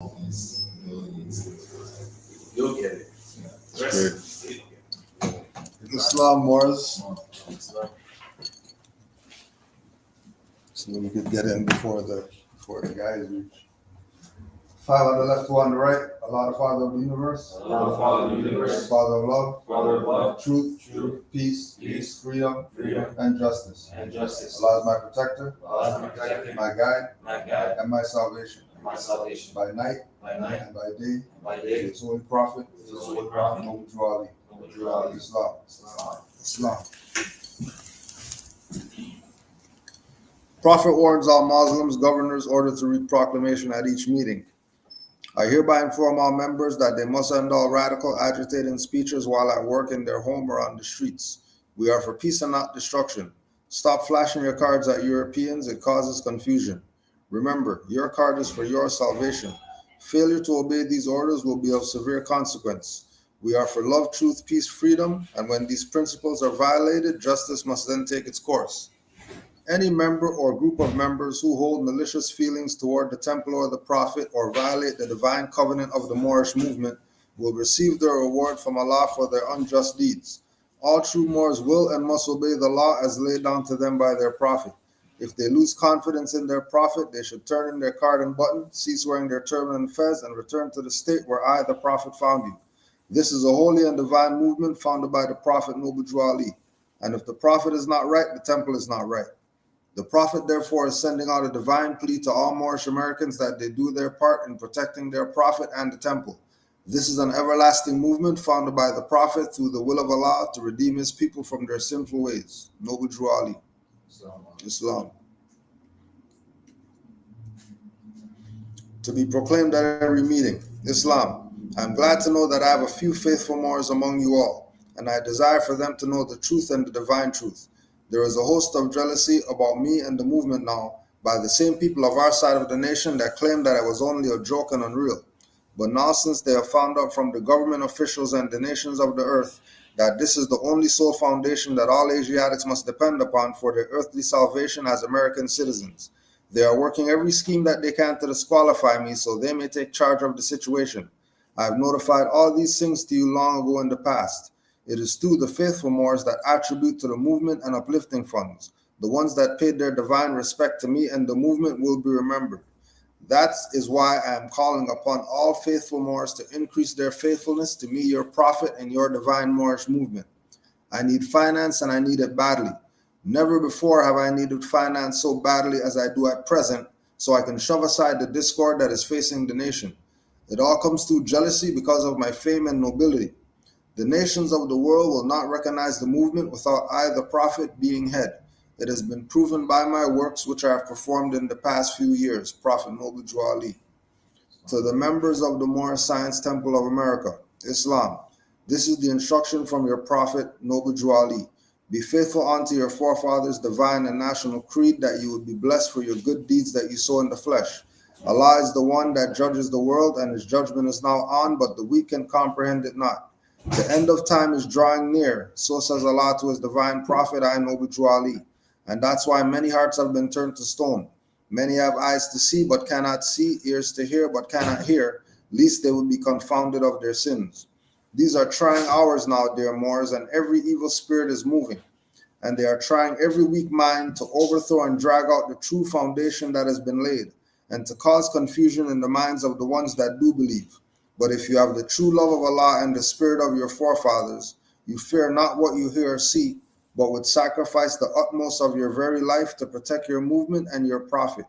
You'll get it. Islam Moors. So we could get in before the guys reach. 5 on the left, 2 on the right. Allah, the Father of the universe. Allah, the Father of the universe. Father of love. Father of love. Truth. Peace. Freedom. And justice. Allah is my protector. My guide. And my salvation. By night. And by day. His holy prophet. Noble Ali. Islam. Prophet warns all Muslims, governors ordered to read proclamation at each meeting. I hereby inform all members that they must end all radical, agitating speeches while at work, in their home, or on the streets. We are for peace and not destruction. Stop flashing your cards at Europeans. It causes confusion. Remember, your card is for your salvation. Failure to obey these orders will be of severe consequence. We are for love, truth, peace, freedom, and when these principles are violated, justice must then take its course. Any member or group of members who hold malicious feelings toward the temple or the prophet or violate the divine covenant of the Moorish movement will receive their reward from Allah for their unjust deeds. All true Moors will and must obey the law as laid down to them by their prophet. If they lose confidence in their prophet, they should turn in their card and button, cease wearing their turban and fez, and return to the state where I, the prophet, found you. This is a holy and divine movement founded by the prophet Noble Ali. And if the prophet is not right, the temple is not right. The prophet, therefore, is sending out a divine plea to all Moorish Americans that they do their part in protecting their prophet and the temple. This is an everlasting movement founded by the prophet through the will of Allah to redeem his people from their sinful ways. Noble Ali. Islam. To be proclaimed at every meeting. Islam. I am glad to know that I have a few faithful Moors among you all, and I desire for them to know the truth and the divine truth. There is a host of jealousy about me and the movement now by the same people of our side of the nation that claim that it was only a joke and unreal. But now, since they have found out from the government officials and the nations of the earth that this is the only sole foundation that all Asiatics must depend upon for their earthly salvation as American citizens, they are working every scheme that they can to disqualify me so they may take charge of the situation. I have notified all these things to you long ago in the past. It is through the faithful Moors that attribute to the movement and uplifting funds. The ones that paid their divine respect to me and the movement will be remembered. That is why I am calling upon all faithful Moors to increase their faithfulness to me, your prophet, and your divine Moorish movement. I need finance and I need it badly. Never before have I needed finance so badly as I do at present, so I can shove aside the discord that is facing the nation. It all comes through jealousy because of my fame and nobility. The nations of the world will not recognize the movement without I, the prophet, being head. It has been proven by my works which I have performed in the past few years. Prophet Noble Ali. To the members of the Moorish Science Temple of America, Islam, this is the instruction from your prophet Noble Ali. Be faithful unto your forefathers' divine and national creed, that you would be blessed for your good deeds that you sow in the flesh. Allah is the one that judges the world, and his judgment is now on, but the weak can comprehend it not. The end of time is drawing near, so says Allah to his divine prophet, I Noble Ali. And that's why many hearts have been turned to stone. Many have eyes to see but cannot see, ears to hear but cannot hear, lest they would be confounded of their sins. These are trying hours now, dear Moors, and every evil spirit is moving. And they are trying every weak mind to overthrow and drag out the true foundation that has been laid, and to cause confusion in the minds of the ones that do believe. But if you have the true love of Allah and the spirit of your forefathers, you fear not what you hear or see, but would sacrifice the utmost of your very life to protect your movement and your prophet.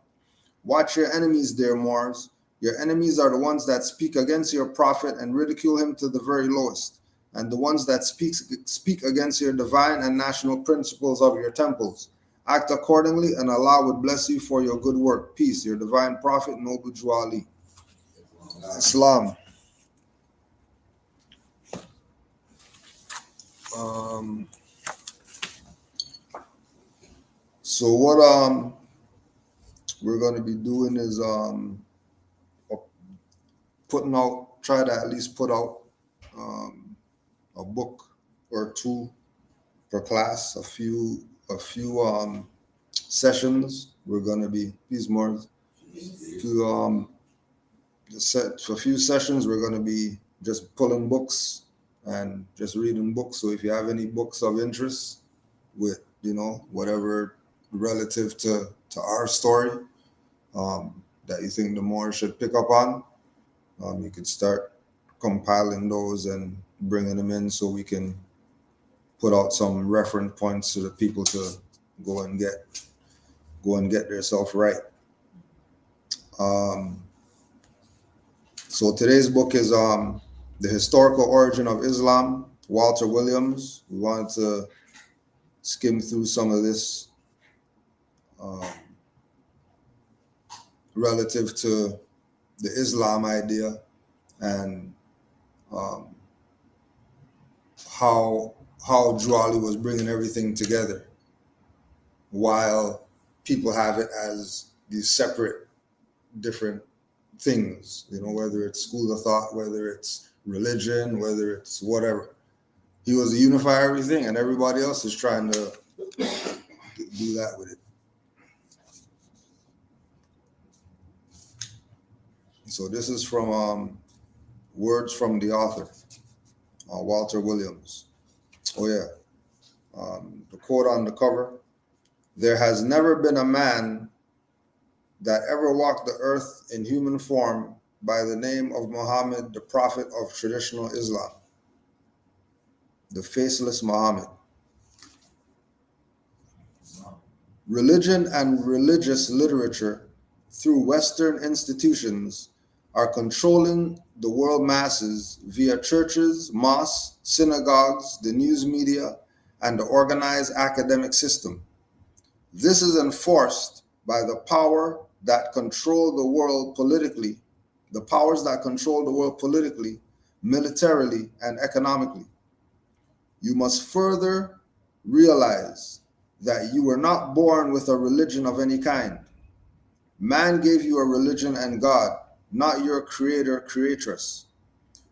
Watch your enemies, dear Moors. Your enemies are the ones that speak against your prophet and ridicule him to the very lowest, and the ones that speak against your divine and national principles of your temples. Act accordingly, and Allah would bless you for your good work. Peace, your divine prophet, Noble Ali. Islam. So what we're going to be doing is try to at least put out a book or two per class, a few sessions. We're going to be these more to for a few sessions, we're going to be just pulling books and just reading books. So if you have any books of interest with, whatever relative to our story that you think the more should pick up on, you could start compiling those and bringing them in so we can put out some reference points to the people to go and get themselves right. So today's book is The Historical Origin of Islam, Walter Williams. We wanted to skim through some of this relative to the Islam idea and how Jwali was bringing everything together while people have it as these separate, different things, whether it's school of thought, whether it's religion, whether it's whatever. He was to unify everything, and everybody else is trying to do that with it. So this is from words from the author, Walter Williams. Oh yeah, the quote on the cover: "There has never been a man that ever walked the earth in human form by the name of Muhammad, the prophet of traditional Islam, the faceless Muhammad. Religion and religious literature through Western institutions are controlling the world masses via churches, mosques, synagogues, the news media, and the organized academic system. This is enforced by the power that control the world politically, the powers that control the world politically, militarily, and economically. You must further realize that you were not born with a religion of any kind. Man gave you a religion and God, not your creator, creatress.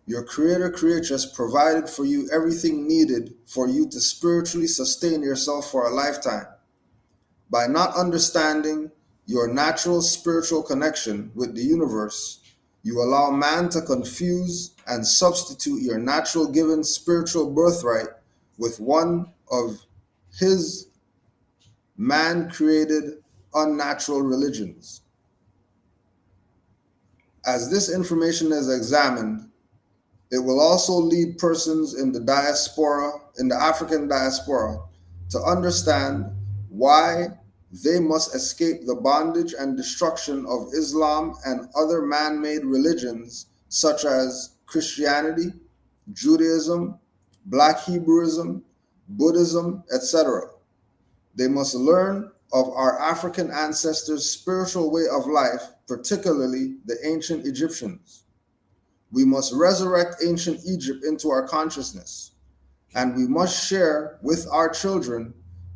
Your creator, creatress provided for you everything needed for you to spiritually sustain yourself for a lifetime. By not understanding your natural spiritual connection with the universe, you allow man to confuse and substitute your natural given spiritual birthright with one of his man-created unnatural religions. As this information is examined, it will also lead persons in the diaspora, in the African diaspora, to understand why they must escape the bondage and destruction of Islam and other man-made religions such as Christianity, Judaism, Black Hebrewism, Buddhism, etc. They must learn of our African ancestors' spiritual way of life, particularly the ancient Egyptians. We must resurrect ancient Egypt into our consciousness, and we must share with our children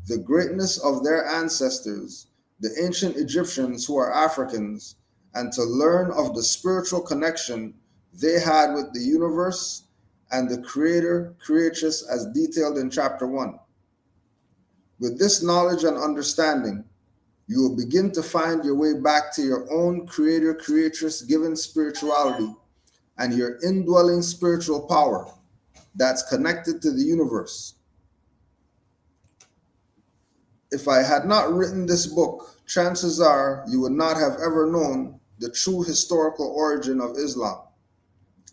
the greatness of their ancestors, the ancient Egyptians who are Africans, and to learn of the spiritual connection they had with the universe and the creator, creatress as detailed in chapter 1. With this knowledge and understanding, you will begin to find your way back to your own creator, creatress given spirituality and your indwelling spiritual power that's connected to the universe. If I had not written this book, chances are you would not have ever known the true historical origin of Islam.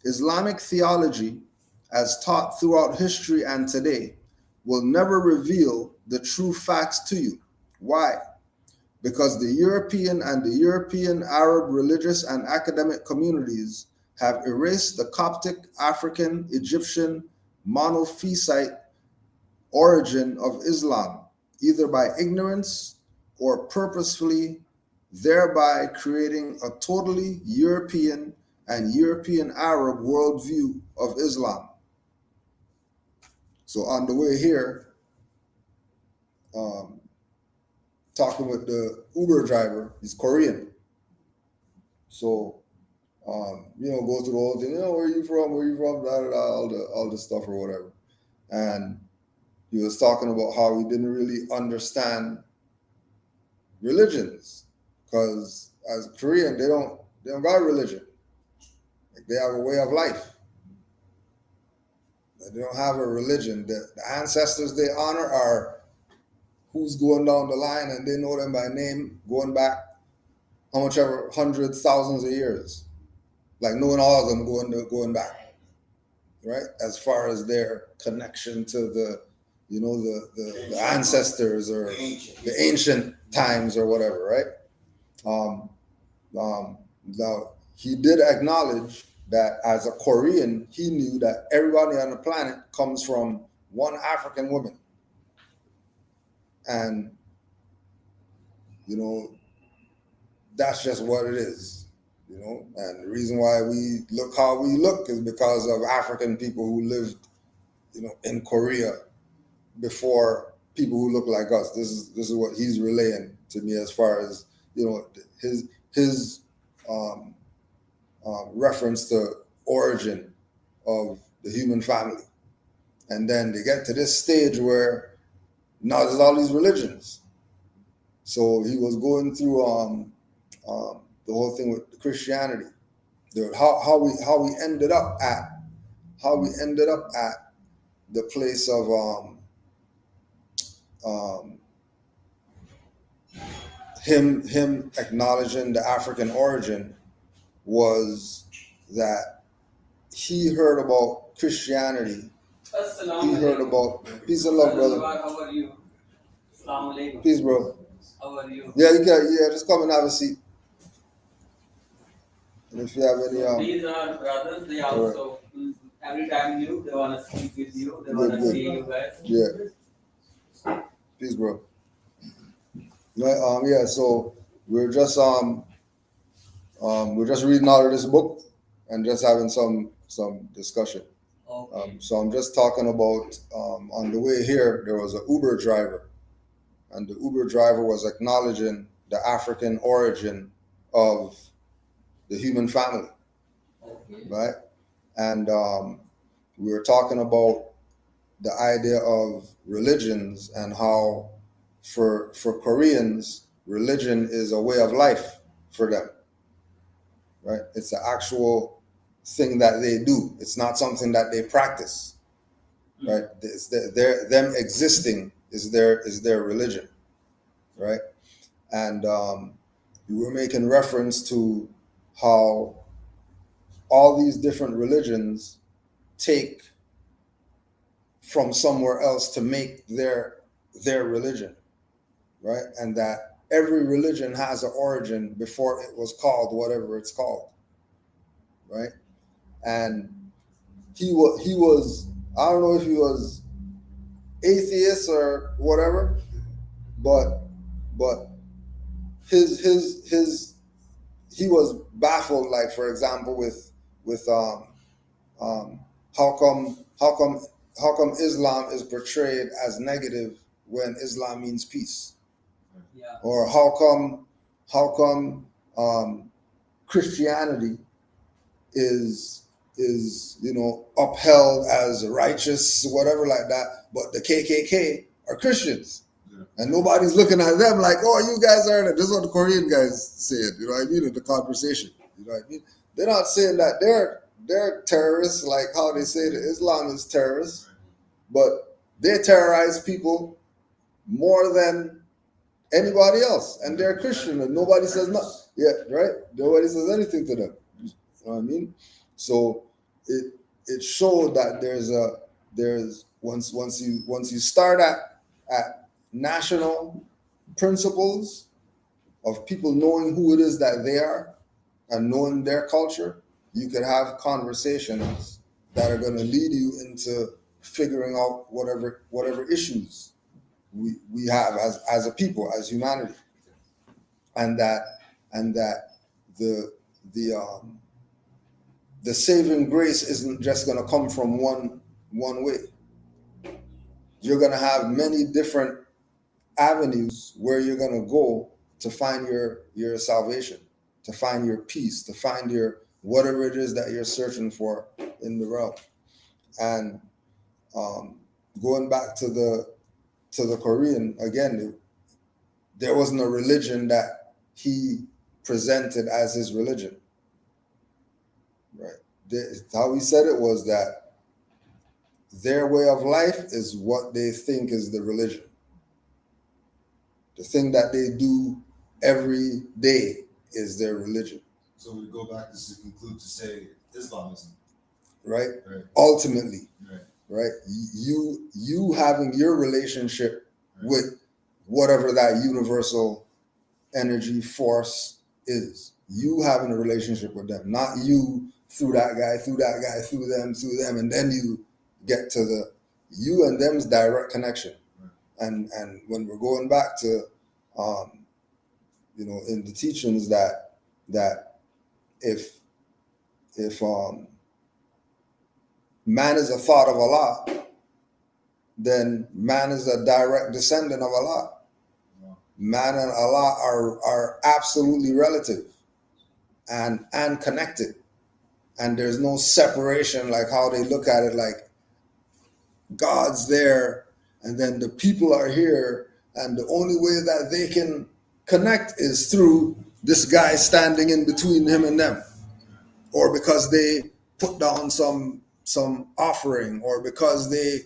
Islamic theology, as taught throughout history and today, will never reveal the true facts to you. Why? Because the European and the European Arab religious and academic communities have erased the Coptic, African, Egyptian, monophysite origin of Islam, either by ignorance or purposefully, thereby creating a totally European and European Arab worldview of Islam. So on the way here, talking with the Uber driver, he's Korean. So, go through the whole thing, where are you from, blah, blah, blah, all the stuff or whatever. And he was talking about how he didn't really understand religions, because as Korean, they don't got religion. They have a way of life. They don't have a religion. The ancestors they honor are who's going down the line, and they know them by name, going back how much ever hundreds, thousands of years. Like knowing all of them going back, right? As far as their connection to the, you know, the ancestors or the ancient times or whatever, right? Now he did acknowledge that as a Korean, he knew that everybody on the planet comes from one African woman. And, you know, that's just what it is, you know. And the reason why we look how we look is because of African people who lived, you know, in Korea before people who look like us. This is what he's relaying to me as far as, you know, his reference to origin of the human family. And then they get to this stage where now there's all these religions. So he was going through the whole thing with Christianity, how we ended up at the place of him acknowledging the African origin was that he heard about Christianity. He heard about peace and love, brother. How are you? Assalamu alaikum. Peace, bro. How are you? Yeah, just come and have a seat. And if you have any These are brothers, they also every time they wanna speak with you, they wanna see you guys. Yeah. Peace, bro. Yeah, so we're just reading out of this book and just having some discussion. Okay. So I'm just talking about on the way here there was an Uber driver, and the Uber driver was acknowledging the African origin of the human family, Okay. right? And we were talking about the idea of religions and how for Koreans, religion is a way of life for them, right? It's the actual thing that they do. It's not something that they practice, right? It's them existing is their religion, right? And we were making reference to how all these different religions take from somewhere else to make their religion, right? And that every religion has an origin before it was called whatever it's called, right? And he was I don't know if he was atheist or whatever, but his he was baffled, like for example with how come Islam is portrayed as negative when Islam means peace? Yeah. Or how come Christianity is you know upheld as righteous, whatever like that, but the KKK are Christians, and nobody's looking at them like, oh, you guys are. This is what the Korean guys said. You know what I mean? In the conversation, you know what I mean? They're not saying that they're terrorists like how they say that Islam is terrorists, but they terrorize people more than anybody else, and they're Christian, and nobody says nothing. Yeah, right. Nobody says anything to them. You know what I mean? So it showed that there's once you start at national principles of people knowing who it is that they are and knowing their culture, you can have conversations that are going to lead you into figuring out whatever issues we have as a people, as humanity, and that the saving grace isn't just going to come from one way. You're going to have many different avenues where you're going to go to find your salvation, to find your peace, to find your whatever it is that you're searching for in the realm. And going back to the Korean again, there wasn't a religion that he presented as his religion, right? how he said it was that their way of life is what they think is the religion. The thing that they do every day is their religion. So we go back to conclude to say Islamism. Right? Right. Ultimately. Right. Right? You having your relationship with whatever that universal energy force is. You having a relationship with them, not you through that guy, through them, and then you get to the you and them's direct connection. And when we're going back to in the teachings that if man is a thought of Allah, then man is a direct descendant of Allah. Man and Allah are absolutely relative and connected. And there's no separation like how they look at it, like God's there and then the people are here, and the only way that they can connect is through this guy standing in between him and them, or because they put down some offering, or because they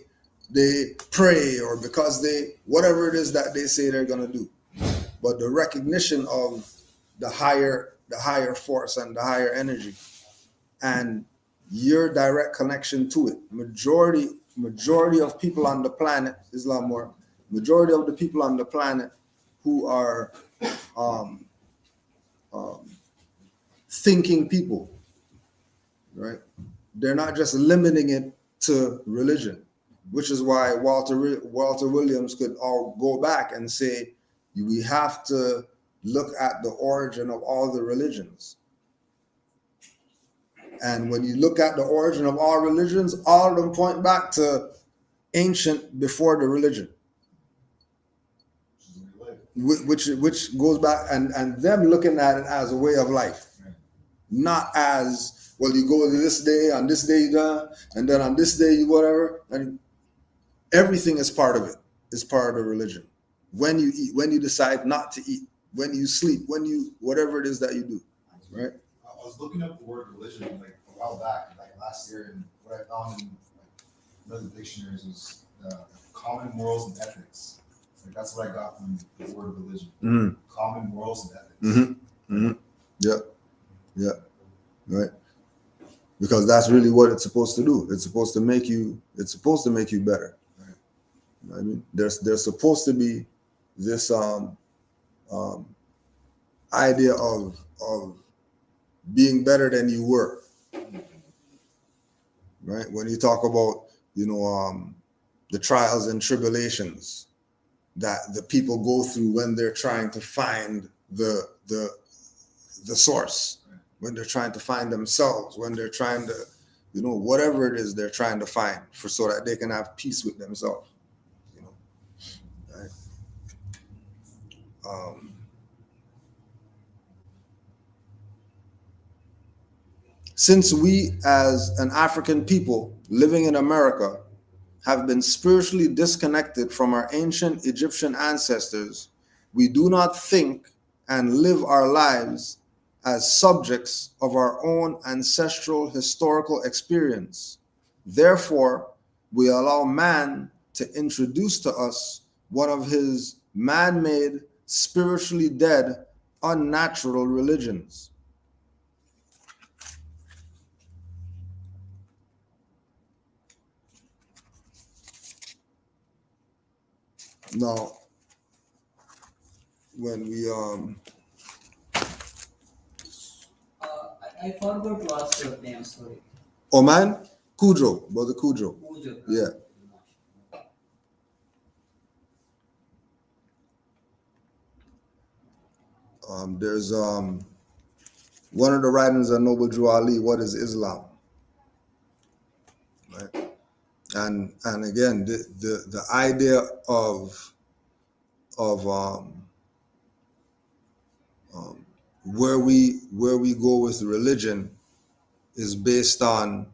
pray, or because they whatever it is that they say they're going to do. But the recognition of the higher force and the higher energy and your direct connection to it. Majority of people on the planet, Islam more, majority of the people on the planet who are thinking people, right? They're not just limiting it to religion, which is why Walter Williams could all go back and say, we have to look at the origin of all the religions. And when you look at the origin of all religions, all of them point back to ancient before the religion, which goes back and them looking at it as a way of life, not as, well, you go to this day, on this day you done, and then on this day you whatever, and everything is part of it. It's part of the religion. When you eat, when you decide not to eat, when you sleep, when you whatever it is that you do, right? I was looking up the word religion like a while back, like last year, and what I found in like other dictionaries was common morals and ethics. Like that's what I got from the word religion. Mm-hmm. Common morals and ethics. Mm-hmm. Mm-hmm. Yeah. Right. Because that's really what it's supposed to do. It's supposed to make you better. Right. I mean, there's supposed to be this idea of being better than you were. Right? When you talk about, the trials and tribulations that the people go through when they're trying to find the source, when they're trying to find themselves, when they're trying to, whatever it is they're trying to find so that they can have peace with themselves. Right? Since we as an African people living in America have been spiritually disconnected from our ancient Egyptian ancestors, we do not think and live our lives as subjects of our own ancestral historical experience. Therefore, we allow man to introduce to us one of his man-made, spiritually dead, unnatural religions. Now, when we I forgot to ask your name, sorry. Oman, Kudro, Brother Kudro. Yeah. There's one of the writings of Noble Drew Ali, What is Islam? Right. And again, the idea of where we go with religion is based on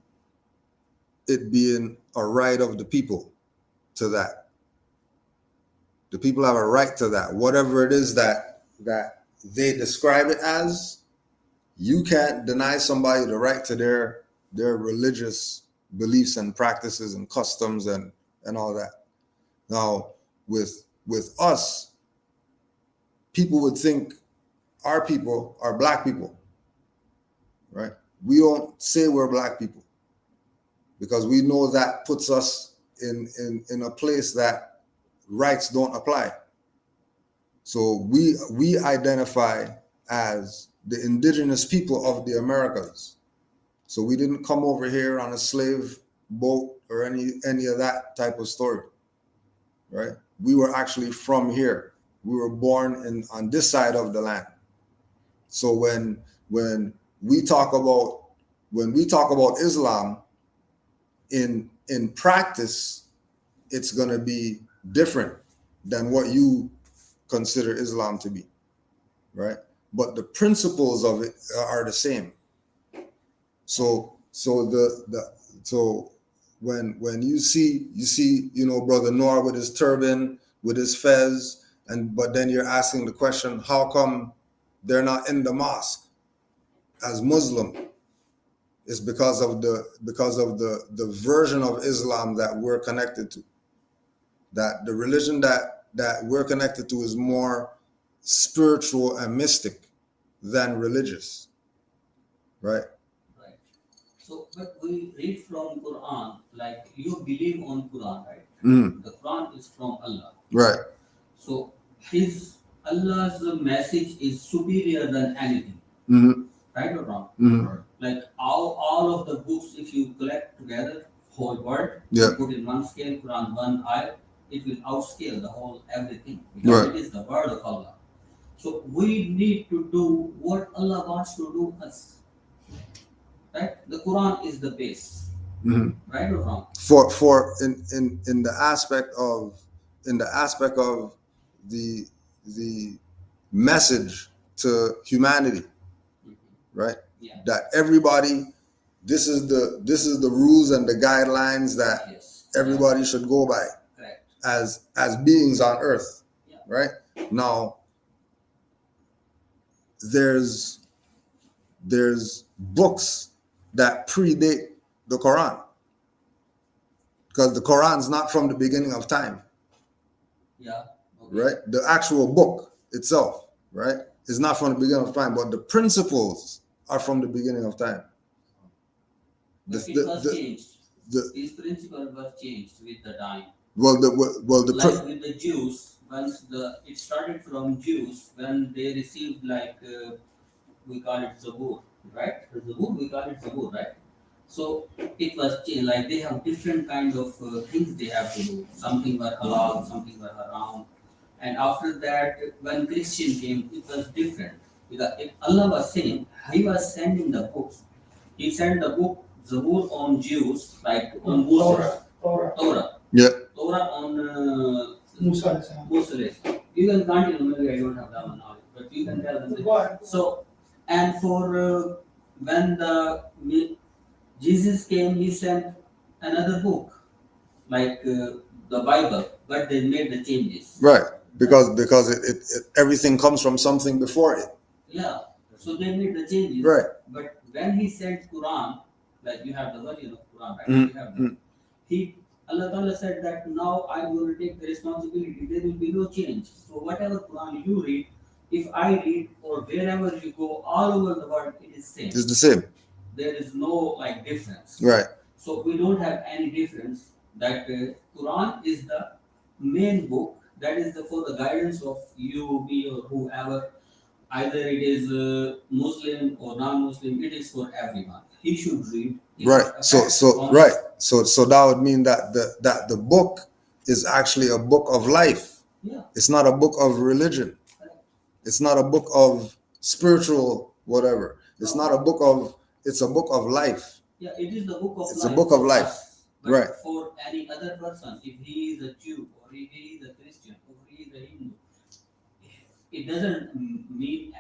it being a right of the people to that. The people have a right to that. Whatever it is that they describe it as, you can't deny somebody the right to their their religious beliefs and practices and customs and all that. Now, with us, people would think our people are black people, right? We don't say we're black people because we know that puts us in a place that rights don't apply. So we identify as the indigenous people of the Americas. So we didn't come over here on a slave boat or any of that type of story, right? We were actually from here. We were born on this side of the land. So when we talk about Islam, in practice, it's going to be different than what you consider Islam to be, right? But the principles of it are the same. So when you see Brother Noor with his turban, with his fez, but then you're asking the question, how come they're not in the mosque as Muslim? It's because of the version of Islam that we're connected to. That the religion that we're connected to is more spiritual and mystic than religious, right? Right. So, but we read from Quran, like you believe on Quran, right? Mm. The Quran is from Allah. Right. So, Allah's message is superior than anything, Mm-hmm. right or wrong? Mm-hmm. Like all of the books, if you collect together, whole world, Yeah. put in one scale, Quran, one ayah, it will outscale the whole everything because Right. it is the word of Allah. So we need to do what Allah wants to do us. Right? The Quran is the base. Mm-hmm. Right or wrong? For in the aspect of the message to humanity, right? Yeah. That everybody, this is the rules and the guidelines that Yes. everybody should go by. Correct. As beings on earth. Yeah. Right? Now there's books that predate the Quran, because the Quran's not from the beginning of time. Yeah. Okay. Right? The actual book itself, right, is not from the beginning of time, but the principles are from the beginning of time. But it was changed. These principles were changed with the time. Like with the Jews, once it started from Jews when they received we call it Zabur, right? The Zabur, we call it Zabur, right? So it was changed. Like they have different kind of things they have to do. Something were halal, something were haram, and after that, when Christian came, it was different. Because if Allah was saying, He was sending the books. He sent the book Zabur on Jews, like on Moses. Torah. Yeah. Torah on Musa. Moses. You can continue, maybe I don't have that one knowledge, but you can tell them. So, and for when Jesus came, He sent another book, like the Bible, but they made the changes. Right. Because it everything comes from something before it. Yeah. So they made the changes. Right. But when He sent Quran, like you have the version of Quran, right? Mm-hmm. You have Allah Ta'ala said that now I'm going to take the responsibility. There will be no change. So whatever Quran you read, if I read or wherever you go, all over the world, it is same. It's the same. There is no difference. Right. So we don't have any difference. That Quran is the main book. That is for the guidance of you, me, or whoever. Either it is Muslim or non-Muslim. It is for everyone. He should read. Right. So that would mean that the book is actually a book of life. Yeah. It's not a book of religion. It's not a book of spiritual whatever. It's not a book of. It's a book of life. Yeah, it is the book of life. It's a book of life. But right. For any other person, if he is a Jew or if he is a Christian or he is a Hindu, it doesn't mean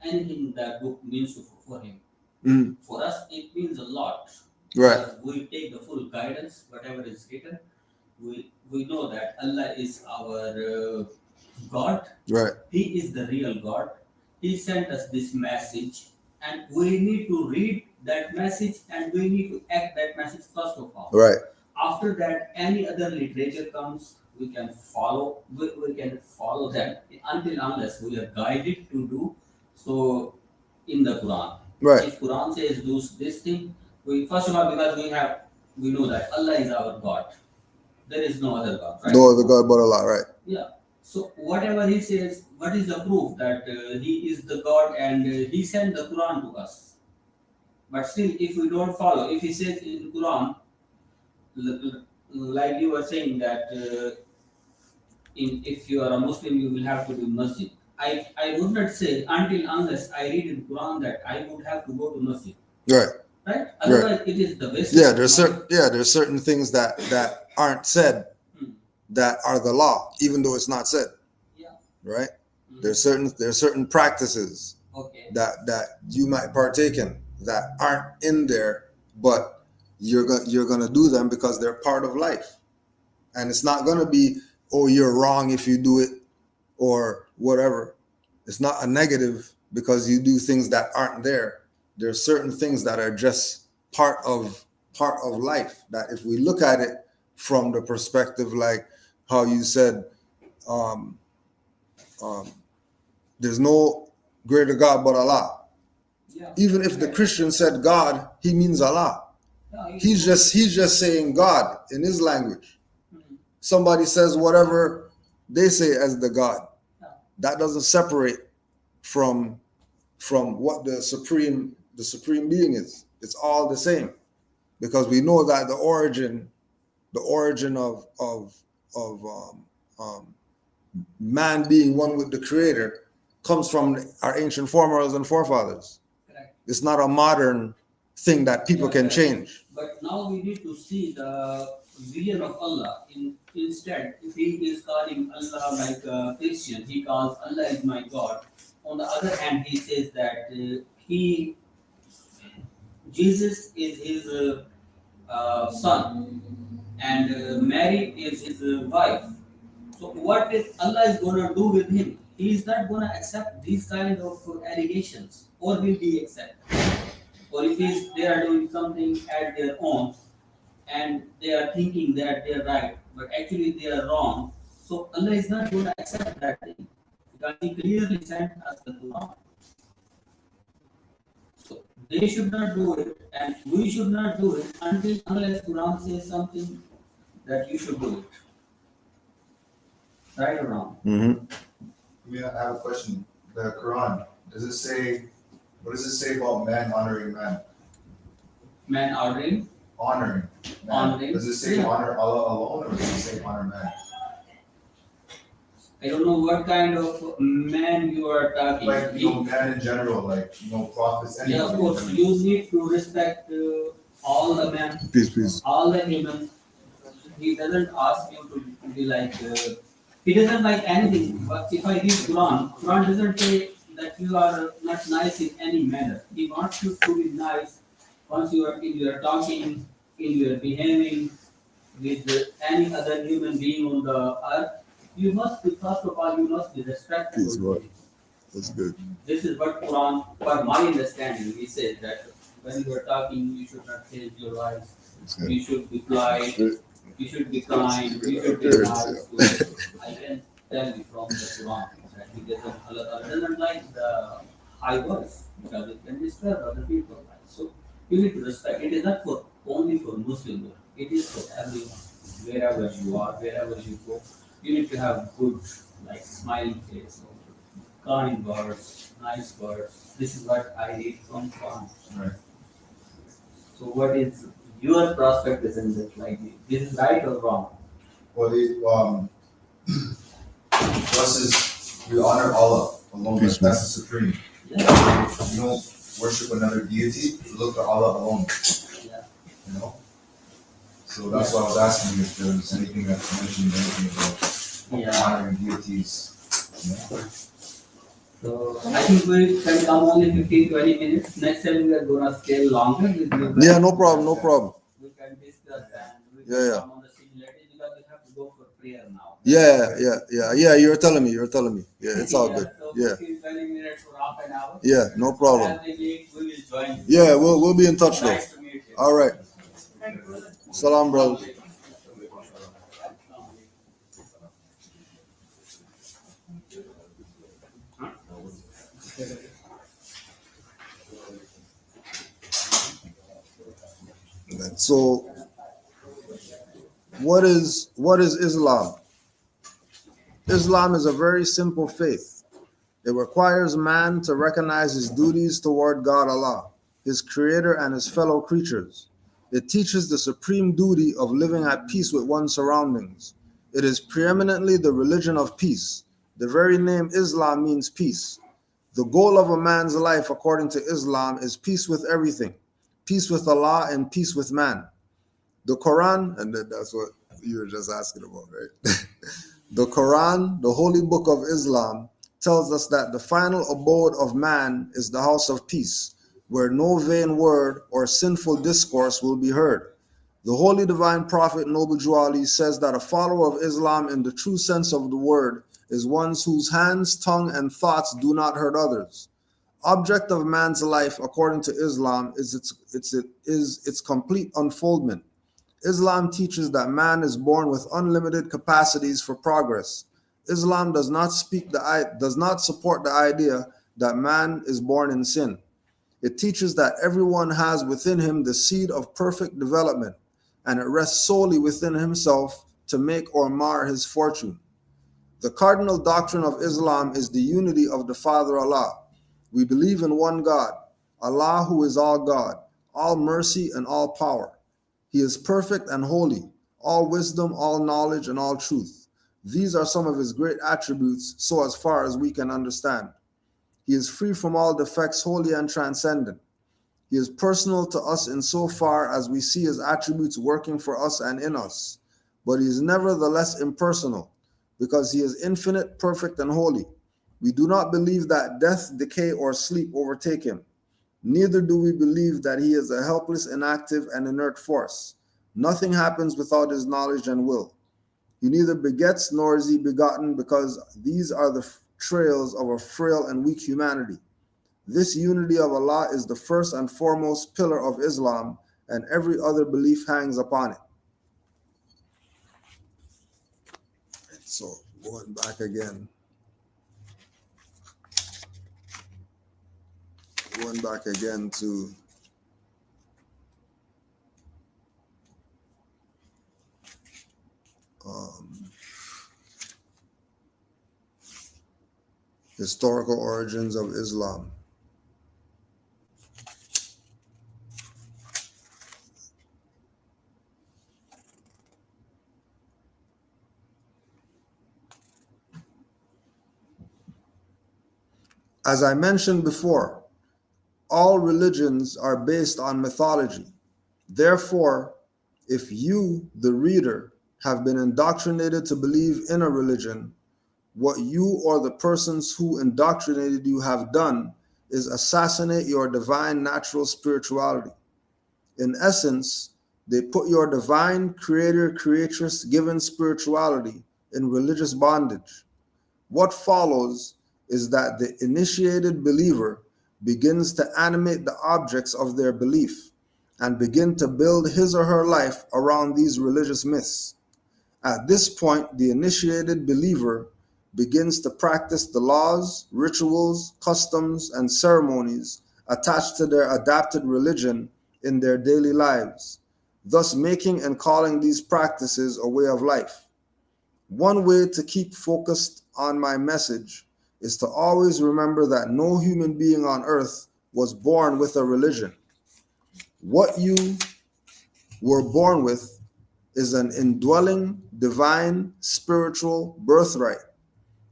anything that book means for him. Mm. For us, it means a lot. Right. Because we take the full guidance, whatever is written. We know that Allah is our God. Right. He is the real God. He sent us this message, and we need to read that message, and we need to act that message first of all. Right. After that, any other literature comes, we can follow. We can follow that until unless we are guided to do so in the Quran. Right. If Quran says do this thing, we first of all, because we know that Allah is our God. There is no other God, right? No other God but Allah, right? Yeah. So whatever he says, what is the proof that he is the God and he sent the Quran to us? But still, if we don't follow, if he says in Quran, like you were saying that if you are a Muslim, you will have to do masjid. I would not say until unless I read in Quran that I would have to go to masjid. Right. Right? Otherwise, it is the best. Yeah, there's certain things that aren't said that are the law, even though it's not said. Yeah. Right? There's certain practices that you might partake in that aren't in there, but you're gonna do them because they're part of life. And it's not gonna be, oh, you're wrong if you do it or whatever. It's not a negative because you do things that aren't there. There's certain things that are just part of life, that if we look at it from the perspective like how you said, there's no greater God but Allah. Yeah. Even if the Christian said God, he means Allah. Yeah, He's just saying God in his language. Somebody says whatever they say as the God. That doesn't separate from what the supreme being is. It's all the same, because we know that the origin of man being one with the Creator comes from our ancient foremothers and forefathers. Correct. It's not a modern thing that people can change. But now we need to see the vision of Allah. Instead, if he is calling Allah like a Christian, he calls Allah is my God. On the other hand, he says that Jesus is his son, and Mary is his wife. So what is Allah is going to do with him? He is not going to accept these kind of allegations, or will he accept? Or if they are doing something at their own, and they are thinking that they are right, but actually they are wrong. So Allah is not going to accept that thing, because He clearly sent us the Quran. So they should not do it, and we should not do it unless Quran says something that you should do it. Right or wrong? Mm-hmm. I have a question. The Quran, what does it say about man honoring man? Man ordering? Honoring man. Honoring. Does it say honor Allah alone, or does it say honor man? I don't know what kind of man you are talking. Like, man in general, like, prophets, anybody. Yeah, of course, you need to respect all the men, Peace. all the humans. He doesn't ask you to be like, he doesn't like anything. But if I read Quran doesn't say that you are not nice in any manner. He wants you to be nice once you are in your talking, in your behaving with any other human being on the earth. You must be, first of all, you must be respectful. Peace, bro. That's good. This is what Quran, for my understanding, he says that when you are talking, you should not change your voice. You should be polite. You should be kind. You should be nice. I can tell you from the Quran that he doesn't like the high voice, because it can disturb other people. So you need to respect. It is not only for Muslims. It is for everyone. Wherever you are, wherever you go, you need to have good, like, smiling face, kind words, nice words. This is what I read from Quran. Right. So what is your perspective in this? Like, this is right or wrong? Well, us is we honor Allah alone. That's the supreme. Yeah. You don't worship another deity. You look at Allah alone. Yeah. So that's why I was asking if there was anything that mentioned anything about honoring deities. So I think we can come only 15-20 minutes. Next time we are gonna stay longer with you. Yeah, no problem. We can discuss and we Yeah. come on the similarities, because we have to go for prayer now. Yeah. You're telling me. Yeah, it's all good. So Yeah. 15-20 minutes or half an hour. Yeah, no problem. As they meet, we will join you. Yeah, we'll be in touch though. Nice to meet you. All right. Salam, brother. So, what is Islam? Islam is a very simple faith. It requires man to recognize his duties toward God Allah, his creator and his fellow creatures. It teaches the supreme duty of living at peace with one's surroundings. It is preeminently the religion of peace. The very name Islam means peace. The goal of a man's life, according to Islam, is peace with everything, peace with Allah and peace with man. The Quran, and that's what you were just asking about, right? The Quran, the holy book of Islam, tells us that the final abode of man is the house of peace, where no vain word or sinful discourse will be heard. The holy divine prophet Noble Juali says that a follower of Islam in the true sense of the word is one whose hands, tongue, and thoughts do not hurt others. Object of man's life, according to Islam, is its complete unfoldment. Islam teaches that man is born with unlimited capacities for progress. Islam does not support the idea that man is born in sin. It teaches that everyone has within him the seed of perfect development, and it rests solely within himself to make or mar his fortune. The cardinal doctrine of Islam is the unity of the Father Allah. We believe in one God, Allah who is all God, all mercy and all power. He is perfect and holy, all wisdom, all knowledge, and all truth. These are some of his great attributes, so as far as we can understand. He is free from all defects, holy and transcendent. He is personal to us in so far as we see his attributes working for us and in us. But he is nevertheless impersonal, because he is infinite, perfect, and holy. We do not believe that death, decay, or sleep overtake him. Neither do we believe that he is a helpless, inactive, and inert force. Nothing happens without his knowledge and will. He neither begets nor is he begotten, because these are the trails of a frail and weak humanity. This unity of Allah is the first and foremost pillar of Islam, and every other belief hangs upon it. So, going back again. To historical origins of Islam. As I mentioned before, all religions are based on mythology. Therefore, if you, the reader, have been indoctrinated to believe in a religion, what you or the persons who indoctrinated you have done is assassinate your divine natural spirituality. In essence, they put your divine creator-creatress given spirituality in religious bondage. What follows is that the initiated believer begins to animate the objects of their belief and begin to build his or her life around these religious myths. At this point, the initiated believer begins to practice the laws, rituals, customs, and ceremonies attached to their adapted religion in their daily lives, thus making and calling these practices a way of life. One way to keep focused on my message is to always remember that no human being on earth was born with a religion. What you were born with is an indwelling, divine, spiritual birthright,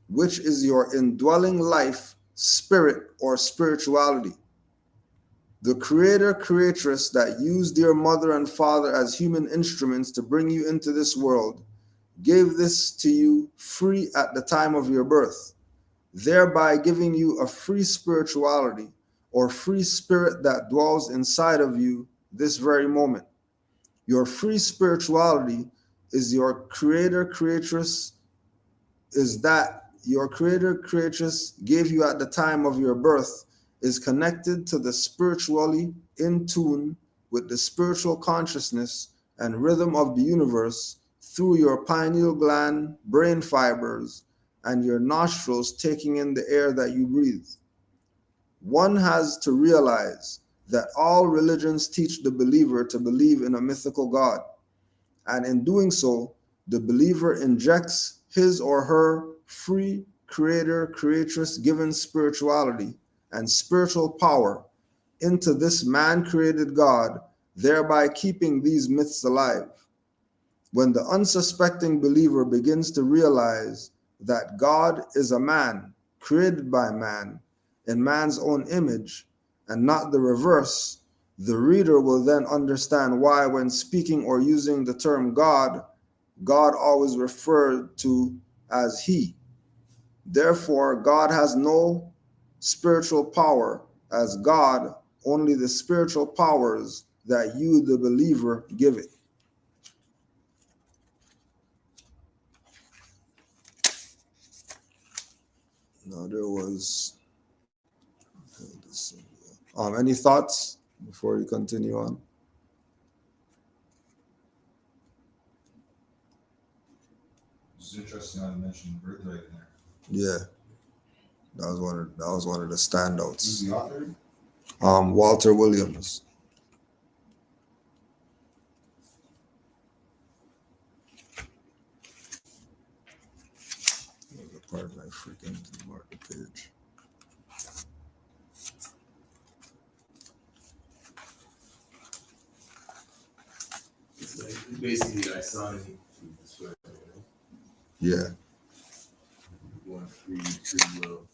which is your indwelling life, spirit, or spirituality. The creator-creatress that used your mother and father as human instruments to bring you into this world gave this to you free at the time of your birth, thereby giving you a free spirituality or free spirit that dwells inside of you this very moment. Your free spirituality is your creator-creatress, is that your creator-creatress gave you at the time of your birth is connected to the spiritually in tune with the spiritual consciousness and rhythm of the universe through your pineal gland, brain fibers, and your nostrils taking in the air that you breathe. One has to realize that all religions teach the believer to believe in a mythical God, and in doing so, the believer injects his or her free creator-creatress given spirituality and spiritual power into this man-created God, thereby keeping these myths alive. When the unsuspecting believer begins to realize that God is a man, created by man, in man's own image, and not the reverse, the reader will then understand why, when speaking or using the term God, God always referred to as He. Therefore, God has no spiritual power as God, only the spiritual powers that you, the believer, give it. Now there was any thoughts before we continue on? It's interesting how you mentioned birthright in there. Yeah, that was one of the standouts. Who's the author? Walter Williams. Pardon my freaking mark the page. It's like basically Isonic. Yeah. One free will.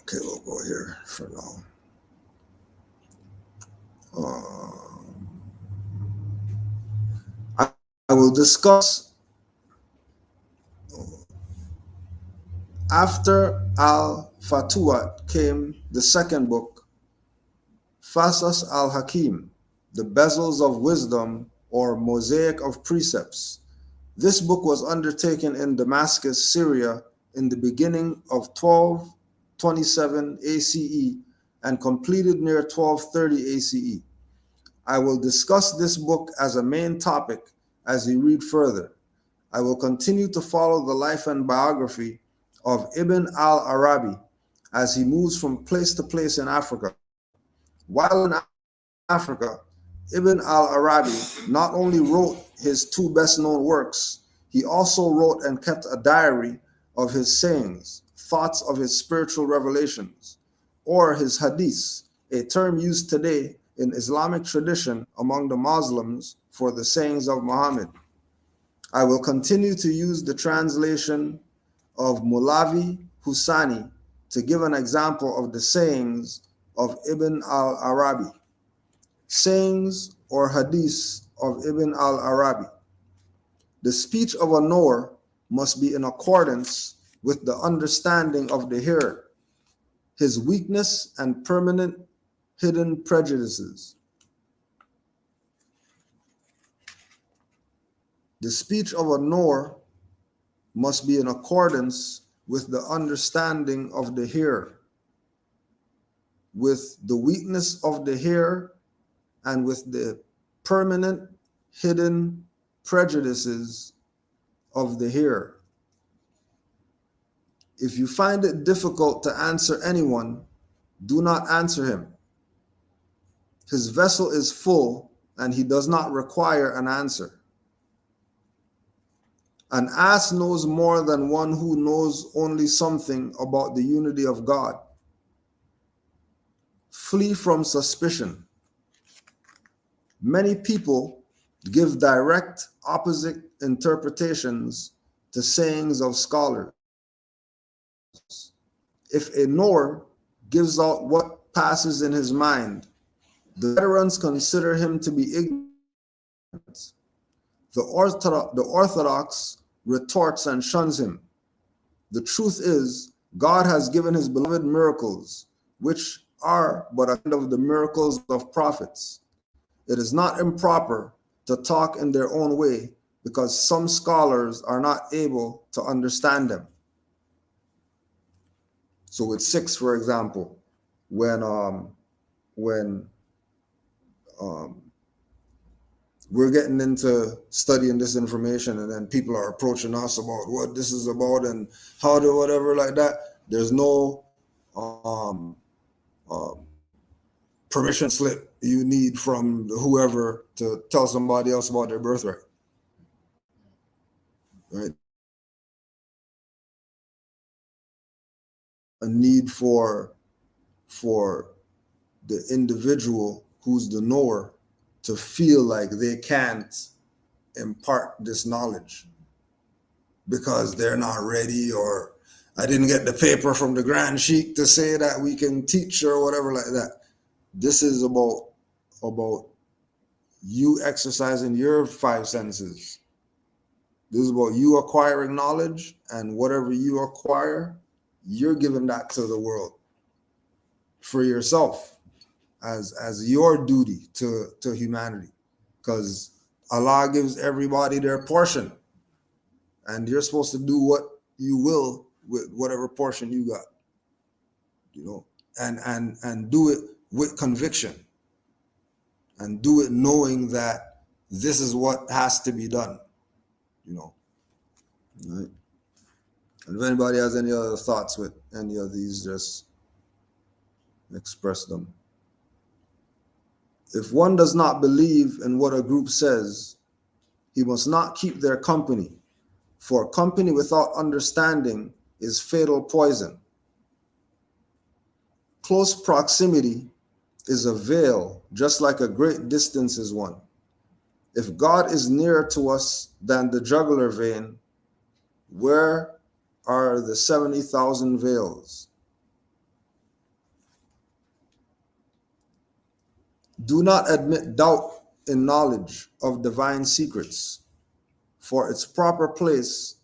Okay, we'll go here for now. I will discuss after Al-Fatuhat came the second book, Fasas al-Hakim, the Bezels of Wisdom or Mosaic of Precepts. This book was undertaken in Damascus, Syria in the beginning of 1227 ACE and completed near 1230 ACE. I will discuss this book as a main topic as we read further. I will continue to follow the life and biography of Ibn al-Arabi as he moves from place to place in Africa. While in Africa, Ibn al-Arabi not only wrote his two best-known works, he also wrote and kept a diary of his sayings, thoughts of his spiritual revelations, or his hadiths, a term used today in Islamic tradition among the Muslims for the sayings of Muhammad. I will continue to use the translation of Mulavi Husani to give an example of the sayings of Ibn al-Arabi. Sayings or hadiths of Ibn al-Arabi. The speech of a knower must be in accordance with the understanding of the hearer, his weakness and permanent hidden prejudices. The speech of a knower must be in accordance with the understanding of the hearer, with the weakness of the hearer, and with the permanent hidden prejudices of the hearer. If you find it difficult to answer anyone, do not answer him. His vessel is full and he does not require an answer. An ass knows more than one who knows only something about the unity of God. Flee from suspicion. Many people give direct opposite interpretations to sayings of scholars. If a knower gives out what passes in his mind, The veterans consider him to be ignorant. The Orthodox retorts and shuns him. The truth is, God has given his beloved miracles, which are but a kind of the miracles of prophets. It is not improper to talk in their own way because some scholars are not able to understand them. So with 6, for example, when we're getting into studying this information and then people are approaching us about what this is about and how to whatever like that, there's no permission slip you need from whoever to tell somebody else about their birthright, right? A need for the individual who's the knower to feel like they can't impart this knowledge because they're not ready, or I didn't get the paper from the Grand Sheik to say that we can teach or whatever like that. This is about you exercising your 5 senses. This is about you acquiring knowledge, and whatever you acquire, you're giving that to the world for yourself as your duty to humanity, because Allah gives everybody their portion, and you're supposed to do what you will with whatever portion you got, you know, and do it with conviction, and do it knowing that this is what has to be done, you know, right? And if anybody has any other thoughts with any of these, just express them. If one does not believe in what a group says, he must not keep their company, for company without understanding is fatal poison. Close proximity is a veil, just like a great distance is one. If God is nearer to us than the jugular vein, where are the 70,000 veils? Do not admit doubt in knowledge of divine secrets, for its proper place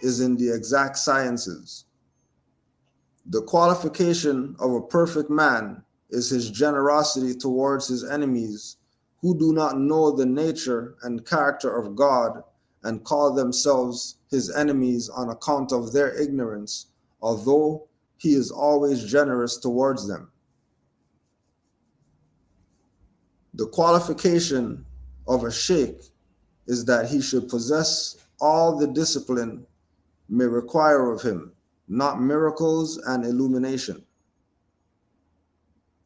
is in the exact sciences. The qualification of a perfect man is his generosity towards his enemies who do not know the nature and character of God and call themselves his enemies on account of their ignorance, although he is always generous towards them. The qualification of a sheikh is that he should possess all the discipline may require of him, not miracles and illumination.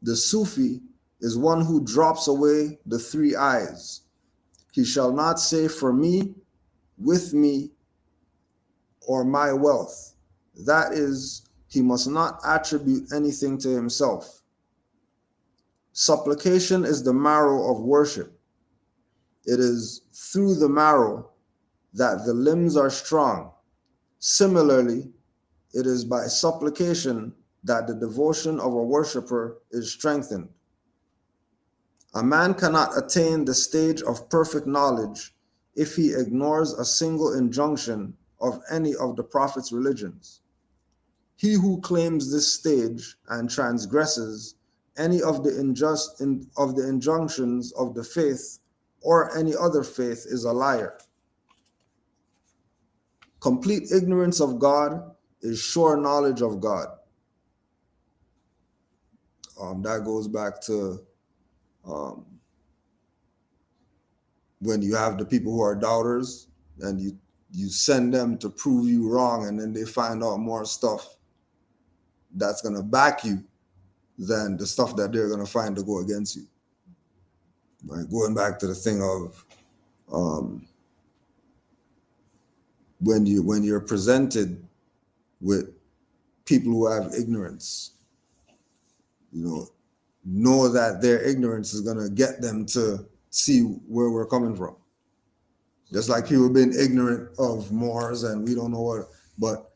The Sufi is one who drops away the 3 eyes. He shall not say for me, with me, or my wealth. That is, he must not attribute anything to himself. Supplication is the marrow of worship. It is through the marrow that the limbs are strong. Similarly, it is by supplication that the devotion of a worshiper is strengthened. A man cannot attain the stage of perfect knowledge if he ignores a single injunction of any of the Prophet's religions. He who claims this stage and transgresses any of the injunctions of the faith or any other faith is a liar. Complete ignorance of God is sure knowledge of God. That goes back to when you have the people who are doubters and you send them to prove you wrong, and then they find out more stuff that's going to back you than the stuff that they're going to find to go against you. Right? Going back to the thing of when you're presented with people who have ignorance, know that their ignorance is going to get them to see where we're coming from. Just like people have been ignorant of Moors and we don't know what, but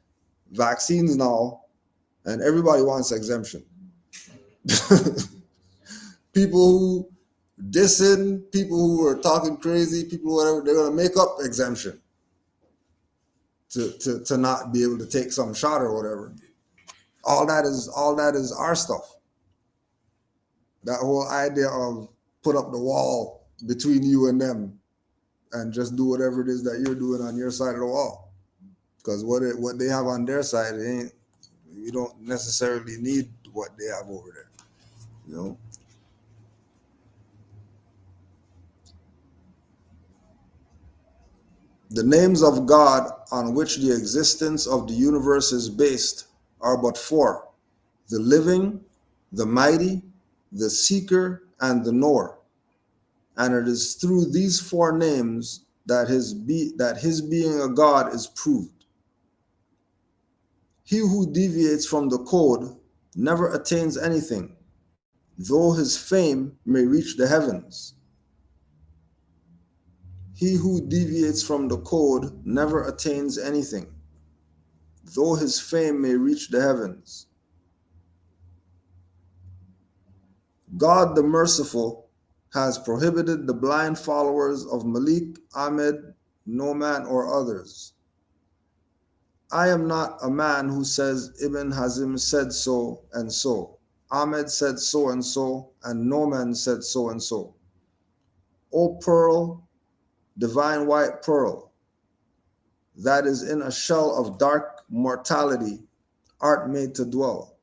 vaccines now, and everybody wants exemption. people who dissing, people who are talking crazy, people whatever, they're gonna make up exemption to not be able to take some shot or whatever. All that is our stuff. That whole idea of put up the wall between you and them and just do whatever it is that you're doing on your side of the wall. Because what they have on their side, you don't necessarily need what they have over there. You know? The names of God on which the existence of the universe is based are but four: the living, the mighty, the seeker, and the knower. And it is through these four names that his being a God is proved. He who deviates from the code never attains anything, though his fame may reach the heavens. He who deviates from the code never attains anything, though his fame may reach the heavens. God the Merciful has prohibited the blind followers of Malik, Ahmed, Noman, or others. I am not a man who says Ibn Hazm said so and so, Ahmed said so and so, and Noman said so and so. O pearl, divine white pearl, that is in a shell of dark mortality, art made to dwell.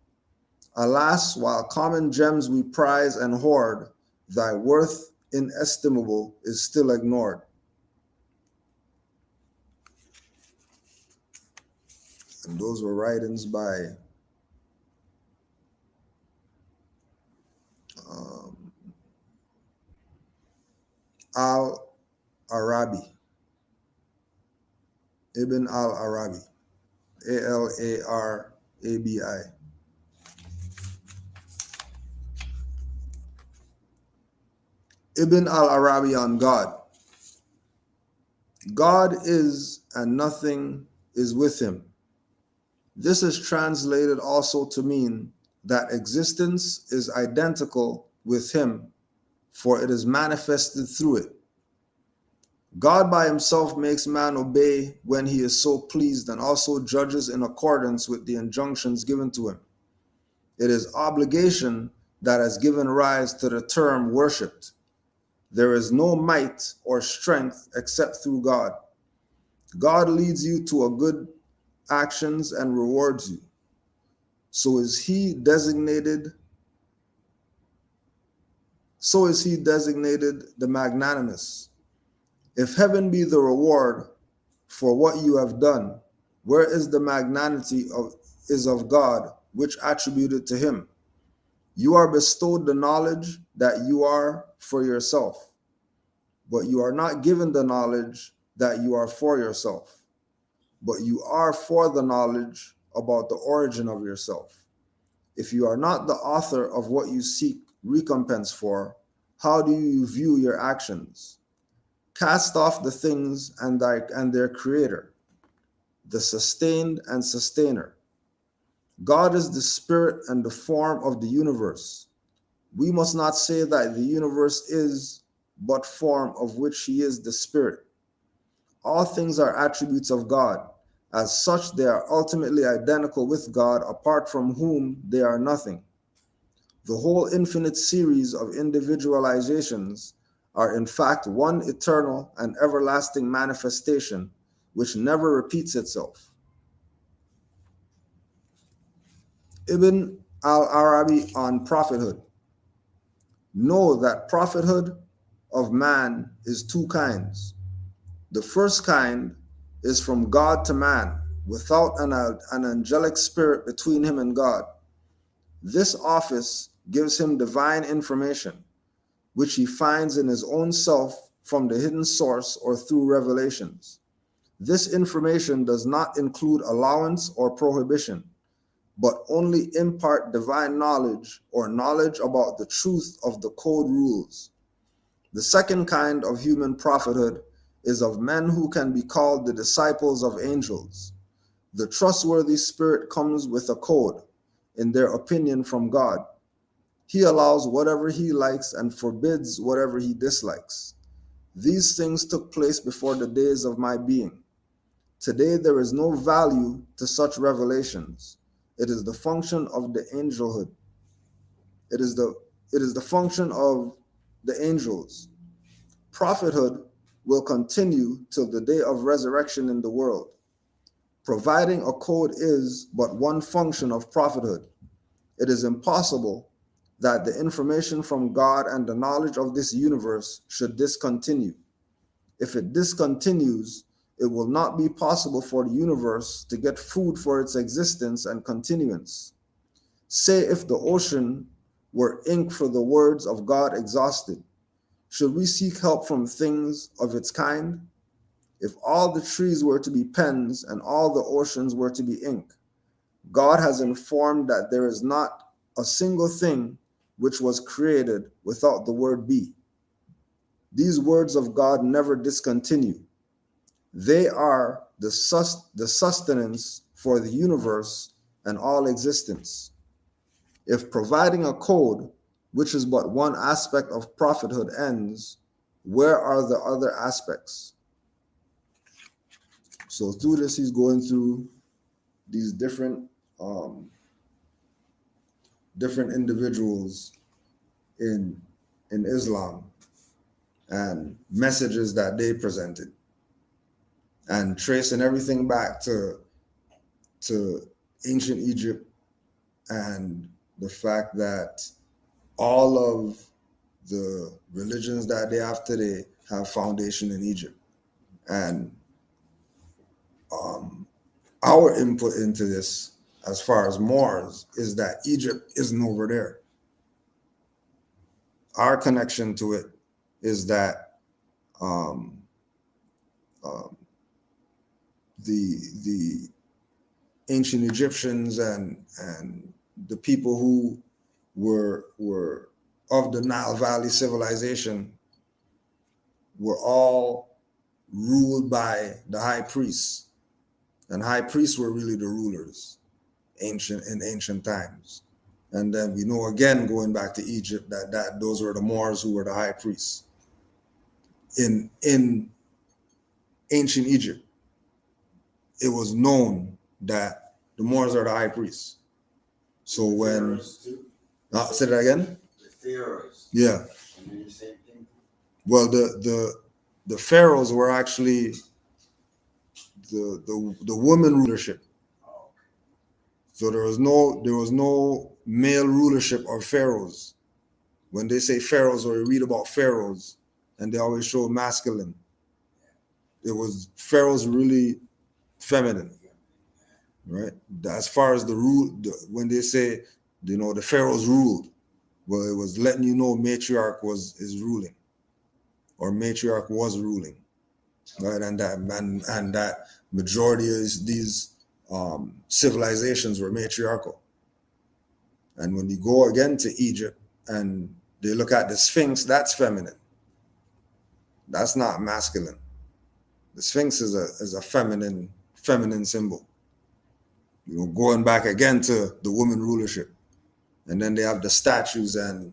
Alas, while common gems we prize and hoard, thy worth inestimable is still ignored. And those were writings by Al-Arabi, Ibn al-Arabi, Alarabi. Ibn al-Arabi on God. God is and nothing is with him. This is translated also to mean that existence is identical with him, for it is manifested through it. God by himself makes man obey when he is so pleased, and also judges in accordance with the injunctions given to him. It is obligation that has given rise to the term worshipped. There is no might or strength except through God. God leads you to a good actions and rewards you. So is he designated the magnanimous. If heaven be the reward for what you have done, where is the magnanimity of God, which attributed to him? You are bestowed the knowledge that you are for yourself, but you are not given the knowledge that you are for yourself, but you are for the knowledge about the origin of yourself. If you are not the author of what you seek recompense for, how do you view your actions? Cast off the things and their creator, the sustained and sustainer. God is the spirit and the form of the universe. We must not say that the universe is but form of which he is the spirit. All things are attributes of God. As such, they are ultimately identical with God, apart from whom they are nothing. The whole infinite series of individualizations are in fact one eternal and everlasting manifestation which never repeats itself. Ibn al-Arabi on prophethood. Know that prophethood of man is two kinds. The first kind is from God to man, without an angelic spirit between him and God. This office gives him divine information, which he finds in his own self from the hidden source or through revelations. This information does not include allowance or prohibition, but only impart divine knowledge or knowledge about the truth of the code rules. The second kind of human prophethood is of men who can be called the disciples of angels. The trustworthy spirit comes with a code, in their opinion, from God. He allows whatever he likes and forbids whatever he dislikes. These things took place before the days of my being. Today there is no value to such revelations. It is the function of the angelhood. It is the function of the angels. Prophethood will continue till the day of resurrection in the world. Providing a code is but one function of prophethood. It is impossible that the information from God and the knowledge of this universe should discontinue. If it discontinues, it will not be possible for the universe to get food for its existence and continuance. Say if the ocean were ink for the words of God exhausted, should we seek help from things of its kind? If all the trees were to be pens and all the oceans were to be ink, God has informed that there is not a single thing which was created without the word be. These words of God never discontinue. They are the sustenance for the universe and all existence. If providing a code, which is but one aspect of prophethood, ends, where are the other aspects? So through this, he's going through these different individuals in Islam and messages that they presented, and tracing everything back to ancient Egypt and the fact that all of the religions that they have today have foundation in Egypt. And our input into this, as far as Moors, is that Egypt isn't over there. Our connection to it is that the ancient Egyptians and the people who were of the Nile Valley civilization were all ruled by the high priests, and high priests were really the rulers in ancient times. And then we know, again, going back to Egypt, that those were the Moors who were the high priests in ancient Egypt. It was known that the Moors are the high priests. So when say that again? The pharaohs. Yeah. And then the same thing. Well, the pharaohs were actually the woman rulership. Oh, So there was no male rulership of pharaohs. When they say pharaohs or you read about pharaohs, and they always show masculine, it was pharaohs really feminine, right? As far as the rule, when they say, the pharaohs ruled, well, it was letting you know matriarch is ruling, or matriarch was ruling, right? And that majority of these civilizations were matriarchal. And when you go again to Egypt and they look at the Sphinx, that's feminine. That's not masculine. The Sphinx is a feminine symbol. Going back again to the woman rulership. And then they have the statues and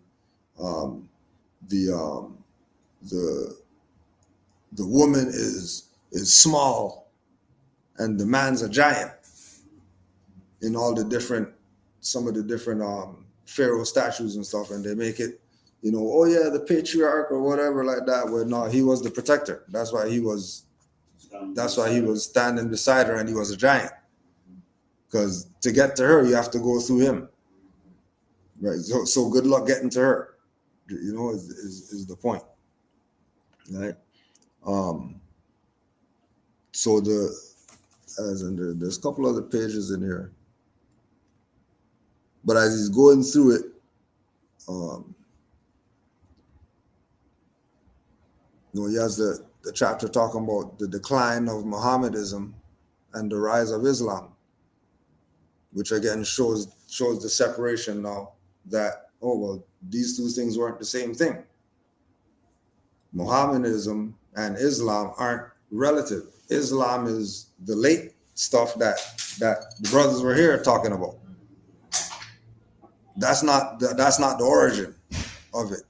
the woman is small and the man's a giant in some of the different pharaoh statues and stuff, and they make it, oh yeah, the patriarch or whatever like that. Well, no, he was the protector. That's why he was standing beside her, and he was a giant. Because to get to her, you have to go through him. Right. So good luck getting to her. Is the point. Right. So there's a couple other pages in here. But as he's going through it, he has the chapter talking about the decline of Mohammedanism and the rise of Islam, which again shows the separation now that, these two things weren't the same thing. Mohammedanism and Islam aren't relative. Islam is the late stuff that the brothers were here talking about. that's not the origin of it.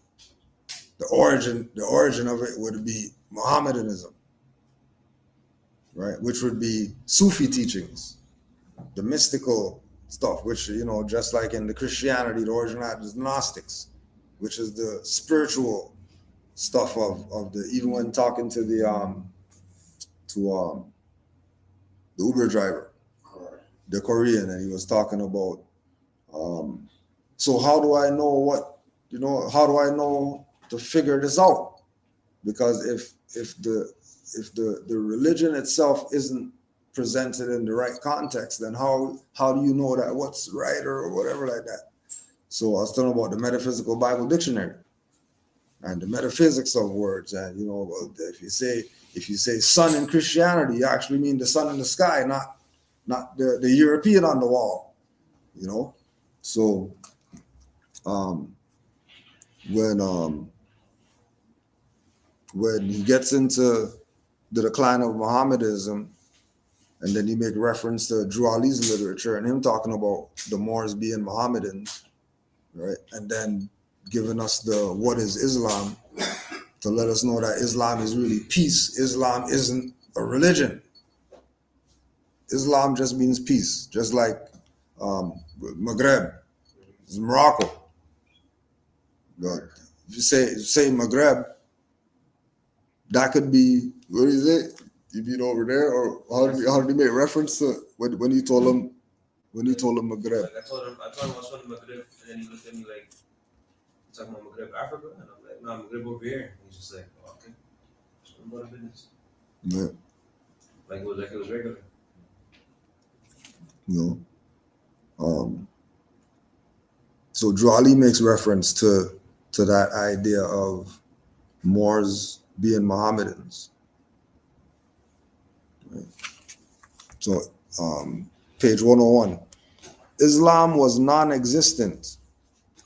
The origin of it would be Mohammedanism, right? Which would be Sufi teachings, the mystical stuff, which, you know, just like in the Christianity, the origin of it is Gnostics, which is the spiritual stuff of the, even when talking to the Uber driver, the Korean, and he was talking about, so how do I know what, you know, how do I know to figure this out? Because if the religion itself isn't presented in the right context, then how do you know that what's right or whatever like that? So I was talking about the Metaphysical Bible Dictionary and the metaphysics of words, and you know, if you say sun in Christianity, you actually mean the sun in the sky, not the European on the wall, you know. So when he gets into the decline of Mohammedanism, and then you make reference to Drew Ali's literature and him talking about the Moors being Mohammedans, right? And then giving us the what is Islam to let us know that Islam is really peace. Islam isn't a religion. Islam just means peace, just like Maghreb is Morocco. But if you say Maghreb, that could be, what is it? You mean over there, or how did he make reference to when you told him Maghreb? Like I told him I was from Maghreb, and then he looked at me like, "You talking about Maghreb, Africa?" And I'm like, "No, Maghreb over here." And he's just like, oh, "Okay, just about a business." Yeah, Like it was regular. you know. So Drew Ali makes reference to that idea of Moors being Mohammedans. Right? So page 101. Islam was non-existent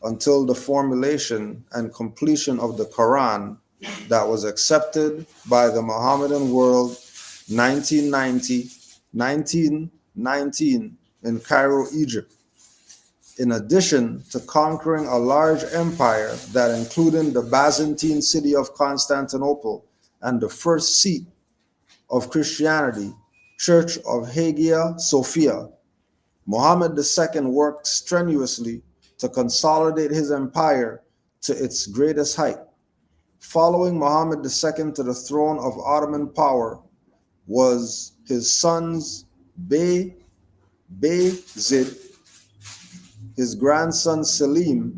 until the formulation and completion of the Quran that was accepted by the Mohammedan world 1919 in Cairo, Egypt. In addition to conquering a large empire that included the Byzantine city of Constantinople and the first seat of Christianity, Church of Hagia Sophia, Muhammad II worked strenuously to consolidate his empire to its greatest height. Following Muhammad II to the throne of Ottoman power was his sons Bayezid, his grandson Selim,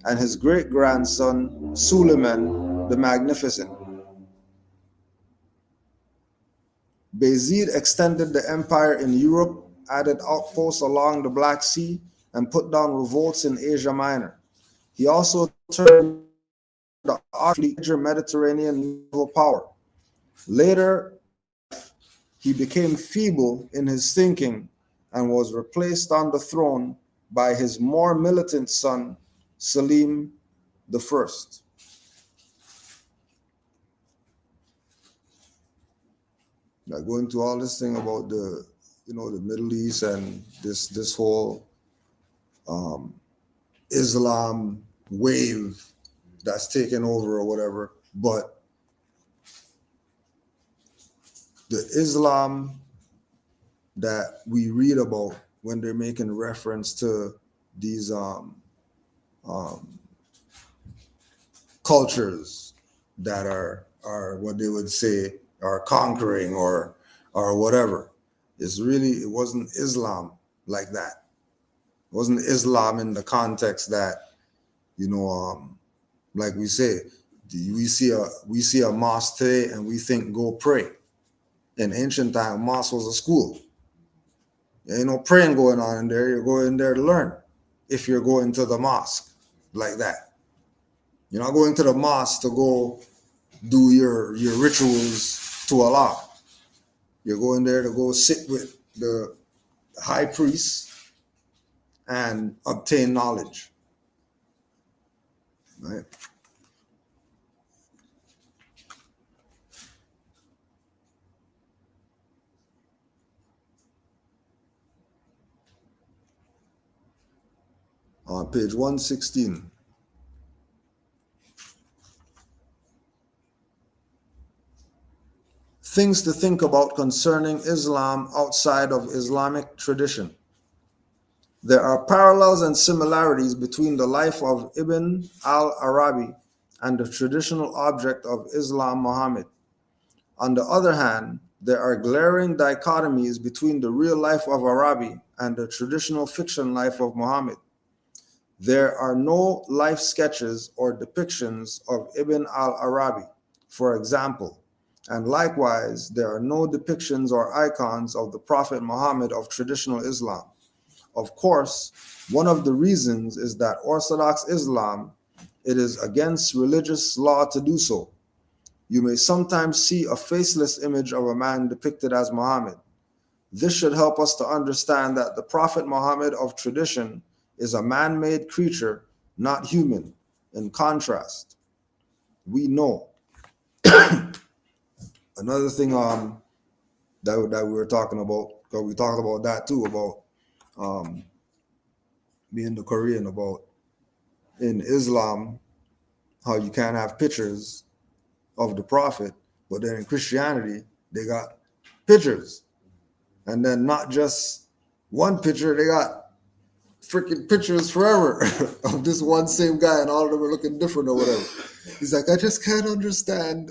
and his great-grandson Suleiman the Magnificent. Bayezid extended the empire in Europe, added outposts along the Black Sea, and put down revolts in Asia Minor. He also turned the major Mediterranean naval power. Later, he became feeble in his thinking and was replaced on the throne by his more militant son, Selim I. Now, going to all this thing about the Middle East and this whole Islam wave that's taken over or whatever, but the Islam that we read about when they're making reference to these cultures that are what they would say are conquering or whatever, it wasn't Islam like that. It wasn't Islam in the context that, like we say, we see a mosque today and we think go pray. In ancient time, mosque was a school. There ain't no praying going on in there. You're going there to learn. If you're going to the mosque like that, you're not going to the mosque to go do your rituals to Allah. You're going there to go sit with the high priest and obtain knowledge, right? on page 116. Things to think about concerning Islam outside of Islamic tradition. There are parallels and similarities between the life of Ibn al-Arabi and the traditional object of Islam, Muhammad. On the other hand, there are glaring dichotomies between the real life of Arabi and the traditional fiction life of Muhammad. There are no life sketches or depictions of Ibn al-Arabi, for example, and likewise, there are no depictions or icons of the Prophet Muhammad of traditional Islam. Of course, one of the reasons is that Orthodox Islam, it is against religious law to do so. You may sometimes see a faceless image of a man depicted as Muhammad. This should help us to understand that the Prophet Muhammad of tradition is a man-made creature, not human. In contrast, we know. Another thing that we were talking about, because we talked about that too, about me and the Korean, about in Islam, how you can't have pictures of the Prophet, but then in Christianity, they got pictures. And then not just one picture, they got freaking pictures forever of this one same guy, and all of them are looking different or whatever. He's like, I just can't understand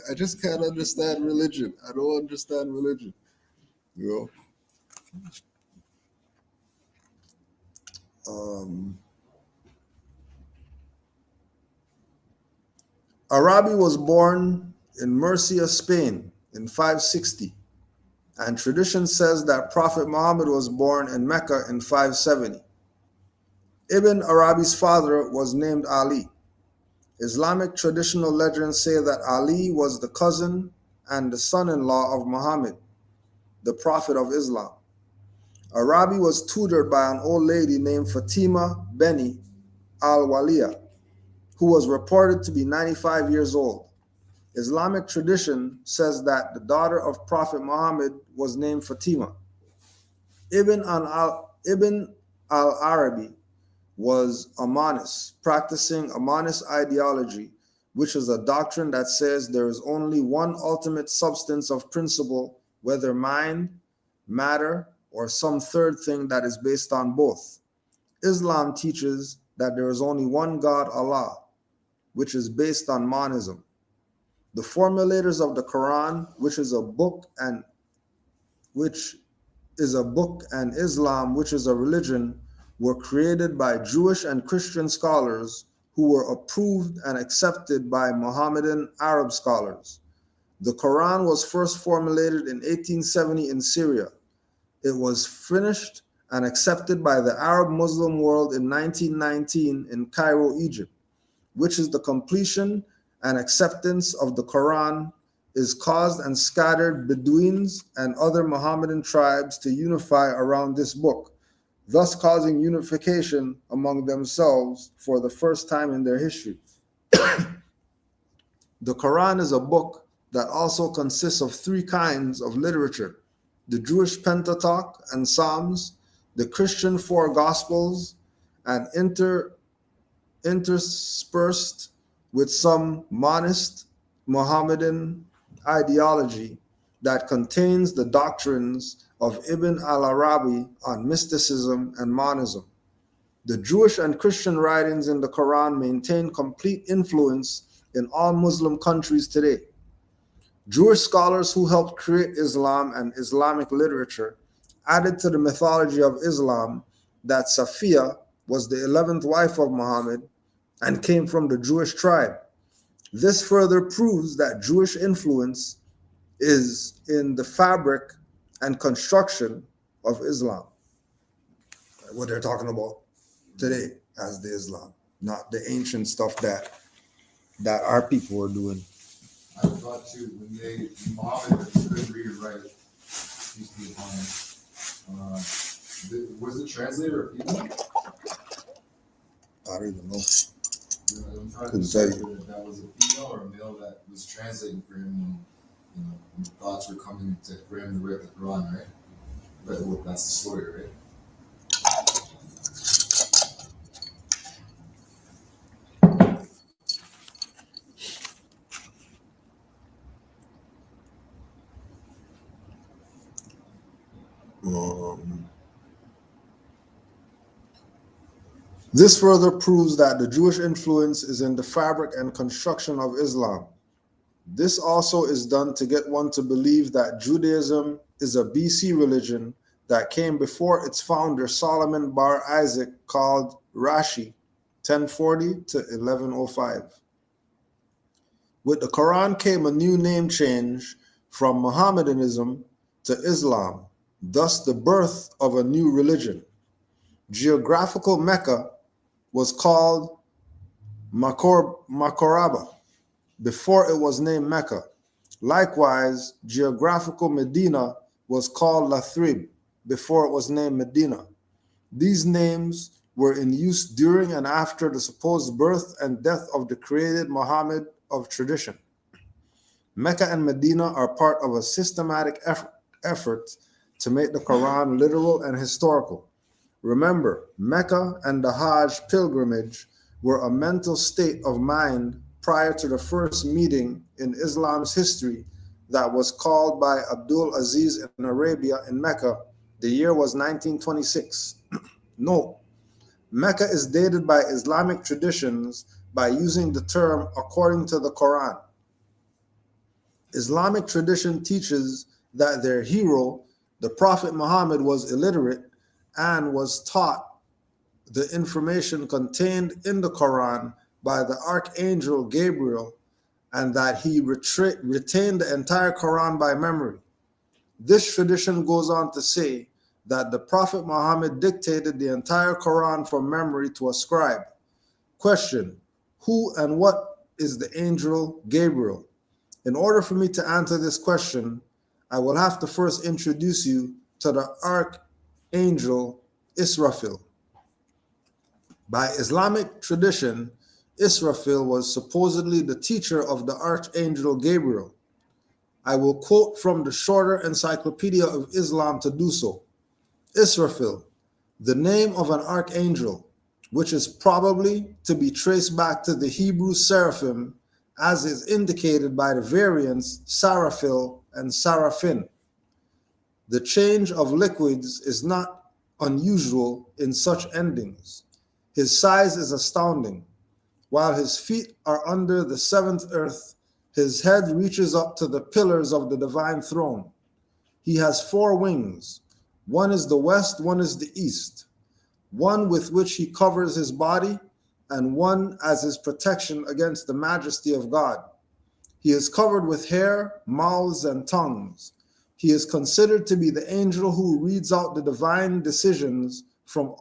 religion. I don't understand religion. You know? Arabi was born in Murcia, Spain in 560, and tradition says that Prophet Muhammad was born in Mecca in 570. Ibn Arabi's father was named Ali. Islamic traditional legends say that Ali was the cousin and the son-in-law of Muhammad, the prophet of Islam. Arabi was tutored by an old lady named Fatima Beni al-Waliya, who was reported to be 95 years old. Islamic tradition says that the daughter of Prophet Muhammad was named Fatima. Ibn al-Arabi was a monist, practicing a monist ideology, which is a doctrine that says there is only one ultimate substance of principle, whether mind, matter, or some third thing that is based on both. Islam teaches that there is only one God, Allah, which is based on monism. The formulators of the Quran, which is a book, and Islam, which is a religion, were created by Jewish and Christian scholars who were approved and accepted by Mohammedan Arab scholars. The Quran was first formulated in 1870 in Syria. It was finished and accepted by the Arab Muslim world in 1919 in Cairo, Egypt, which is the completion and acceptance of the Quran is caused and scattered Bedouins and other Mohammedan tribes to unify around this book, thus causing unification among themselves for the first time in their history. The Quran is a book that also consists of three kinds of literature: the Jewish Pentateuch and Psalms, the Christian four Gospels, and interspersed with some monist Mohammedan ideology that contains the doctrines of Ibn al-Arabi on mysticism and monism. The Jewish and Christian writings in the Quran maintain complete influence in all Muslim countries today. Jewish scholars who helped create Islam and Islamic literature added to the mythology of Islam that Safiya was the 11th wife of Muhammad and came from the Jewish tribe. This further proves that Jewish influence is in the fabric and construction of Islam. What they're talking about today as the Islam, not the ancient stuff that our people were doing. I thought too, when Muhammad couldn't read or write, peace be upon him. Was the translator a female? I don't even know. I'm trying Couldn't to tell decipher if that was a female or a male that was translating for him when thoughts were coming for him to write the Quran, right? But that's the story, right? This further proves that the Jewish influence is in the fabric and construction of Islam. This also is done to get one to believe that Judaism is a BC religion that came before its founder Solomon Bar Isaac, called Rashi, 1040 to 1105. With the Quran came a new name change from Mohammedanism to Islam, thus the birth of a new religion. Geographical Mecca was called Makoraba before it was named Mecca. Likewise, geographical Medina was called Lathrib before it was named Medina. These names were in use during and after the supposed birth and death of the created Muhammad of tradition. Mecca and Medina are part of a systematic effort to make the Quran literal and historical. Remember, Mecca and the Hajj pilgrimage were a mental state of mind prior to the first meeting in Islam's history that was called by Abdul Aziz in Arabia in Mecca. The year was 1926. Note, Mecca is dated by Islamic traditions by using the term according to the Quran. Islamic tradition teaches that their hero, the Prophet Muhammad, was illiterate and was taught the information contained in the Quran by the Archangel Gabriel, and that he retained the entire Quran by memory. This tradition goes on to say that the Prophet Muhammad dictated the entire Quran from memory to a scribe. Question: who and what is the angel Gabriel? In order for me to answer this question, I will have to first introduce you to the Archangel Israfil. By Islamic tradition, Israfil was supposedly the teacher of the Archangel Gabriel. I will quote from the shorter Encyclopedia of Islam to do so. Israfil, the name of an archangel, which is probably to be traced back to the Hebrew seraphim, as is indicated by the variants Saraphil and Saraphin. The change of liquids is not unusual in such endings. His size is astounding. While his feet are under the seventh earth, his head reaches up to the pillars of the divine throne. He has 4 wings. One is the west, one is the east. One with which he covers his body, and one as his protection against the majesty of God. He is covered with hair, mouths, and tongues. He is considered to be the angel who reads out the divine decisions from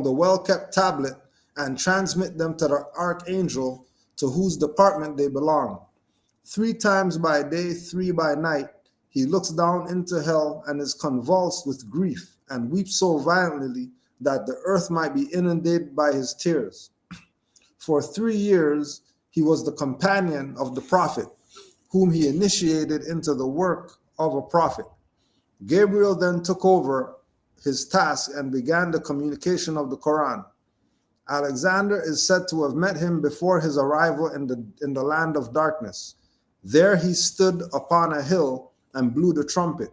the well-kept tablet and transmit them to the archangel to whose department they belong. 3 times by day, 3 by night, he looks down into hell and is convulsed with grief and weeps so violently that the earth might be inundated by his tears. For 3 years, he was the companion of the prophet, whom he initiated into the work of a prophet. Gabriel then took over his task and began the communication of the Quran. Alexander is said to have met him before his arrival in the land of darkness. There he stood upon a hill and blew the trumpet,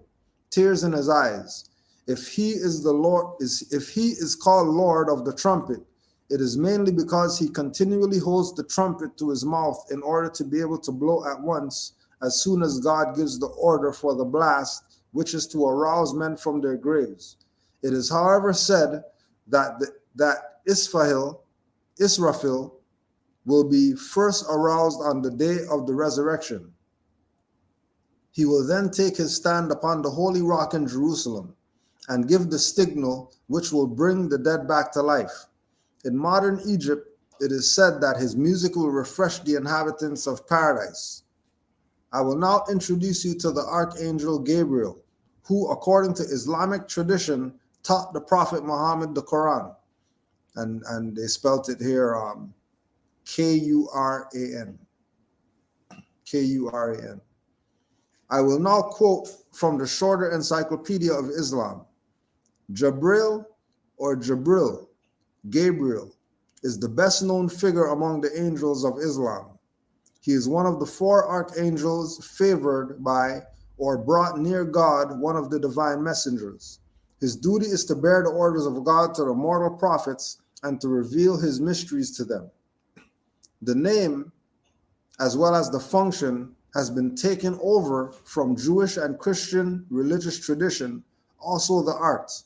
tears in his eyes. If he is called Lord of the trumpet, it is mainly because he continually holds the trumpet to his mouth in order to be able to blow at once as soon as God gives the order for the blast, which is to arouse men from their graves. It is, however, said that Israfil will be first aroused on the day of the resurrection. He will then take his stand upon the holy rock in Jerusalem and give the signal which will bring the dead back to life. In modern Egypt, it is said that his music will refresh the inhabitants of paradise. I will now introduce you to the Archangel Gabriel, who, according to Islamic tradition, taught the Prophet Muhammad the Quran. And they spelt it here K-U-R-A-N. K-U-R-A-N. I will now quote from the shorter Encyclopedia of Islam. Jabril or Jabril, Gabriel, is the best known figure among the angels of Islam. He is one of the 4 archangels favored by or brought near God one of the divine messengers. His duty is to bear the orders of God to the mortal prophets and to reveal his mysteries to them. The name, as well as the function, has been taken over from Jewish and Christian religious tradition, also the arts.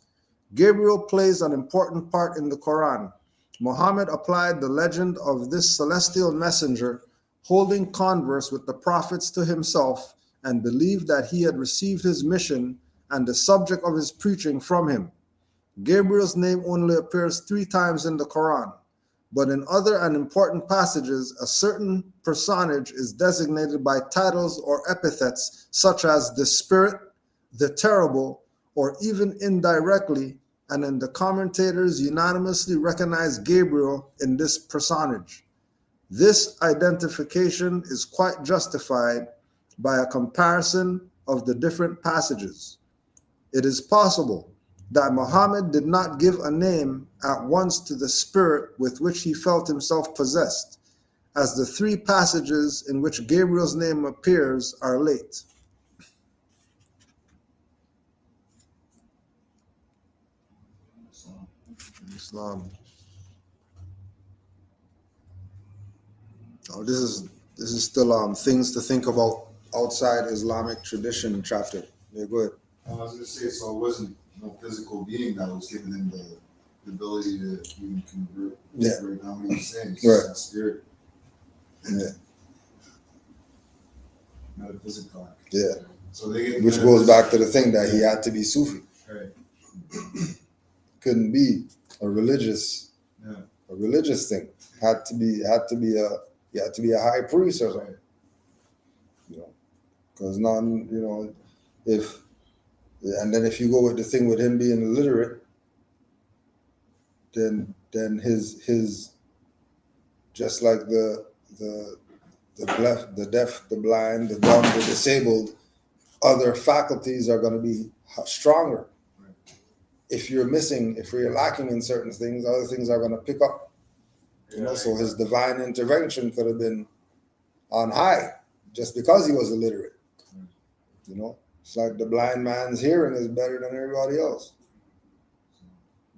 Gabriel plays an important part in the Quran. Muhammad applied the legend of this celestial messenger holding converse with the prophets to himself and believed that he had received his mission and the subject of his preaching from him. Gabriel's name only appears 3 times in the Quran, but in other and important passages, a certain personage is designated by titles or epithets such as the Spirit, the Terrible, or even indirectly, and in the commentators unanimously recognize Gabriel in this personage. This identification is quite justified by a comparison of the different passages. It is possible that Muhammad did not give a name at once to the spirit with which he felt himself possessed, as the 3 passages in which Gabriel's name appears are late. Islam. Oh, this is still things to think about outside Islamic tradition chapter. Yeah, go ahead. I was gonna say, so it wasn't no physical being that was giving him the ability to even convert. Yeah. Right now, what he's saying, it's Right. just that spirit, Yeah. metaphysical. Yeah. So they get Which goes back to the thing that he had to be Sufi. Right. Couldn't be a religious thing. Had to be a high priest or something. You know, because none, you know, and then if you go with the thing with him being illiterate, then his just like the deaf, the blind, the dumb, the disabled, other faculties are going to be stronger. If you're lacking in certain things, other things are going to pick up. You know, so his divine intervention could have been on high just because he was illiterate. You know, it's like the blind man's hearing is better than everybody else.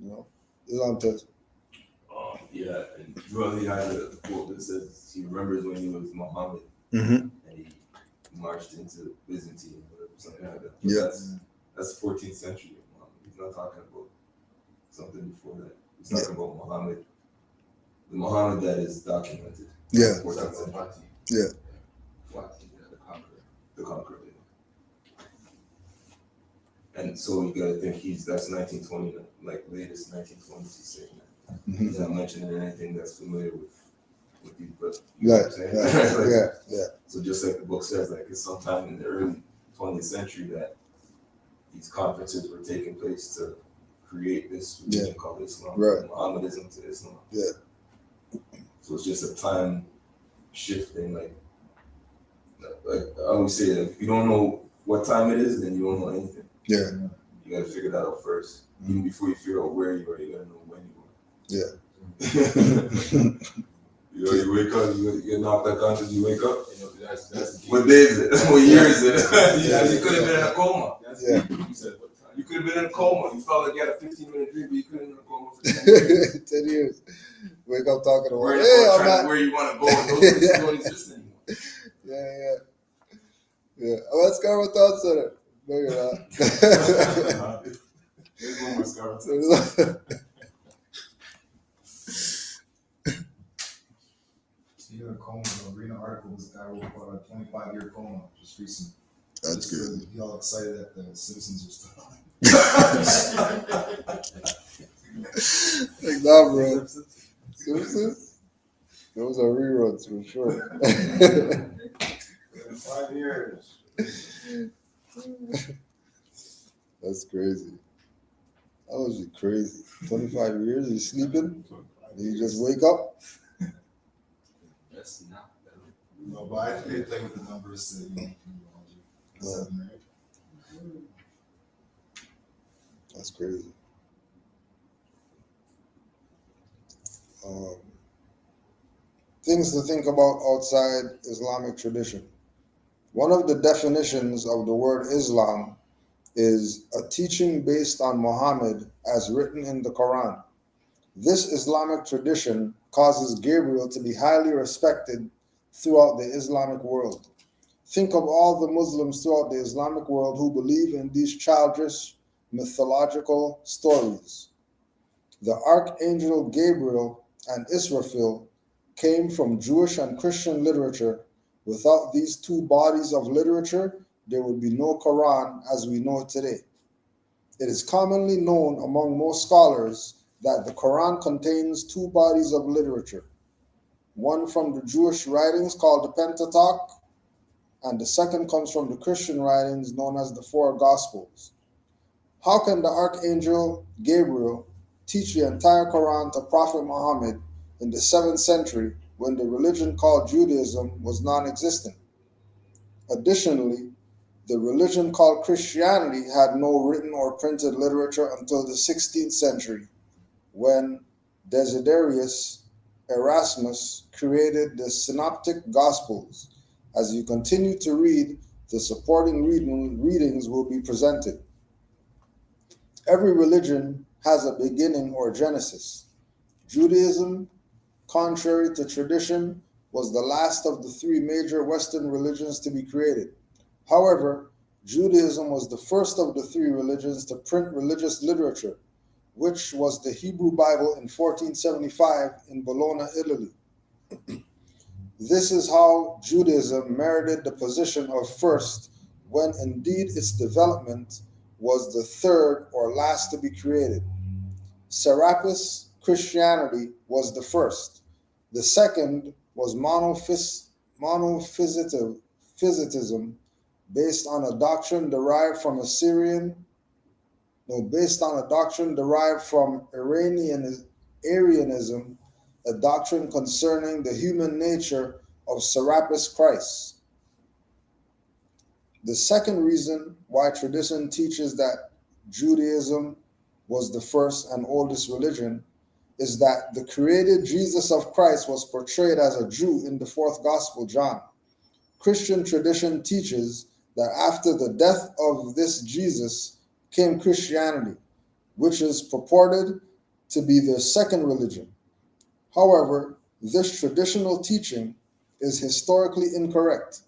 You know, Islam says. Yeah, and Joel, he had a quote that says he remembers when he was Muhammad Mm-hmm. and he marched into Byzantine or something like that. But Yeah. That's 14th century Muhammad. He's not talking about something before that. He's talking about Muhammad, the Muhammad that is documented. Yeah. 14th century. Yeah. The conqueror. And so you gotta think that's 1920, like latest 1920s he's saying that. Mm-hmm. He's not mentioning anything that's familiar with these, but Right. Like, Yeah. so just like the book says, like it's sometime in the early 20th century that these conferences were taking place to create this religion called Islam, Right. Mohammedism to Islam. Yeah. So it's just a time shifting, like I always say, that if you don't know what time it is, then you don't know anything. Yeah. You gotta figure that out first. Even before you figure out where you are, you gotta know when you are. Yeah. You know, you wake up, you get knocked unconscious, you wake up. You know, that's the key. What day is it? What year is it? You could have been in a coma. Yeah. You said what time? You could have been in a coma. You felt like you had a 15-minute dream, but you couldn't in a coma for 10 years. 10 years. Wake up talking about, Where, hey, I'm trying not. where you want to go, and those things don't exist anymore. Yeah. Oh, that's Carver Thought Center. No, you're not. There's one more scar. Speaking of coma, I'm reading an article. This guy wrote about a 25-year coma just recently. That's good. He all excited that the Simpsons are still on. Like, nah, bro. Simpsons? Those are reruns for sure. 5 years. That's crazy. That was crazy. 25 years, you sleeping? You just wake up? That's not that. No, but I play with the numbers to, numerology. Yeah. 7, right? That's crazy. Things to think about outside Islamic tradition. One of the definitions of the word Islam is a teaching based on Muhammad as written in the Quran. This Islamic tradition causes Gabriel to be highly respected throughout the Islamic world. Think of all the Muslims throughout the Islamic world who believe in these childish mythological stories. The Archangel Gabriel and Israfil came from Jewish and Christian literature. Without these two bodies of literature, there would be no Quran as we know it today. It is commonly known among most scholars that the Quran contains two bodies of literature, one from the Jewish writings called the Pentateuch, and the second comes from the Christian writings known as the Four Gospels. How can the Archangel Gabriel teach the entire Quran to Prophet Muhammad in the 7th century when the religion called Judaism was non-existent? Additionally, the religion called Christianity had no written or printed literature until the 16th century, when Desiderius Erasmus created the Synoptic Gospels. As you continue to read, the supporting readings will be presented. Every religion has a beginning or genesis. Judaism, contrary to tradition, was the last of the three major Western religions to be created. However, Judaism was the first of the three religions to print religious literature, which was the Hebrew Bible in 1475 in Bologna, Italy. This is how Judaism merited the position of first, when indeed its development was the third or last to be created. Serapis Christianity was the first. The second was monophysitism, based on a doctrine derived from Arianism, a doctrine concerning the human nature of Serapis Christ. The second reason why tradition teaches that Judaism was the first and oldest religion is that the created Jesus of Christ was portrayed as a Jew in the 4th Gospel, John. Christian tradition teaches that after the death of this Jesus came Christianity, which is purported to be their second religion. However, this traditional teaching is historically incorrect.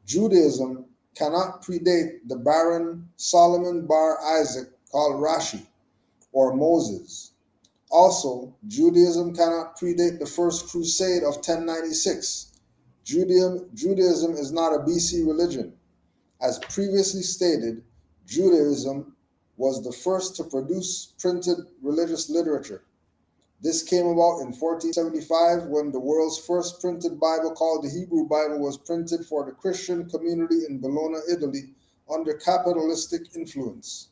Judaism cannot predate the Baron Solomon bar Isaac called Rashi or Moses. Also, Judaism cannot predate the First Crusade of 1096. Judaism is not a BC religion. As previously stated, Judaism was the first to produce printed religious literature. This came about in 1475 when the world's first printed Bible, called the Hebrew Bible, was printed for the Christian community in Bologna, Italy, under capitalistic influence.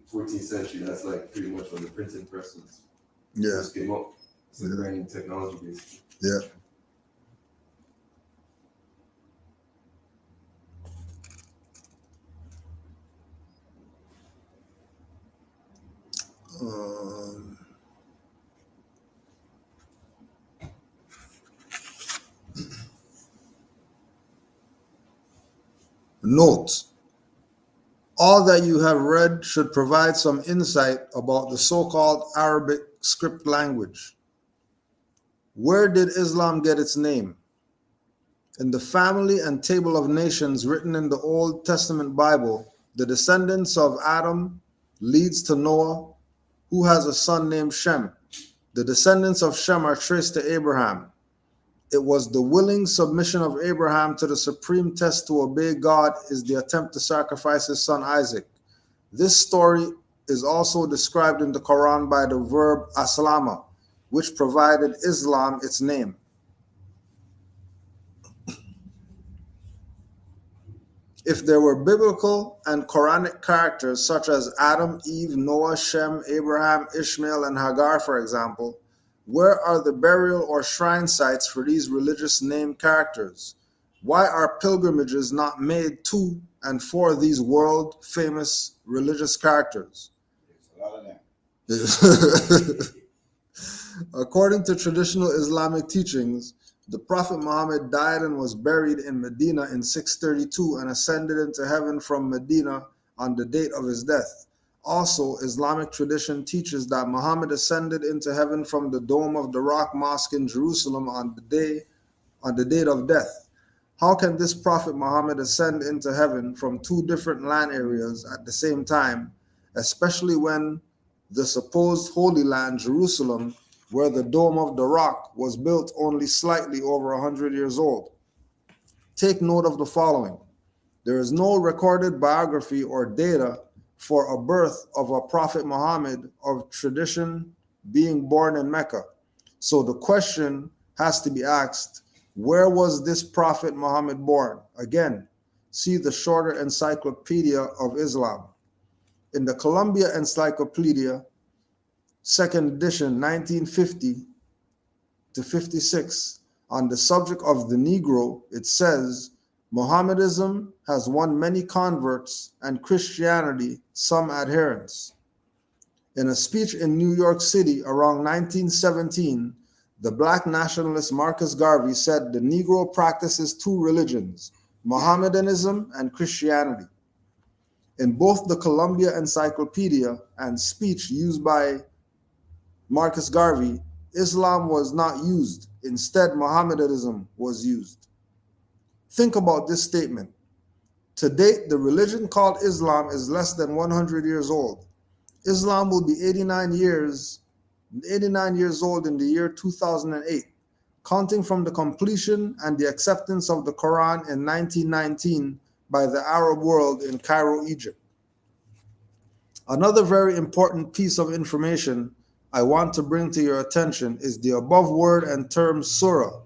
Fourteenth century, that's like pretty much when the printing press was Yeah, first came up. It's a brand new technology basically. yeah. Note: all that you have read should provide some insight about the so-called Arabic script language. Where did Islam get its name? In the family and table of nations written in the Old Testament Bible, the descendants of Adam leads to Noah, who has a son named Shem. The descendants of Shem are traced to Abraham. It was the willing submission of Abraham to the supreme test to obey God is the attempt to sacrifice his son Isaac. This story is also described in the Quran by the verb aslama, which provided Islam its name. If there were biblical and Quranic characters such as Adam, Eve, Noah, Shem, Abraham, Ishmael, and Hagar, for example, where are the burial or shrine sites for these religious name characters? Why are pilgrimages not made to and for these world famous religious characters. There's a lot of them. According to traditional Islamic teachings, the Prophet Muhammad died and was buried in Medina in 632 and ascended into heaven from Medina on the date of his death. Also, Islamic tradition teaches that Muhammad ascended into heaven from the Dome of the Rock Mosque in Jerusalem on the date of death. How can this Prophet Muhammad ascend into heaven from two different land areas at the same time, especially when the supposed Holy Land, Jerusalem, where the Dome of the Rock was built, only slightly over 100 years old? Take note of the following. There is no recorded biography or data for a birth of a Prophet Muhammad of tradition being born in Mecca. So the question has to be asked, where was this Prophet Muhammad born? Again, see the shorter Encyclopedia of Islam. In the Columbia Encyclopedia, 2nd edition, 1950 to 56, on the subject of the Negro, it says, Mohammedanism has won many converts and Christianity some adherents. In a speech in New York City around 1917, the black nationalist Marcus Garvey said the Negro practices two religions, Mohammedanism and Christianity. In both the Columbia Encyclopedia and speech used by Marcus Garvey, Islam was not used. Instead, Mohammedanism was used. Think about this statement. To date, the religion called Islam is less than 100 years old. Islam will be 89 years old in the year 2008, counting from the completion and the acceptance of the Quran in 1919 by the Arab world in Cairo, Egypt. Another very important piece of information I want to bring to your attention is the above word and term surah,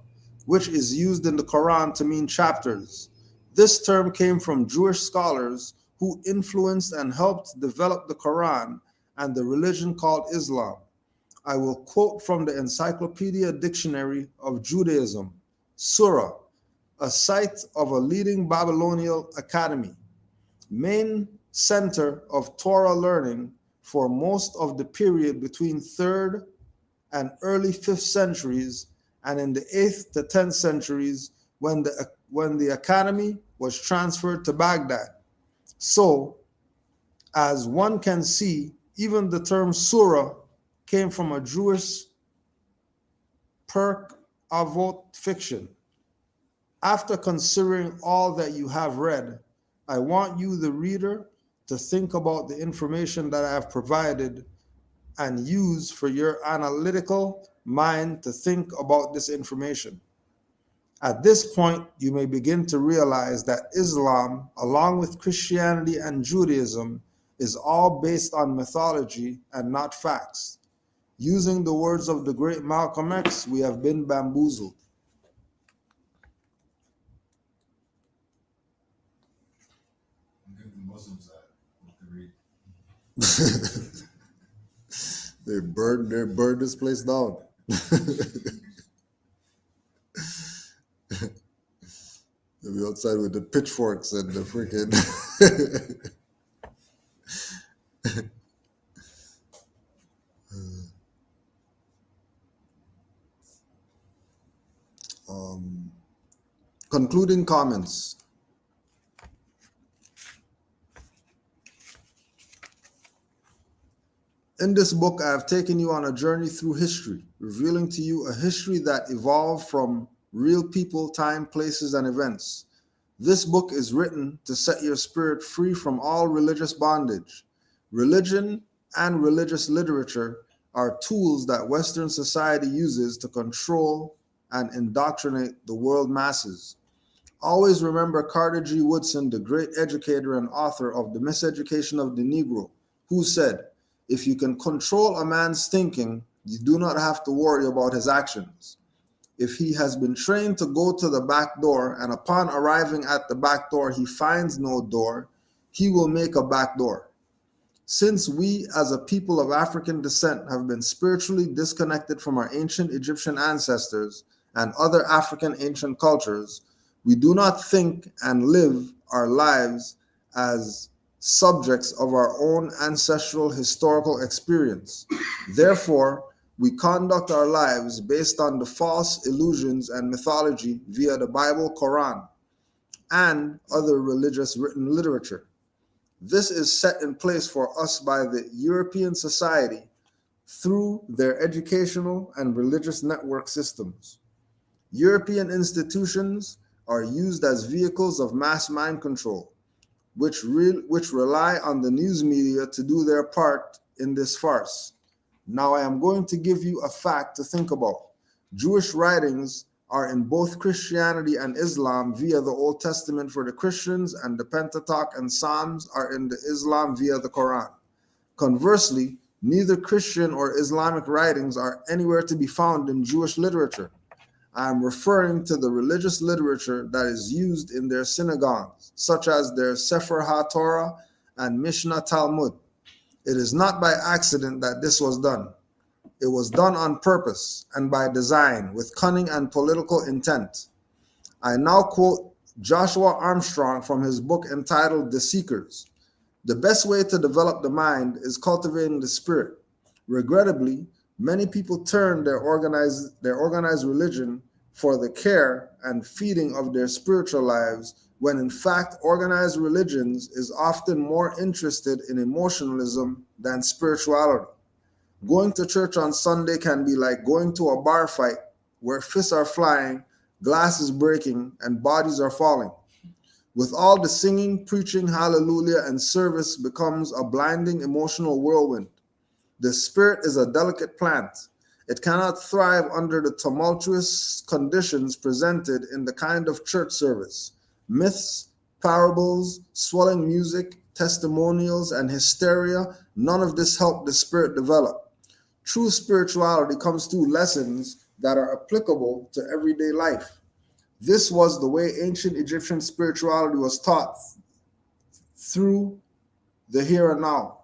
which is used in the Quran to mean chapters. This term came from Jewish scholars who influenced and helped develop the Quran and the religion called Islam. I will quote from the Encyclopedia Dictionary of Judaism, Surah, a site of a leading Babylonian academy, main center of Torah learning for most of the period between 3rd and early 5th centuries, and in the 8th to 10th centuries when the academy was transferred to Baghdad. So, as one can see, even the term surah came from a Jewish Perk Avot fiction. After considering all that you have read, I want you, the reader, to think about the information that I have provided and use for your analytical mind to think about this information. At this point, you may begin to realize that Islam, along with Christianity and Judaism, is all based on mythology and not facts. Using the words of the great Malcolm X, we have been bamboozled. Give the Muslims that what to read. They burned this place down. They'll be outside with the pitchforks and the freaking concluding comments. In this book, I have taken you on a journey through history, revealing to you a history that evolved from real people, time, places, and events. This book is written to set your spirit free from all religious bondage. Religion and religious literature are tools that Western society uses to control and indoctrinate the world masses. Always remember Carter G. Woodson, the great educator and author of The Miseducation of the Negro, who said, "If you can control a man's thinking, you do not have to worry about his actions. If he has been trained to go to the back door and upon arriving at the back door he finds no door, he will make a back door." Since we as a people of African descent have been spiritually disconnected from our ancient Egyptian ancestors and other African ancient cultures, we do not think and live our lives as subjects of our own ancestral historical experience. Therefore, we conduct our lives based on the false illusions and mythology via the Bible, Quran, and other religious written literature. This is set in place for us by the European society through their educational and religious network systems. European institutions are used as vehicles of mass mind control, which rely on the news media to do their part in this farce. Now I am going to give you a fact to think about. Jewish writings are in both Christianity and Islam via the Old Testament for the Christians, and the Pentateuch and Psalms are in the Islam via the Quran. Conversely, neither Christian or Islamic writings are anywhere to be found in Jewish literature. I am referring to the religious literature that is used in their synagogues, such as their Sefer HaTorah and Mishnah Talmud. It is not by accident that this was done. It was done on purpose and by design, with cunning and political intent. I now quote Joshua Armstrong from his book entitled The Seekers. The best way to develop the mind is cultivating the spirit. Regrettably, many people turn their organized religion for the care and feeding of their spiritual lives, when in fact organized religions is often more interested in emotionalism than spirituality. Going to church on Sunday can be like going to a bar fight where fists are flying, glass is breaking, and bodies are falling. With all the singing, preaching, hallelujah, and service becomes a blinding emotional whirlwind. The spirit is a delicate plant. It cannot thrive under the tumultuous conditions presented in the kind of church service. Myths, parables, swelling music, testimonials, and hysteria, none of this help the spirit develop. True spirituality comes through lessons that are applicable to everyday life. This was the way ancient Egyptian spirituality was taught, through the here and now.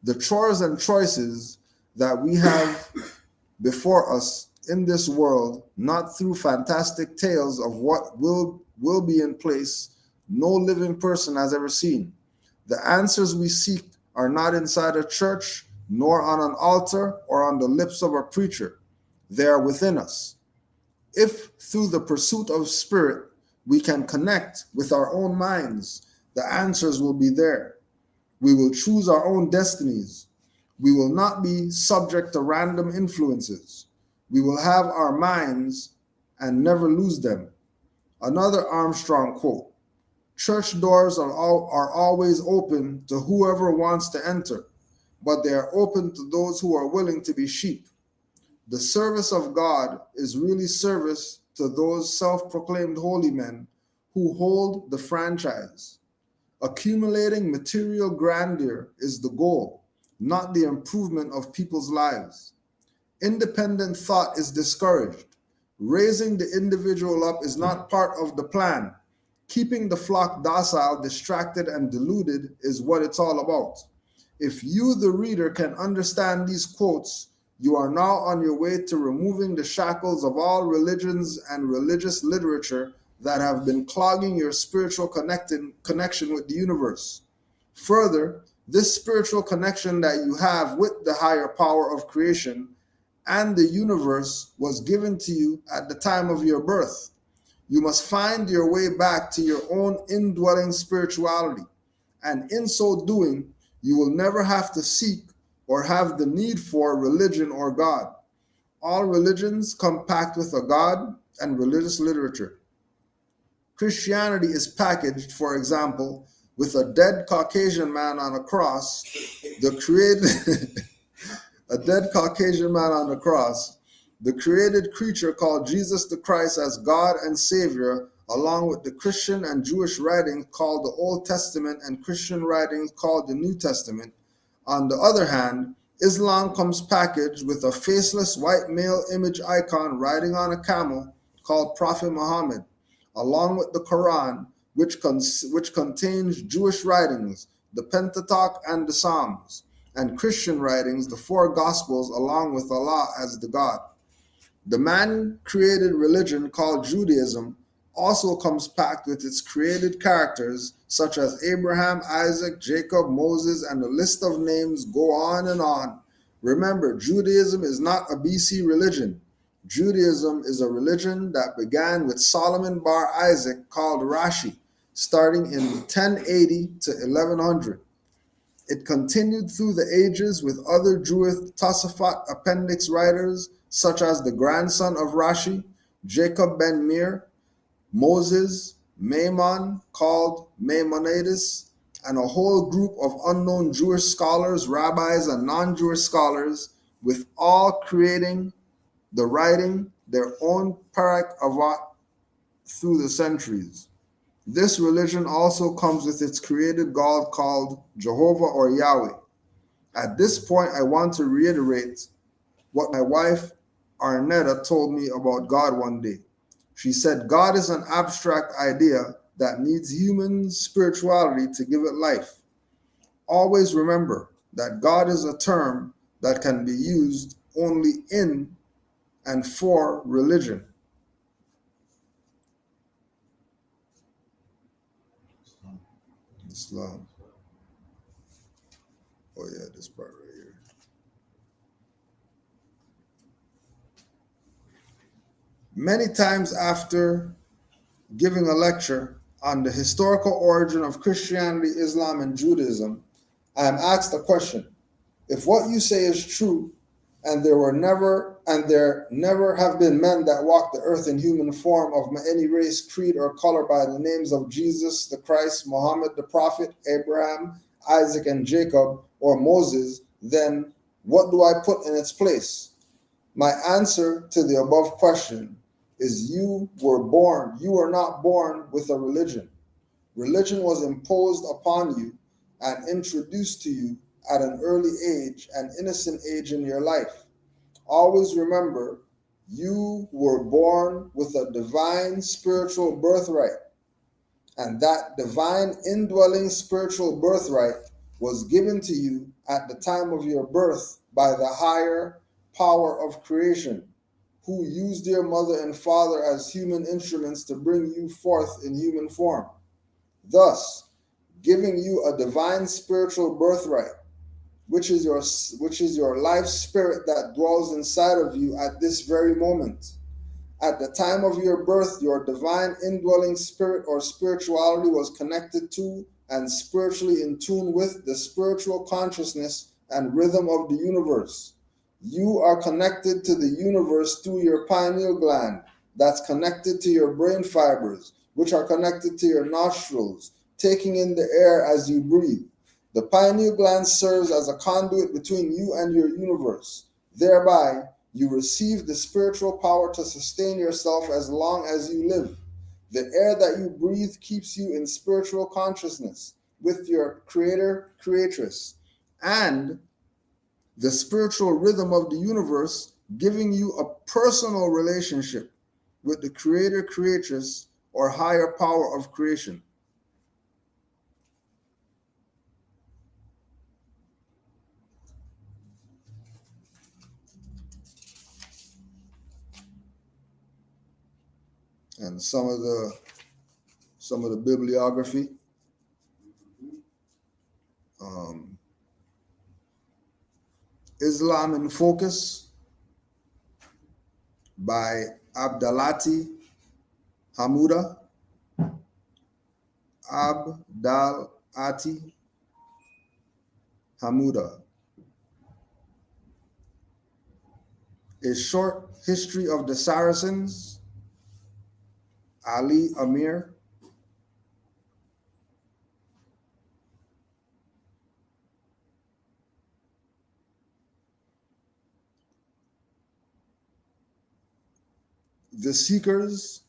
The chores and choices that we have before us in this world, not through fantastic tales of what will be in place no living person has ever seen. The answers we seek are not inside a church, nor on an altar or on the lips of a preacher. They are within us. If through the pursuit of spirit we can connect with our own minds, the answers will be there. We will choose our own destinies. We will not be subject to random influences. We will have our minds and never lose them. Another Armstrong quote: church doors are always open to whoever wants to enter, but they are open to those who are willing to be sheep. The service of God is really service to those self-proclaimed holy men who hold the franchise. Accumulating material grandeur is the goal, not the improvement of people's lives. Independent thought is discouraged. Raising the individual up is not part of the plan. Keeping the flock docile, distracted, and deluded is what it's all about. If you, the reader, can understand these quotes, you are now on your way to removing the shackles of all religions and religious literature that have been clogging your spiritual connection with the universe. Further, this spiritual connection that you have with the higher power of creation and the universe was given to you at the time of your birth. You must find your way back to your own indwelling spirituality, and in so doing, you will never have to seek or have the need for religion or God. All religions come packed with a God and religious literature. Christianity is packaged, for example, with a dead Caucasian man on a cross, a dead Caucasian man on the cross, the created creature called Jesus the Christ as God and Savior, along with the Christian and Jewish writings called the Old Testament and Christian writings called the New Testament. On the other hand, Islam comes packaged with a faceless white male image icon riding on a camel called Prophet Muhammad, along with the Quran, which contains Jewish writings, the Pentateuch and the Psalms, and Christian writings, the four Gospels, along with Allah as the God. The man-created religion called Judaism also comes packed with its created characters such as Abraham, Isaac, Jacob, Moses, and the list of names go on and on. Remember, Judaism is not a BC religion. Judaism is a religion that began with Solomon bar Isaac called Rashi, starting in 1080 to 1100. It continued through the ages with other Jewish Tosafot appendix writers such as the grandson of Rashi, Jacob ben Meir, Moses, Maimon, called Maimonides, and a whole group of unknown Jewish scholars, rabbis, and non-Jewish scholars, with all creating the writing their own Parak Avat through the centuries. This religion also comes with its created God called Jehovah or Yahweh. At this point, I want to reiterate what my wife Arnetta told me about God one day. She said, God is an abstract idea that needs human spirituality to give it life. Always remember that God is a term that can be used only in and for religion. Islam. Oh yeah, this part right here. Many times after giving a lecture on the historical origin of Christianity, Islam, and Judaism, I am asked a question. If what you say is true, and there never have been men that walked the earth in human form of any race, creed, or color by the names of Jesus, the Christ, Muhammad, the Prophet, Abraham, Isaac, and Jacob, or Moses, then what do I put in its place? My answer to the above question is you were not born with a religion. Religion was imposed upon you and introduced to you at an early age, an innocent age in your life. Always remember, you were born with a divine spiritual birthright, and that divine indwelling spiritual birthright was given to you at the time of your birth by the higher power of creation, who used your mother and father as human instruments to bring you forth in human form, thus giving you a divine spiritual birthright, which is your life spirit that dwells inside of you at this very moment. At the time of your birth, your divine indwelling spirit or spirituality was connected to and spiritually in tune with the spiritual consciousness and rhythm of the universe. You are connected to the universe through your pineal gland that's connected to your brain fibers, which are connected to your nostrils, taking in the air as you breathe. The pineal gland serves as a conduit between you and your universe. Thereby, you receive the spiritual power to sustain yourself as long as you live. The air that you breathe keeps you in spiritual consciousness with your creator, creatress, and the spiritual rhythm of the universe giving you a personal relationship with the creator, creatress, or higher power of creation. And some of the bibliography. Islam in Focus by Abdalati Hamuda. Abdalati Hamuda. A Short History of the Saracens, Ali Amir. The Seekers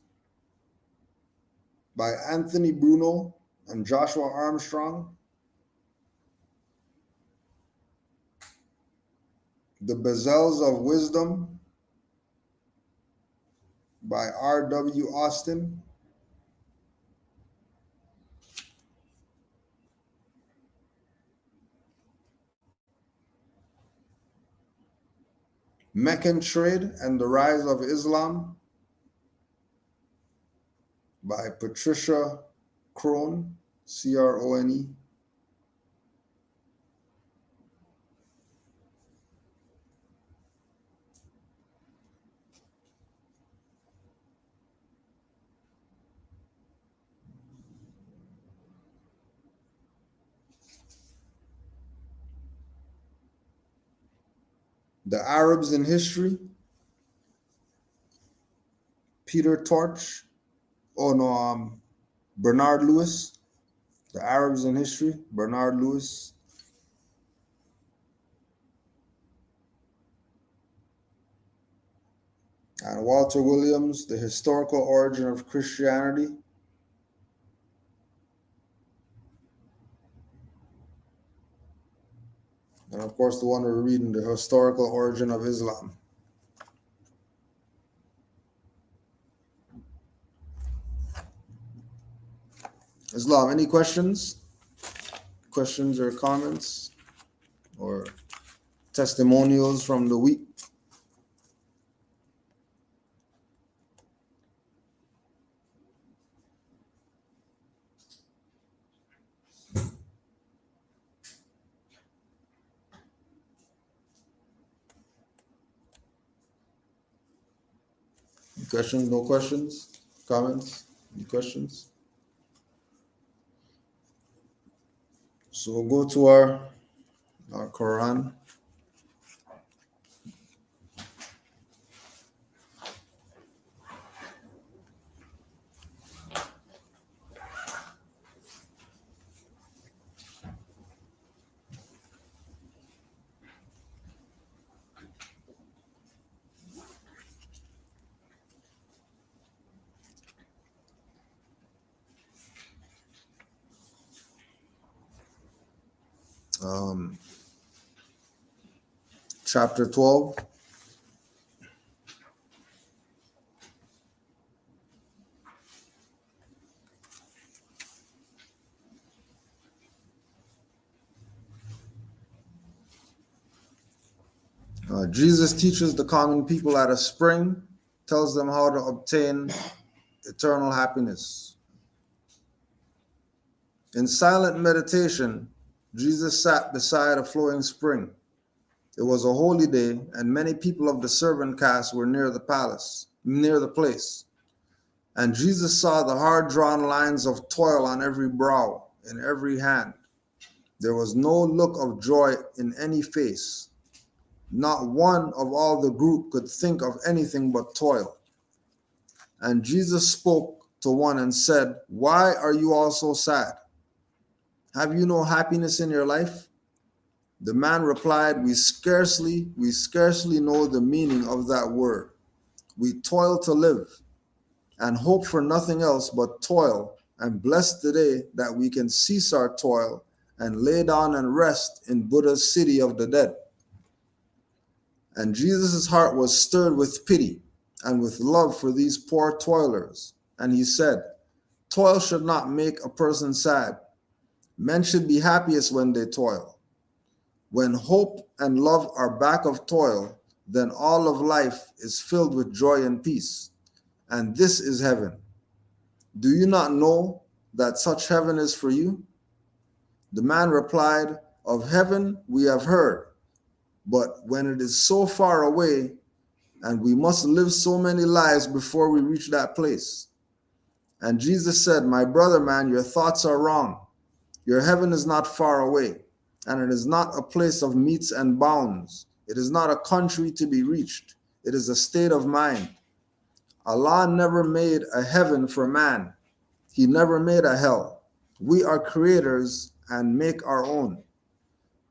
by Anthony Bruno and Joshua Armstrong. The Bezels of Wisdom by R.W. Austin. Meccan Trade and the Rise of Islam by Patricia Crone, Crone. The Arabs in History, Peter Torch. Oh no, Bernard Lewis. The Arabs in History, Bernard Lewis. And Walter Williams, The Historical Origin of Christianity. And of course, the one we're reading, The Historical Origin of Islam. Islam, any questions? Questions or comments or testimonials from the week? Questions? No questions? Comments? Any questions? So we'll go to our Quran. Chapter 12. Jesus teaches the common people at a spring, tells them how to obtain eternal happiness. In silent meditation, Jesus sat beside a flowing spring. It was a holy day, and many people of the servant caste were near the place. And Jesus saw the hard-drawn lines of toil on every brow, in every hand. There was no look of joy in any face. Not one of all the group could think of anything but toil. And Jesus spoke to one and said, "Why are you all so sad? Have you no happiness in your life?" The man replied, we scarcely know the meaning of that word. We toil to live and hope for nothing else but toil, and bless the day that we can cease our toil and lay down and rest in Buddha's city of the dead. And Jesus' heart was stirred with pity and with love for these poor toilers. And he said, toil should not make a person sad. Men should be happiest when they toil. When hope and love are back of toil, then all of life is filled with joy and peace. And this is heaven. Do you not know that such heaven is for you? The man replied, of heaven we have heard, but when it is so far away, and we must live so many lives before we reach that place. And Jesus said, my brother man, your thoughts are wrong. Your heaven is not far away, and it is not a place of metes and bounds. It is not a country to be reached. It is a state of mind. Allah never made a heaven for man. He never made a hell. We are creators and make our own.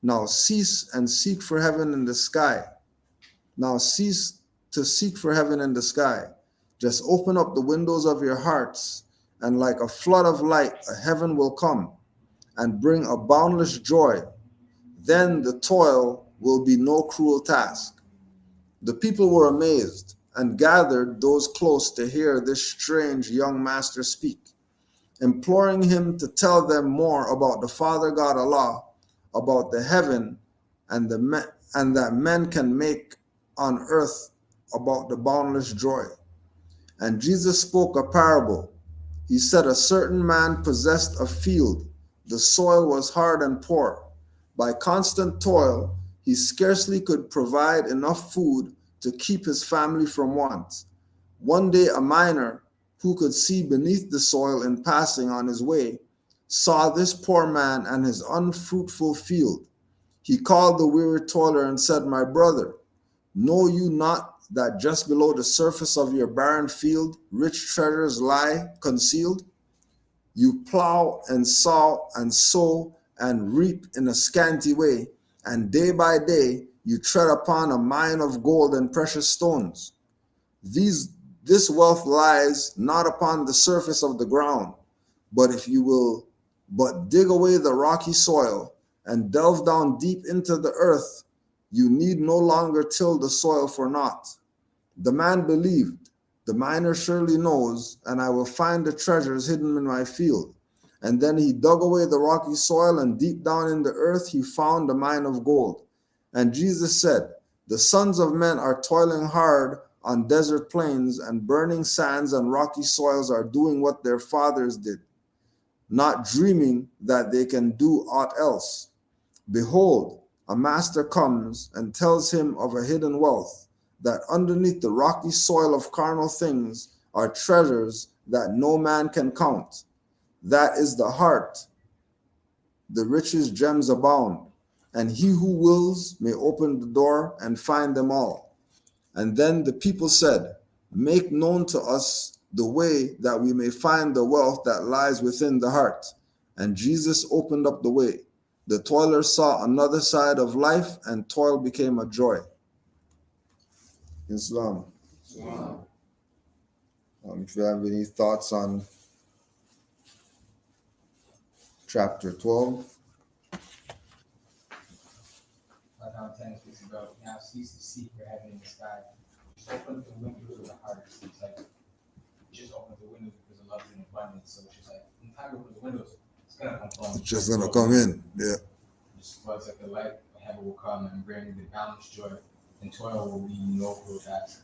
Now cease and seek for heaven in the sky. Now cease to seek for heaven in the sky. Just open up the windows of your hearts, and like a flood of light, a heaven will come and bring a boundless joy. Then the toil will be no cruel task. The people were amazed and gathered those close to hear this strange young master speak, imploring him to tell them more about the Father God Allah, about the heaven and that men can make on earth, about the boundless joy. And Jesus spoke a parable. He said a certain man possessed a field. The soil was hard and poor. By constant toil, he scarcely could provide enough food to keep his family from want. One day, a miner who could see beneath the soil in passing on his way saw this poor man and his unfruitful field. He called the weary toiler and said, "My brother, know you not that just below the surface of your barren field rich treasures lie concealed? You plow and sow and reap in a scanty way, and day by day you tread upon a mine of gold and precious stones. This wealth lies not upon the surface of the ground, but if you will but dig away the rocky soil and delve down deep into the earth, you need no longer till the soil for naught." The man believed, "The miner surely knows, and I will find the treasures hidden in my field." And then he dug away the rocky soil, and deep down in the earth he found a mine of gold. And Jesus said, "The sons of men are toiling hard on desert plains, and burning sands and rocky soils are doing what their fathers did, not dreaming that they can do aught else. Behold, a master comes and tells him of a hidden wealth, that underneath the rocky soil of carnal things are treasures that no man can count. That is the heart. The richest gems abound, and he who wills may open the door and find them all." And then the people said, "Make known to us the way that we may find the wealth that lies within the heart." And Jesus opened up the way. The toiler saw another side of life, and toil became a joy. Islam. Wow. If you have any thoughts on chapter 12. Like how 10 speaks about, now cease to seek for heaven in the sky. Just open the windows of the heart. It's like, just open the windows because of love and abundance. So it's just like, when time opens the windows, it's going to come from. It's just going to come in. Yeah. Just was like the light of heaven will come and bring the boundless joy, and toil will be no cruel task.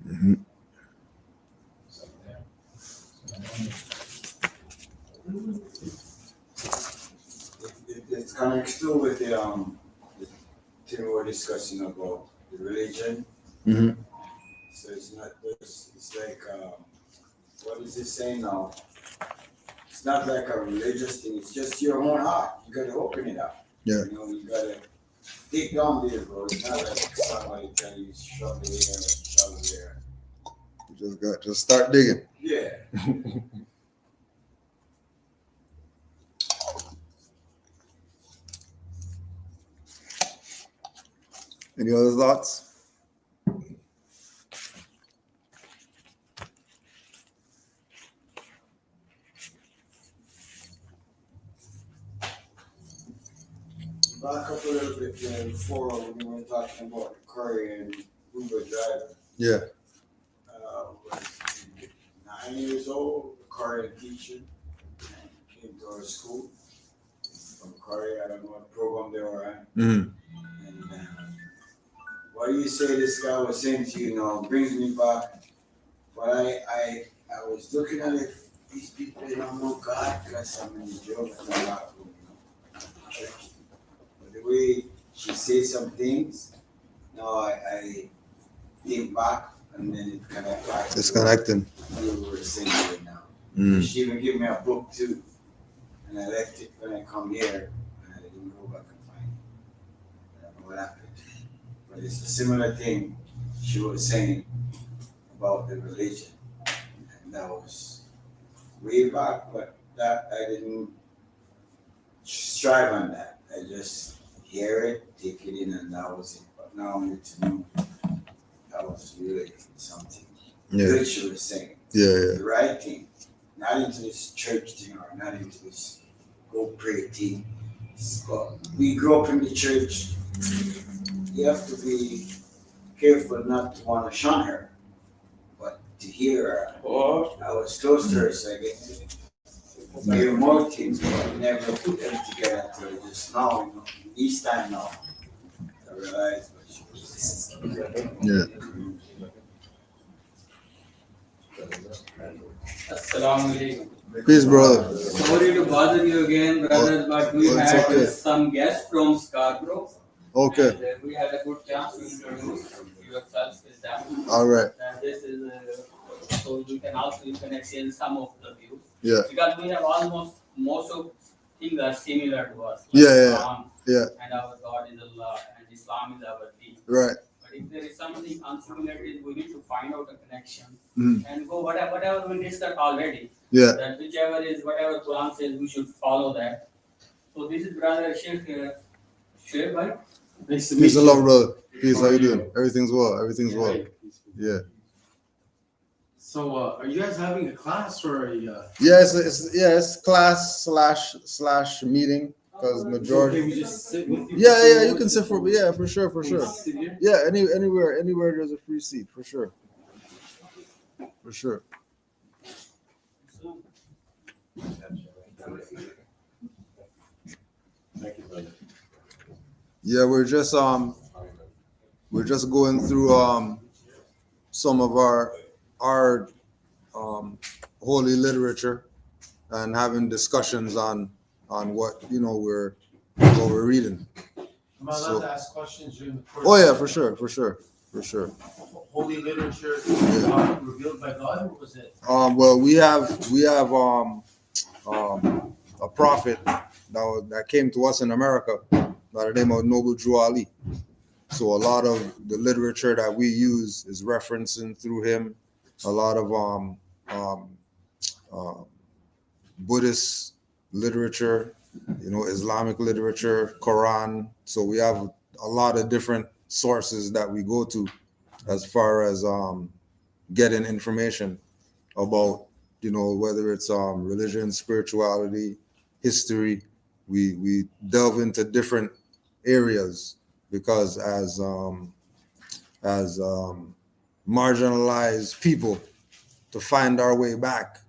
Mm-hmm. So, yeah. It connects too with the thing we were discussing about the religion. Mm-hmm. So it's not just, it's like, what is it saying now? It's not like a religious thing, it's just your own heart. You gotta open it up. Yeah. You know, you gotta dig down there, bro. It's not like somebody tell you shove it here, shove it there. You just start digging. Yeah. Any other thoughts? Back up a little bit there before when we were talking about the Korean Uber driver. Yeah. Was 9 years old, a Korean teacher, came to our school from Korea. I don't know what program they were at. Mm-hmm. And what you say this guy was saying to you now brings me back. But I was looking at it, these people, they don't know God because I'm in the job and a lot of them, you know. But the way she says some things, now I think back and then it kind of like It's connecting. you were saying right now. Mm. She even gave me a book too. And I left it when I come here and I didn't go back and find it. I don't know what happened. But it's a similar thing she was saying about the religion. And that was way back, but that I didn't strive on that. I just hear it, take it in, and that was it. But now I need to know that was really something good she was saying. Yeah. The right thing. Not into this church thing or not into this go pray thing. But we grew up in the church. You have to be careful not to want to shun her, but to hear her. I was close to her, so I get to hear more things, but I never put them together until just now, you know, each time now. I realized what she was saying. Yeah. Assalamu alaikum. Peace, brother. Sorry to bother you again, brothers, but we it's had okay. some guests from Scarborough. Okay. And we had a good chance to introduce yourselves with them. All right. And this is so you can exchange some of the views. Yeah. Because we have almost most of things are similar to us. Like Yeah. And our God is Allah, and Islam is our deen. Right. But if there is something unsimilar, we need to find out a connection Mm. and go whatever we discussed already. Yeah. That whatever Quran says, we should follow that. So this is brother Sheikh right? Nice to Peace and love, brother. Peace. How you doing? Everything's well. Everything's well. Yeah. So, are you guys having a class or a? Yeah, it's class slash meeting because majority. Can we just sit with you? Yeah, you can sit for sure. Can we sit here? Yeah, anywhere there's a free seat for sure. For sure. Thank you, brother. Yeah, we're just going through some of our holy literature and having discussions on what we're reading. Am I allowed to ask questions during the course? Oh yeah, for sure. Holy literature revealed by God, or was it? Well, we have a prophet that came to us in America by the name of Noble Drew Ali. So a lot of the literature that we use is referencing through him. A lot of Buddhist literature, Islamic literature, Quran. So we have a lot of different sources that we go to as far as getting information about, whether it's religion, spirituality, history. We delve into different areas because as marginalized people, to find our way back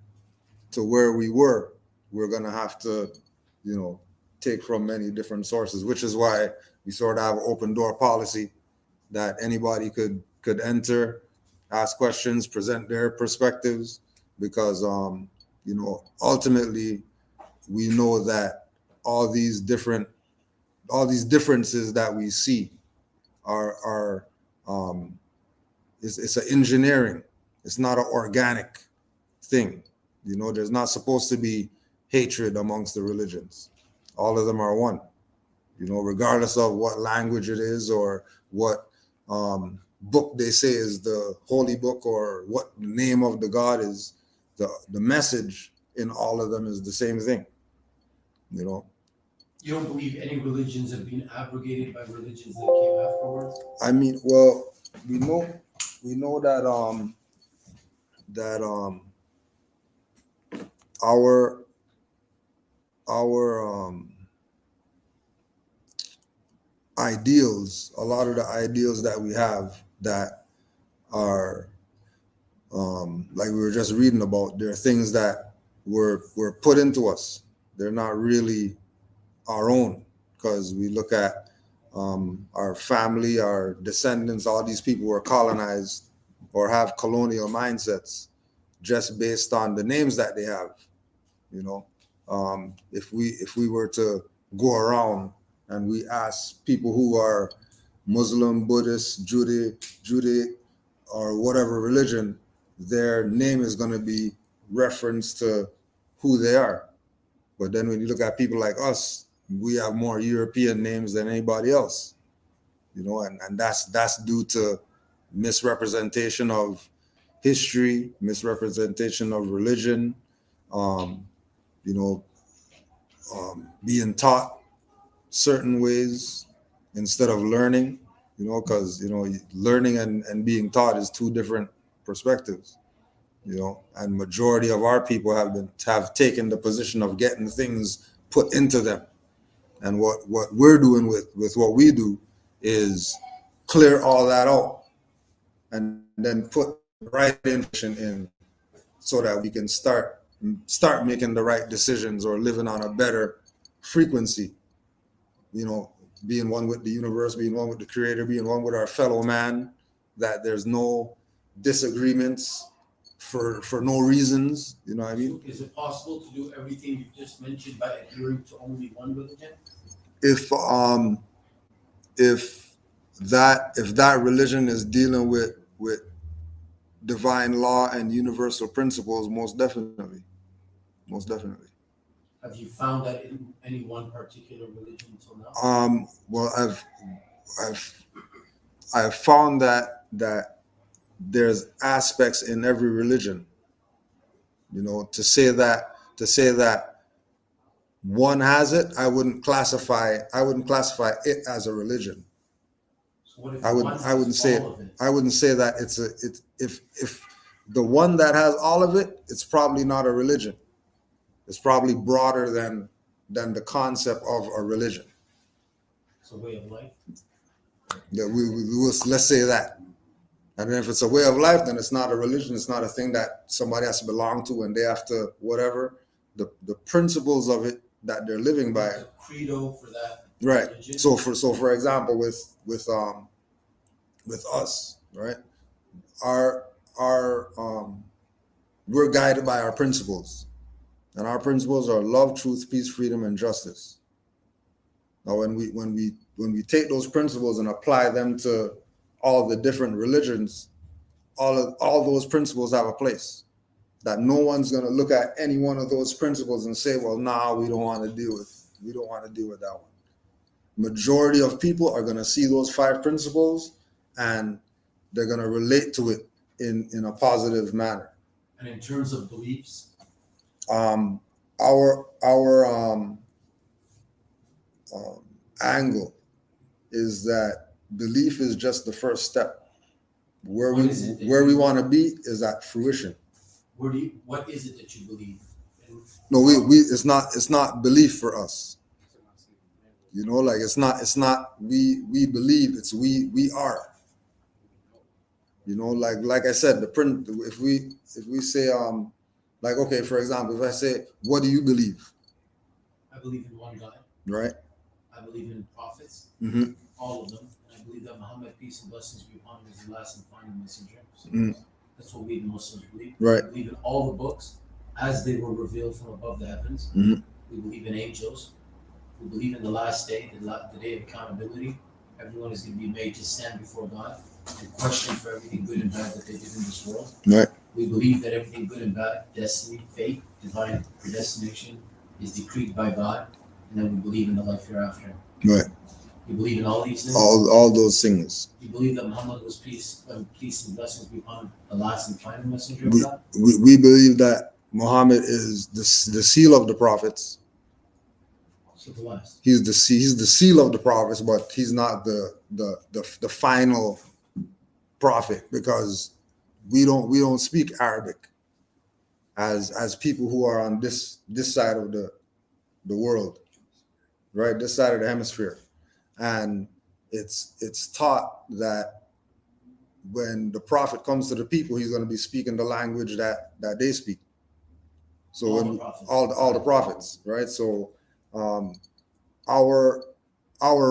to where we were, we're gonna have to, take from many different sources, which is why we sort of have an open door policy that anybody could enter, ask questions, present their perspectives, because ultimately we know that all these differences that we see are it's an engineering. It's not an organic thing. There's not supposed to be hatred amongst the religions. All of them are one. Regardless of what language it is or what book they say is the holy book or what the name of the God is, the message in all of them is the same thing. You don't believe any religions have been abrogated by religions that came afterwards? I mean, well, we know that our ideals, a lot of the ideals that we have that are like we were just reading about, they're things that were put into us. They're not really our own, because we look at our family, our descendants, all these people were colonized or have colonial mindsets just based on the names that they have. If we were to go around and we ask people who are Muslim, Buddhist, Judaic, or whatever religion, their name is going to be referenced to who they are. But then when you look at people like us, we have more European names than anybody else, and that's due to misrepresentation of history, misrepresentation of religion, being taught certain ways instead of learning, because learning and being taught is two different perspectives, and majority of our people have taken the position of getting things put into them. And what we're doing with what we do is clear all that out and then put the right information in so that we can start making the right decisions or living on a better frequency, being one with the universe, being one with the creator, being one with our fellow man, that there's no disagreements, for no reasons. You know what I mean? Is it possible to do everything you just mentioned by adhering to only one religion? If that religion is dealing with divine law and universal principles, most definitely. Have you found that in any one particular religion until now? Well, I've found that there's aspects in every religion. You know, to say that one has it, I wouldn't classify it as a religion. So what if I one wouldn't has say all of it? I wouldn't say that if the one that has all of it, it's probably not a religion. It's probably broader than the concept of a religion. It's a way of life. Let's say that. And then if it's a way of life, then it's not a religion. It's not a thing that somebody has to belong to and they have to whatever. The principles of it that they're living by. The credo for that Right. religion. So for example, with us, right? We're guided by our principles. And our principles are love, truth, peace, freedom, and justice. Now when we take those principles and apply them to all the different religions, all those principles have a place. That no one's gonna look at any one of those principles and say, well, nah, we don't want to deal with that one. Majority of people are gonna see those 5 principles and they're gonna relate to it in a positive manner. And in terms of beliefs, Our angle is that belief is just the first step. Where we want to be is at fruition. what is it that you believe? No, it's not belief for us. You know, like it's not we believe, it's we are. You know, like I said, if we say like, okay, for example, if I say, what do you believe? I believe in one God. Right. I believe in prophets, Mm-hmm. all of them. And I believe that Muhammad, peace and blessings be upon him, is the last and final messenger. So that's what we the Muslims believe. Right. We believe in all the books as they were revealed from above the heavens. Mm-hmm. We believe in angels. We believe in the last day, the day of accountability. Everyone is going to be made to stand before God and question for everything good and bad that they did in this world. Right. We believe that everything good and bad, destiny, fate, divine predestination is decreed by God, and then we believe in the life hereafter. Right. You believe in all these things? All those things. You believe that Muhammad was peace and blessings be upon the last and final messenger of God? We believe that Muhammad is the seal of the prophets. So the last. He's the seal of the prophets, but he's not the final prophet, because we don't speak Arabic as people who are on this side of the world, right? This side of the hemisphere. And it's taught that when the prophet comes to the people, he's going to be speaking the language that they speak. So all the prophets, right? So our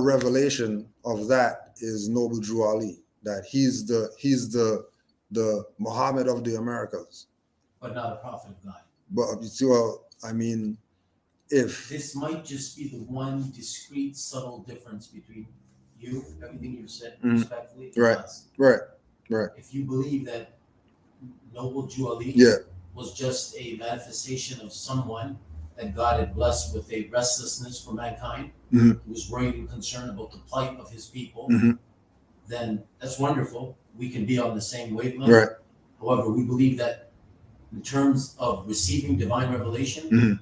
revelation of that is Noble Drew Ali, that he's the Muhammad of the Americas. But not a prophet of God. But well, I mean, if this might just be the one discrete, subtle difference between you, everything you said respectfully, and right, us. Right. If you believe that Noble Drew Ali was just a manifestation of someone that God had blessed with a restlessness for mankind, who was worried and concerned about the plight of his people, then that's wonderful. We can be on the same wavelength. Right. However, we believe that in terms of receiving divine revelation,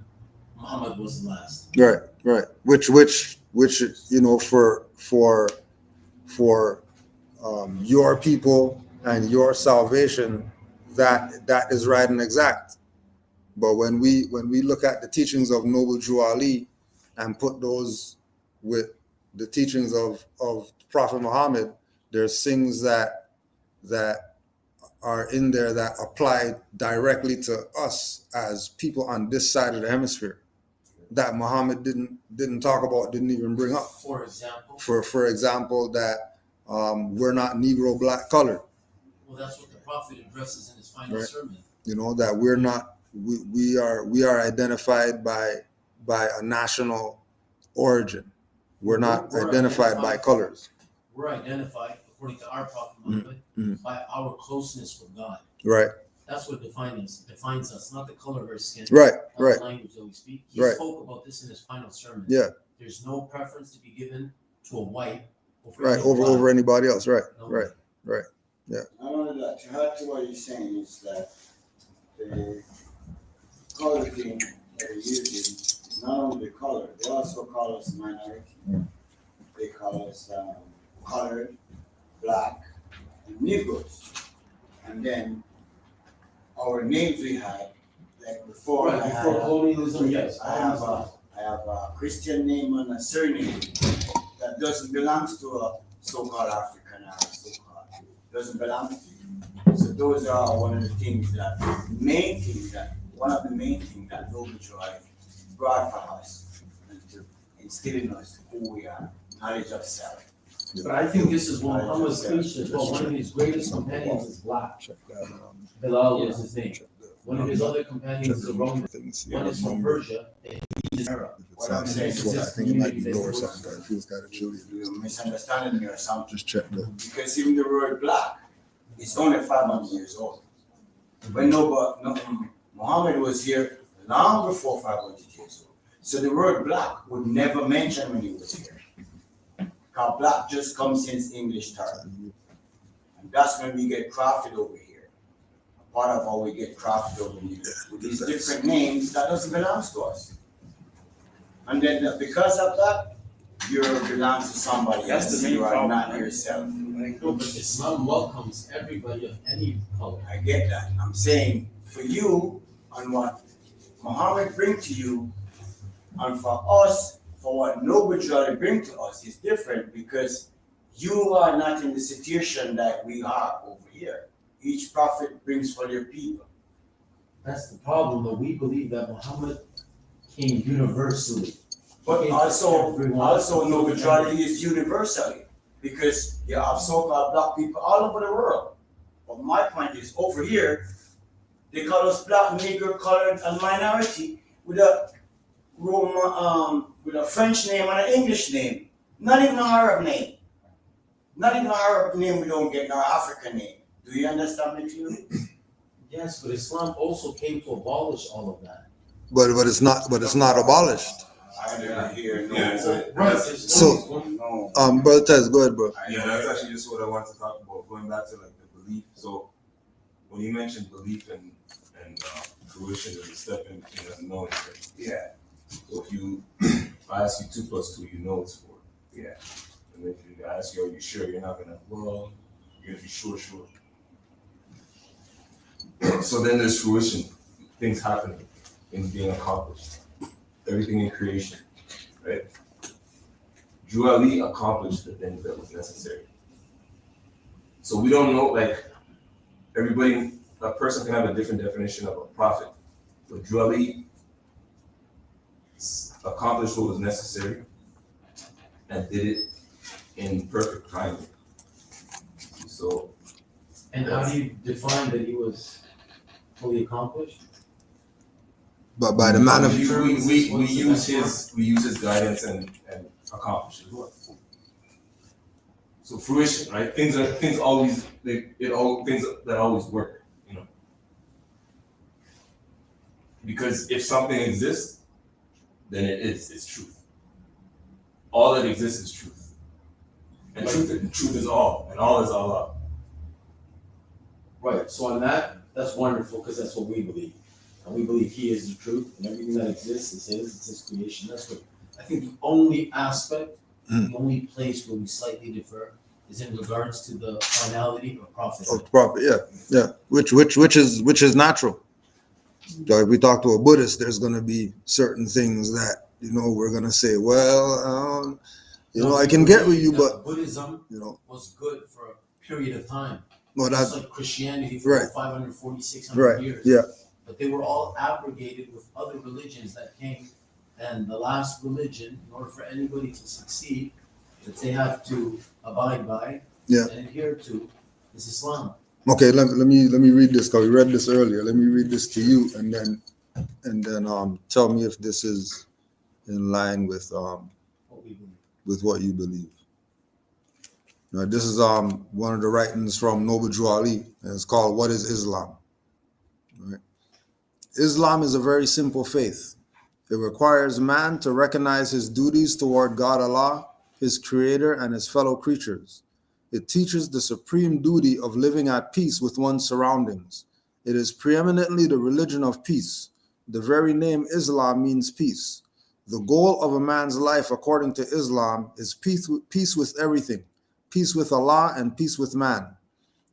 Muhammad was the last. Right. Which you know, for your people and your salvation, that is right and exact. But when we look at the teachings of Noble Drew Ali and put those with the teachings of Prophet Muhammad, there's things that are in there that apply directly to us as people on this side of the hemisphere that Muhammad didn't talk about, didn't even bring up. For example? For example, that we're not Negro, black, colored. Well, that's what the Prophet addresses in his final sermon. You know, that we're not, we are identified by a national origin. We're not We're identified by colors. We're identified, according to our prophet Muhammad, by our closeness with God. Right. That's what defines us, not the color of our skin. Right. Not Right. the language that we speak. He Right. spoke about this in his final sermon. Yeah. There's no preference to be given to a white over anybody else. Right. No. Right. Right. Yeah. Not only that, to add to what you're saying is that the color thing that they're using is not only the color, they also call us minority. They call us colored, black, and Negroes. And then our names we had, like before, Right, before colonialism, yes. I have a Christian name and a surname that doesn't belong to a so-called African or so-called, doesn't belong to you. So those are one of the things that, one of the main things that noble joy brought for us and to instill in us who we are, knowledge of self. But I think this is what Muhammad's preached as well. One of his greatest companions is black. Bilal was his name. One of his other companions is a Roman. One is from Persia, and he's Arab. What I'm saying is I think it might be lower something. It feels kind of chilly. you're misunderstanding me or something. Just check that. Because even the word black is only 500 years old. But Muhammad was here long before 500 years old. So the word black would never mention when he was here. Because black just comes since English term. And that's when we get crafted over here. Part of how we get crafted over here. With these different names that doesn't belong to us. And then because of that, you belong to somebody else. You are not yourself. No, but Islam welcomes everybody of any color. I get that. I'm saying for you, on what Muhammad bring to you, and for us, for what noble joy bring to us is different because you are not in the situation that we are over here. Each prophet brings for their people. That's the problem, though. We believe that Muhammad came universally. But also noble joy is universally because you have so-called black people all over the world. But my point is over here, they call us black, Negro, colored, and minority with a French name and an English name. Not even an Arab name. Not even an Arab name we don't get, nor African name. Do you understand me clearly? Yes, but Islam also came to abolish all of that. But it's not abolished. I didn't hear no. Right. So, No. Brother Tez, go ahead, bro. Yeah, that's actually just what I want to talk about. Going back to like the belief. So when you mentioned belief and fruition, there's a step in unknowing. Right? Yeah. So if I ask you 2 + 2, you know it's 4. Yeah. And if you ask you, are you sure? You're not gonna. Well, you're gonna be sure. So then there's fruition. Things happening and being accomplished. Everything in creation, right? Drew Ali accomplished the things that was necessary. So we don't know, like, a person can have a different definition of a prophet. But Drew Ali accomplished what was necessary and did it in perfect timing. So. And how do you define that he was fully accomplished? But by the man of we use his guidance and accomplish his work. So fruition, right? Things that always work, you know. Because if something exists, then it's truth. All that exists is truth. And truth is all, and all is Allah. Right. So on that's wonderful because that's what we believe. And we believe he is the truth and everything that exists is his, it's his creation. That's good. I think the only aspect, the only place where we slightly differ is in regards to the finality of prophethood. Of prophet, yeah. Which is natural. So if we talk to a Buddhist, there's gonna be certain things that, we're gonna say, well, I can get with you, but Buddhism was good for a period of time. No, Just like Christianity for right. 540, 600 years. Yeah. But they were all abrogated with other religions that came. And the last religion, in order for anybody to succeed, that they have to abide by and adhere to is Islam. Okay, let me read this because we read this earlier. Let me read this to you, and then tell me if this is in line with what you believe. Now, this is one of the writings from Noble Drew Ali, and it's called "What is Islam?" Right? Islam is a very simple faith. It requires man to recognize his duties toward God Allah, his creator, and his fellow creatures. It teaches the supreme duty of living at peace with one's surroundings. It is preeminently the religion of peace. The very name Islam means peace. The goal of a man's life, according to Islam, is peace with everything, peace with Allah, and peace with man.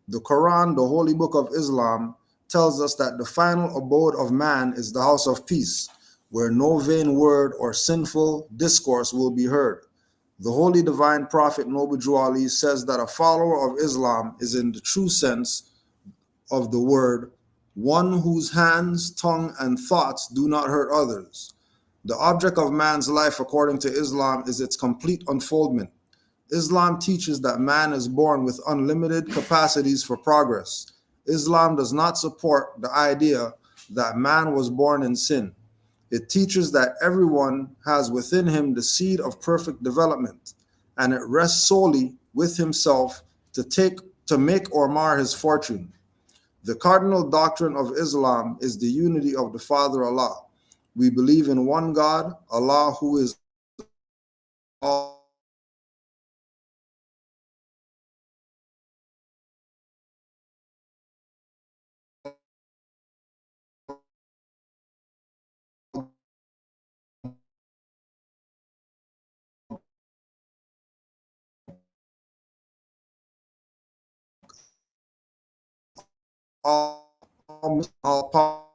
The Quran, the holy book of Islam, tells us that the final abode of man is the house of peace, where no vain word or sinful discourse will be heard. The holy divine prophet Noble Drew Ali says that a follower of Islam is, in the true sense of the word, one whose hands, tongue, and thoughts do not hurt others. The object of man's life, according to Islam, is its complete unfoldment. Islam teaches that man is born with unlimited capacities for progress. Islam does not support the idea that man was born in sin. It teaches that everyone has within him the seed of perfect development, and it rests solely with himself to make or mar his fortune. The cardinal doctrine of Islam is the unity of the Father Allah. We believe in one God, Allah, who is all powerful.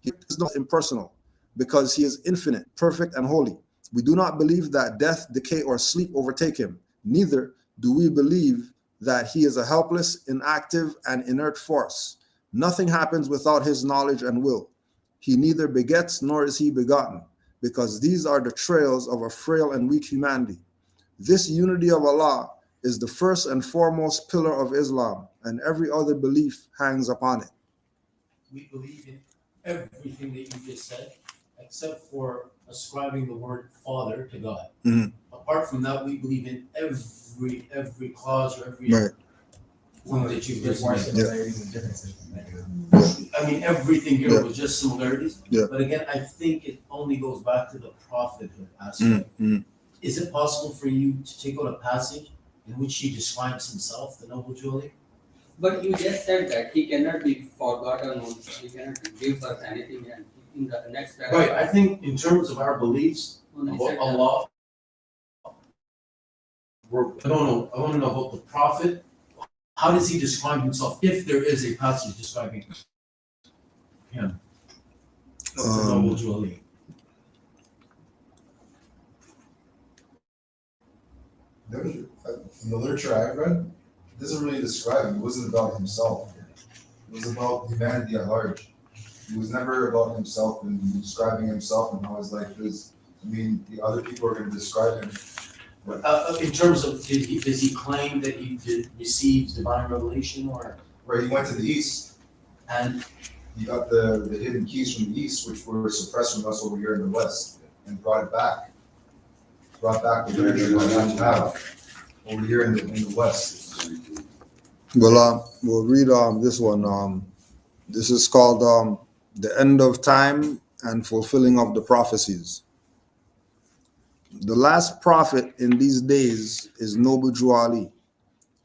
He is not impersonal because he is infinite, perfect, and holy. We do not believe that death, decay, or sleep overtake him. Neither do we believe that he is a helpless, inactive, and inert force. Nothing happens without his knowledge and will. He neither begets nor is he begotten, because these are the trails of a frail and weak humanity. This unity of Allah is the first and foremost pillar of Islam, and every other belief hangs upon it. We believe in everything that you just said, except for ascribing the word Father to God. Mhm. Apart from that, we believe in every clause or every Right. thing that you've There's just more mentioned. similarities and differences. I mean, everything here Yeah. was just similarities. Yeah. But again, I think it only goes back to the prophethood aspect. Mhm. Is it possible for you to take out a passage in which he describes himself, the noble Julie? But you just said that he cannot be forgotten, or he cannot give us anything, and in the next Right. paragraph. I think in terms of our beliefs only about said that. Allah, I don't know. I want to know about the prophet. How does he describe himself? If there is a passage describing him, the noble Julie. There was, from the literature I've read, it doesn't really describe him. It wasn't about himself. It was about humanity at large. It was never about himself and describing himself and how his life is. I mean, the other people are going to describe him. In terms of, does he claim that he did receive divine revelation, or? Where he went to the east, And he got the hidden keys from the east, which were suppressed from us over here in the west, and brought it back. Brought back the literature that we have over here in the west. Well, we'll read this one. This is called The End of Time and Fulfilling of the Prophecies. The last prophet in these days is Noble Drew Ali,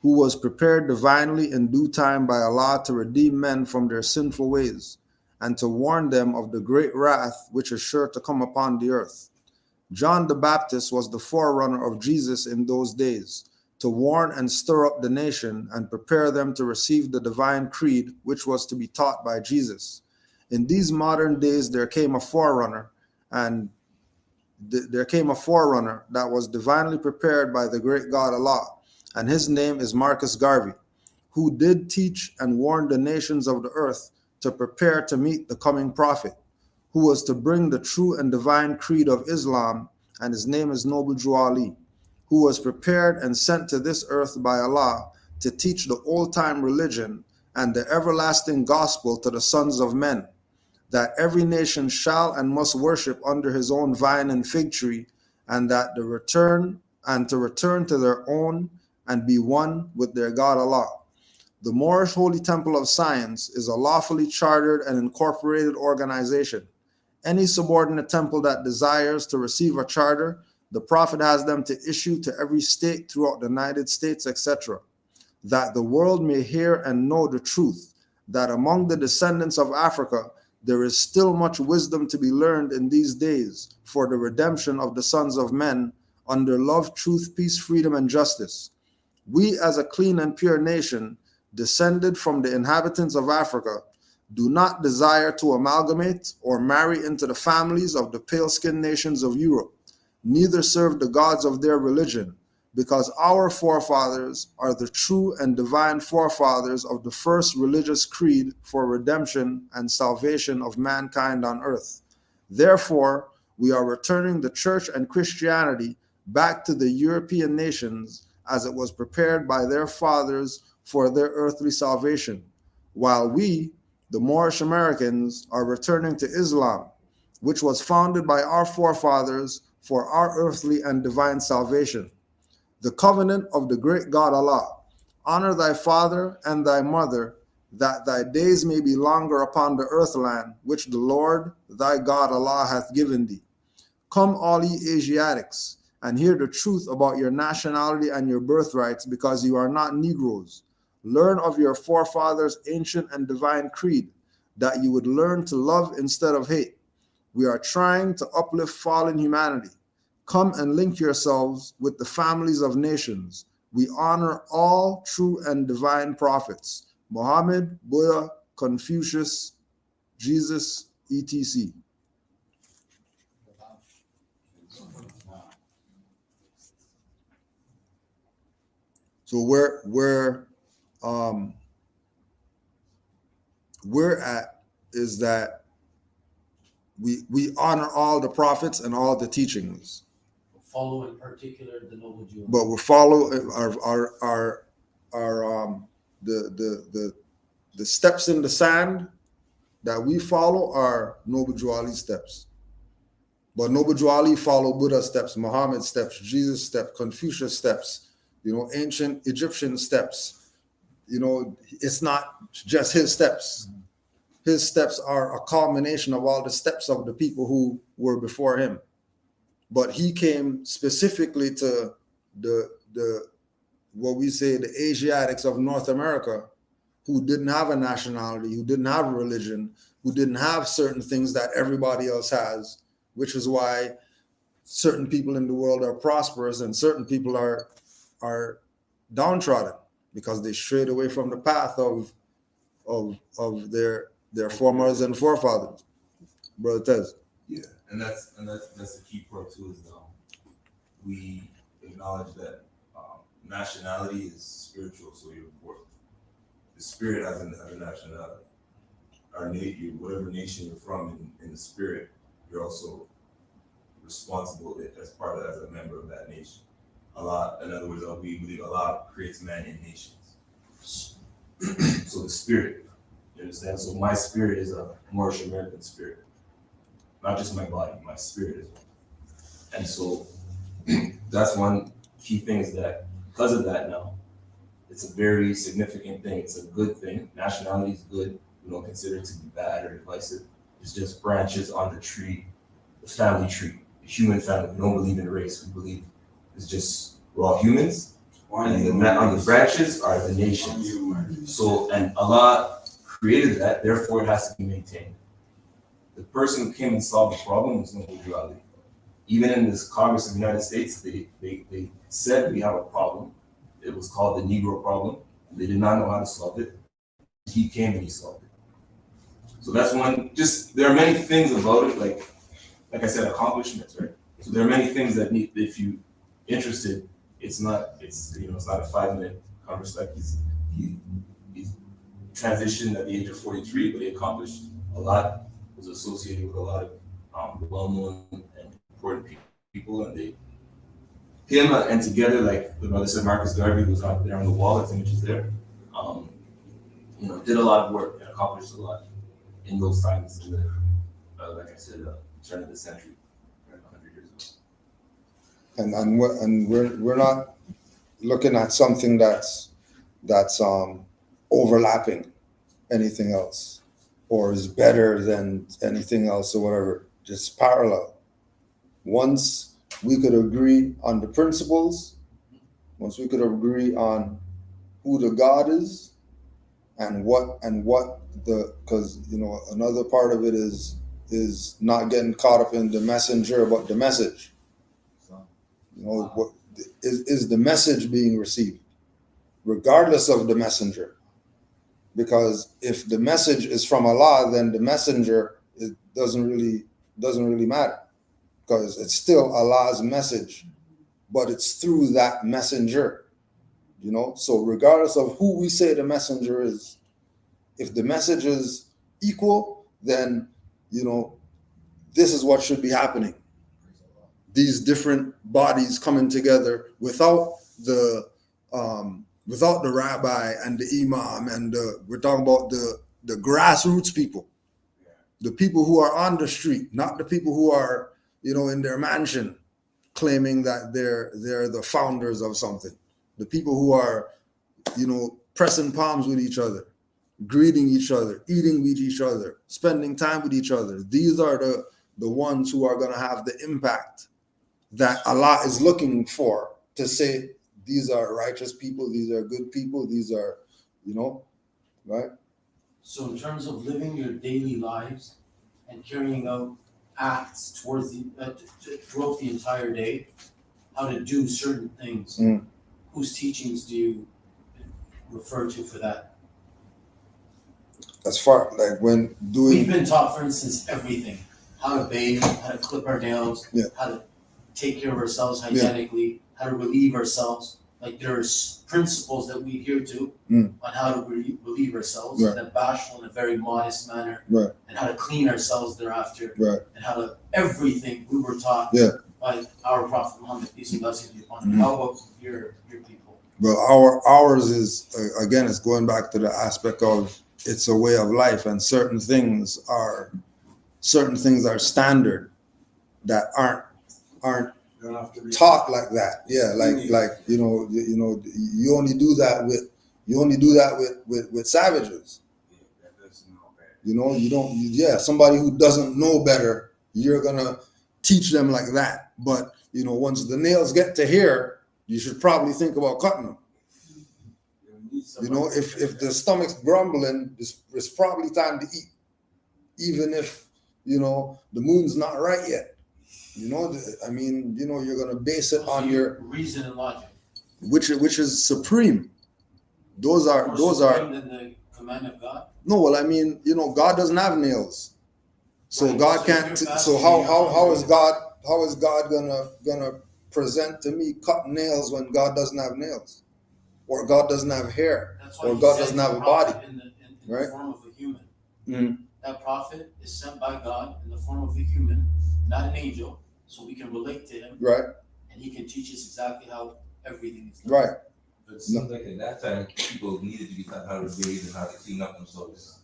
who was prepared divinely in due time by Allah to redeem men from their sinful ways and to warn them of the great wrath which is sure to come upon the earth. John the Baptist was the forerunner of Jesus in those days, to warn and stir up the nation and prepare them to receive the divine creed which was to be taught by Jesus. In these modern days there came a forerunner that was divinely prepared by the great God Allah, and his name is Marcus Garvey, who did teach and warn the nations of the earth to prepare to meet the coming prophet, who was to bring the true and divine creed of Islam, and his name is Noble Drew Ali, who was prepared and sent to this earth by Allah to teach the old-time religion and the everlasting gospel to the sons of men, that every nation shall and must worship under his own vine and fig tree, and that to return to their own and be one with their God Allah. The Moorish Holy Temple of Science is a lawfully chartered and incorporated organization. Any subordinate temple that desires to receive a charter, the Prophet has them to issue to every state throughout the United States, etc., that the world may hear and know the truth, that among the descendants of Africa there is still much wisdom to be learned in these days for the redemption of the sons of men under love, truth, peace, freedom, and justice. We, as a clean and pure nation, descended from the inhabitants of Africa, do not desire to amalgamate or marry into the families of the pale-skinned nations of Europe, neither serve the gods of their religion, because our forefathers are the true and divine forefathers of the first religious creed for redemption and salvation of mankind on earth. Therefore, we are returning the church and Christianity back to the European nations as it was prepared by their fathers for their earthly salvation, while we, the Moorish Americans, are returning to Islam, which was founded by our forefathers for our earthly and divine salvation. The covenant of the great God Allah: honor thy father and thy mother, that thy days may be longer upon the earthland, which the Lord thy God Allah hath given thee. Come, all ye Asiatics, and hear the truth about your nationality and your birthrights, because you are not Negroes. Learn of your forefathers' ancient and divine creed, that you would learn to love instead of hate. We are trying to uplift fallen humanity. Come and link yourselves with the families of nations. We honor all true and divine prophets: Muhammad, Buddha, Confucius, Jesus, etc. So we're at is that we honor all the prophets and all the teachings. Follow in particular the noble Jew. But we follow the steps in the sand that we follow are Noble Jew Ali steps. But Noble Jew Ali follow Buddha steps, Muhammad steps, Jesus steps, Confucius steps, ancient Egyptian steps. It's not just his steps. His steps are a culmination of all the steps of the people who were before him. But he came specifically to the what we say the Asiatics of North America, who didn't have a nationality, who didn't have a religion, who didn't have certain things that everybody else has, which is why certain people in the world are prosperous and certain people are downtrodden, because they strayed away from the path of their foremothers and forefathers. Brother Tez. Yeah, and that's the key part too, is we acknowledge that nationality is spiritual, so you're important. The spirit has a nationality. Whatever nation you're from in the spirit, you're also responsible as a member of that nation. Allah, in other words, we believe Allah creates man in nations. So the spirit, you understand? So my spirit is a Moorish American spirit. Not just my body, my spirit as well. And so that's one key thing, is that because of that now, it's a very significant thing. It's a good thing. Nationality is good. We don't consider it to be bad or divisive. It's just branches on the tree, the family tree, the human family. We don't believe in race. We believe it's just we're all humans. And on the branches are the nations. So, and Allah created that, therefore it has to be maintained. The person who came and solved the problem was Noble Jew Ali. Even in this Congress of the United States, they said we have a problem. It was called the Negro problem. They did not know how to solve it. He came and he solved it. So that's one. Just there are many things about it, like I said, accomplishments, right? So there are many things that need, if you interested, it's not a 5-minute conversation. Like he's transitioned at the age of 43, but he accomplished a lot. Was associated with a lot of well-known and important people, and him and together, like the brother said, Marcus Garvey was out there on the wall, his image is there. Did a lot of work and accomplished a lot in those times, in the, like I said, turn of the century, 100 years ago. And we're not looking at something that's overlapping anything else, or is better than anything else, or whatever. Just parallel. Once we could agree on the principles, once we could agree on who the God is, and what the, because another part of it is not getting caught up in the messenger, but the message. What is the message being received, regardless of the messenger? Because if the message is from Allah, then the messenger, it doesn't really matter, because it's still Allah's message, but it's through that messenger. So regardless of who we say the messenger is, if the message is equal, then this is what should be happening. These different bodies coming together without the rabbi and the imam, and we're talking about the grassroots people, the people who are on the street, not the people who are in their mansion claiming that they're the founders of something. The people who are pressing palms with each other, greeting each other, eating with each other, spending time with each other. These are the ones who are going to have the impact that Allah is looking for, to say these are righteous people, these are good people, these are, right? So in terms of living your daily lives and carrying out acts towards throughout the entire day, how to do certain things, whose teachings do you refer to for that? As far like when doing, we've been taught, for instance, everything: how to bathe, how to clip our nails, how to take care of ourselves hygienically, how to relieve ourselves. Like there's principles that we adhere to on how to relieve ourselves in a bashful and a very modest manner, and how to clean ourselves thereafter, and how to everything we were taught by our Prophet Muhammad, peace and blessings be upon him. How about your people? Well, ours is again, it's going back to the aspect of it's a way of life, and certain things are standard that aren't taught like that. Yeah, like you only do that with savages. You don't. Somebody who doesn't know better, you're gonna teach them like that. But once the nails get to here, you should probably think about cutting them. If the stomach's grumbling, it's probably time to eat, even if the moon's not right yet. You're gonna base it on your reason and logic, which is supreme. Those are than the command of God. No, well, God doesn't have nails, so God can't. So how is God gonna present to me cut nails when God doesn't have nails, or God doesn't have hair, or God doesn't have a body, in right? The form of a human. That prophet is sent by God in the form of a human, not an angel, so we can relate to him, right? And he can teach us exactly how everything is done. Right. But it seems like at that time, people needed to be taught how to bathe and how to clean up themselves.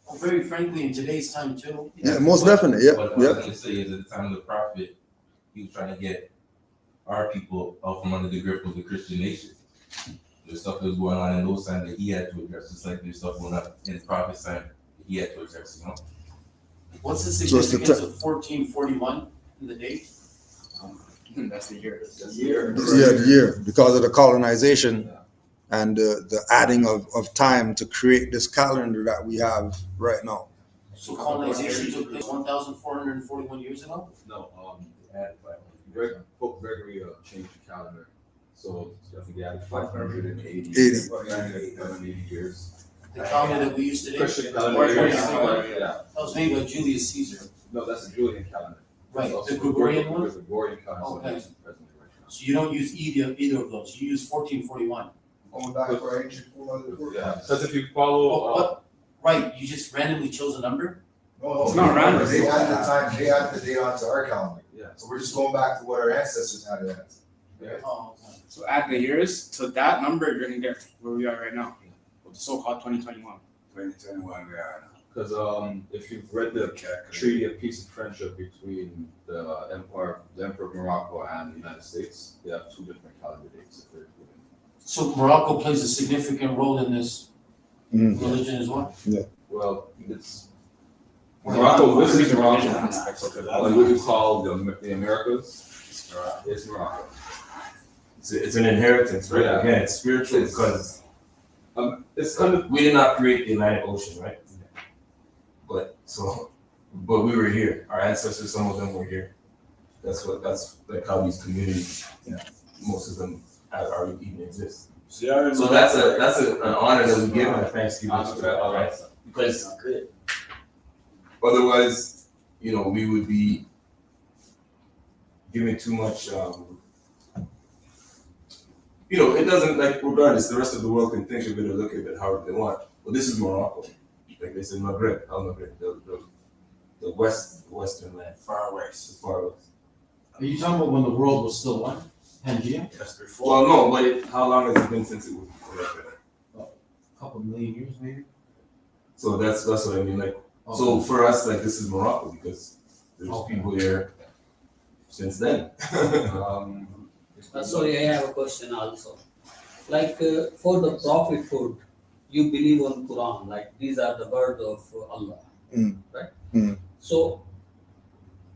Well, very frankly, in today's time too. Yeah, most definitely. Yeah. But what I was going to say is, at the time of the prophet, he was trying to get our people out from under the grip of the Christian nation. There's stuff that was going on in those times that he had to address, just like there's stuff going on in the prophet's time that he had to address. What's the significance of 1441 in the date? That's the year. The year, because of the colonization and the adding of time to create this calendar that we have right now. So colonization took place 1,441 years ago? No, Pope Gregory changed the calendar. So I think they added 580 years. The calendar that we use today? Christian calendar. That was made by Julius Caesar. No, that's the Julian calendar. Right, the Gregorian one? The Gregorian calendar. Okay. So you don't use either of those. You use 1441. Going back for ancient world. Yeah, because if you follow, right, you just randomly chose a number. No, it's not random. They added the time. They added the date onto our calendar. Yeah. So we're just going back to what our ancestors had it as. Oh, okay. So add the years to that number, you're gonna get where we are right now, with the so-called 2021. 2021 we are now. Because if you've read the Treaty of Peace and Friendship between the Emperor of Morocco and the United States, they have two different calendar dates. If they're included. So Morocco plays a significant role in this Mhm. religion as well? Well, it's Morocco. This is Morocco. Like what you call the Americas, it's Morocco. It's an inheritance, right? Yeah. Again, it's spiritual because It's kind of we did not create the Atlantic Ocean, right? But we were here. Our ancestors, some of them were here. That's like how these communities, most of them are even exist. So that's an honor that we give on Thanksgiving, right? Because otherwise, we would be giving too much. It doesn't, like, regardless, the rest of the world can think of it or look at it however they want. But this is Morocco. Like they said, Maghreb, Maghreb, the western land. Far west. The far west. Are you talking about when the world was still one? Pangea? That's before. Well, no, but how long has it been since it was A couple million years maybe? So that's what I mean. Like, Okay. so for us, like, this is Morocco because there's Okay. people here since then. Sorry, I have a question also. Like for the prophethood, you believe on Quran, like these are the words of Allah, right? So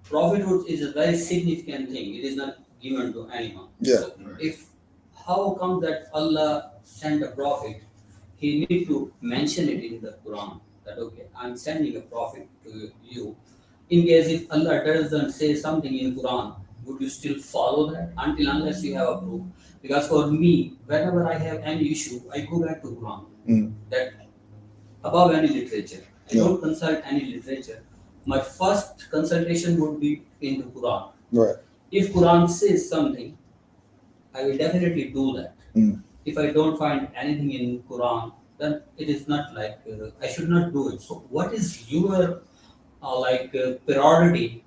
prophethood is a very significant thing. It is not given to anyone. Yeah. So how come that Allah sent a prophet? He need to mention it in the Quran that okay, I'm sending a prophet to you. In case if Allah doesn't say something in Quran, would you still follow that unless you have a proof? Because for me, whenever I have any issue, I go back to Quran. That above any literature. I don't consult any literature. My first consultation would be in the Quran. Right. If Quran says something, I will definitely do that. If I don't find anything in Quran, then it is not like I should not do it. So what is your priority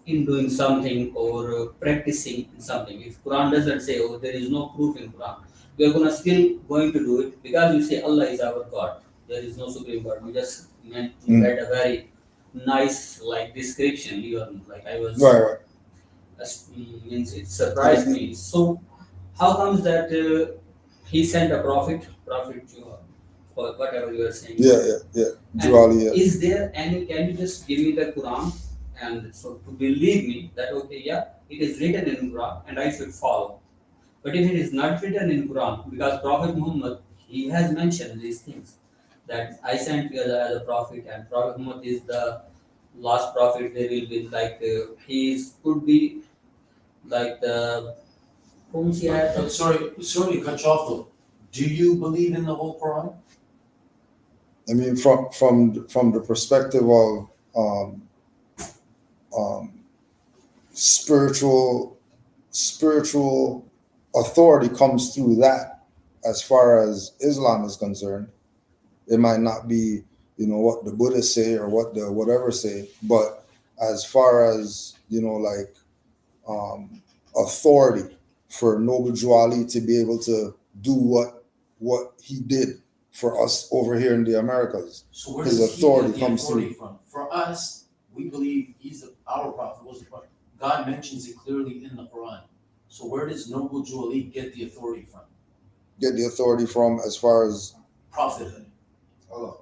in doing something or practicing something? If Quran doesn't say, oh, there is no proof in Quran, we are still going to do it because you say Allah is our God. There is no supreme God. We just read a very nice description. Even like I was Right. means it surprised me. So how comes that he sent a prophet or whatever you are saying? Yeah. Dually, yeah. Is there any? Can you just give me the Quran and so to believe me that okay, yeah, it is written in Quran and I should follow. But if it is not written in Quran, because Prophet Muhammad, he has mentioned these things that I sent you as a prophet and Prophet Muhammad is the last prophet. There will be could be like the Sorry to cut you off though. Do you believe in the whole Quran? I mean, from the perspective of spiritual authority comes through that. As far as Islam is concerned, it might not be what the Buddhists say or what the whatever say, but as far as authority for Noble Drew Ali to be able to do what he did for us over here in the Americas. So where His does authority he get the comes authority through. from? For us, we believe our prophet was the prophet. God mentions it clearly in the Quran. So where does Noble Drew Ali get the authority from? Get the authority from as far as Prophethood. Allah.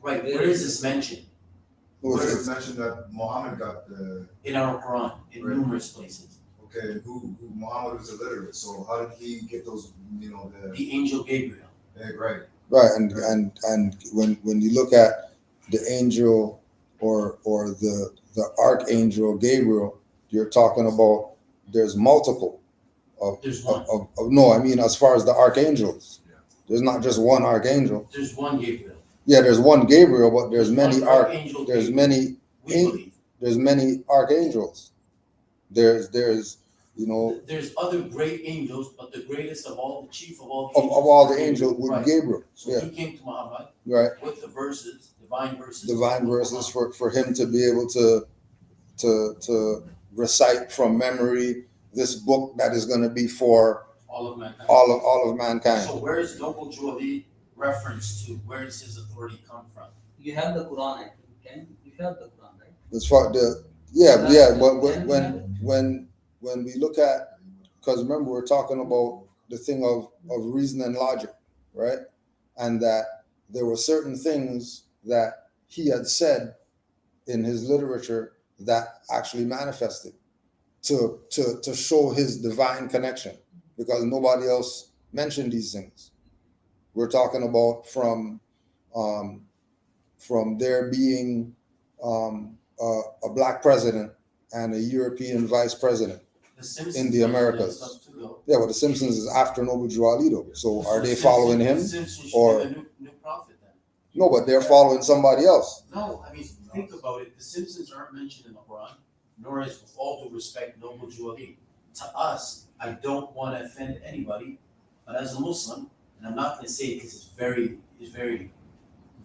Right, where is this mentioned? what Where is it's mentioned that Muhammad got the In our Quran, in Right. numerous places. okay, who Muhammad was illiterate, so how did he get those? The angel Gabriel. Right. right, and when you look at the angel or the archangel Gabriel, you're talking about there's multiple There's one. no, I mean as far as the archangels, there's not just one archangel. There's one Gabriel. Yeah, there's one Gabriel, but there's many one archangel there's Gabriel, many we believe. there's many archangels. There's There's other great angels, but the greatest of all, the chief of all of all the angels with Right. Gabriel. So Yeah, he came to Muhammad right. with the verses, divine verses. Divine verses for him to be able to recite from memory this book that is going to be for All of mankind. all of mankind. So where is Noble Jew Ali reference to? Where does his authority come from? You have the Quran, I think. You have the Quran, right? As far the but when we look at, because remember we're talking about the thing of reason and logic, right? And that there were certain things that he had said in his literature that actually manifested to show his divine connection, because nobody else mentioned these things. We're talking about from there being a black president and a European vice president in the Americas. Yeah, well, the Simpsons is after Noble Jew Ali, though. So are they following him? Or new prophet then? No, but they're following somebody else. No, I mean, think about it. The Simpsons aren't mentioned in the Quran, nor is, with all due respect, Noble Jew Ali. To us, I don't want to offend anybody, but as a Muslim, and I'm not going to say it because it's very,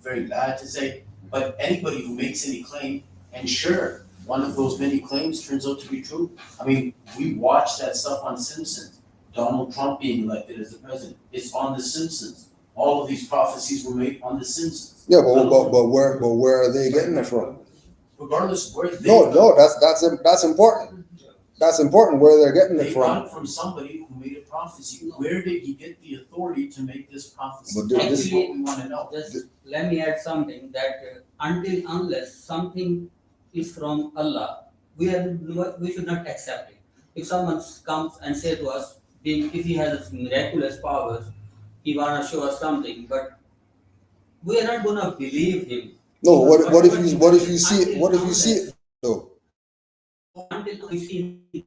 very bad to say, but anybody who makes any claim, and sure, one of those many claims turns out to be true. I mean, we watched that stuff on Simpsons. Donald Trump being elected as the president. It's on the Simpsons. All of these prophecies were made on the Simpsons. Yeah, but where are they getting it from? Regardless of where they No, that's important. That's important where they're getting it They from. got it from somebody who made a prophecy. Where did he get the authority to make this prophecy? But That's Actually, what we want to know. Just let me add something that unless something is from Allah, we should not accept it. If someone comes and say to us, if he has miraculous powers, he wanna show us something, but we are not gonna believe him. No, what if you see it though? Until we see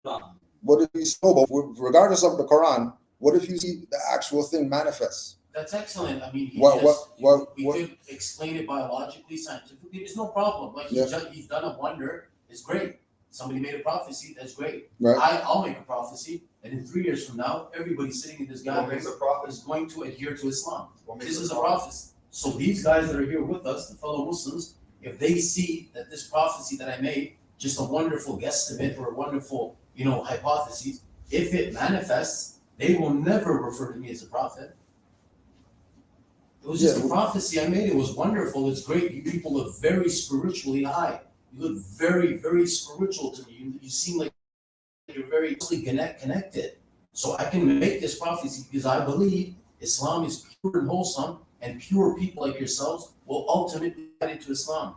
Quran. What if you regardless of the Quran, what if you see the actual thing manifest? That's excellent. I mean, we could explain it biologically, scientifically. There's no problem. Like he's done a wonder. It's great. Somebody made a prophecy. That's great. Right. I'll make a prophecy, and in 3 years from now, everybody sitting in this gathering is going to adhere to Islam. This is a prophecy. So these guys that are here with us, the fellow Muslims, if they see that this prophecy that I made, just a wonderful guesstimate or a wonderful, hypothesis, if it manifests, they will never refer to me as a prophet. It was just a prophecy I made. It was wonderful. It's great. You people look very spiritually high. You look very, very spiritual to me. You seem like you're very closely connected. So I can make this prophecy because I believe Islam is pure and wholesome, and pure people like yourselves will ultimately get into Islam.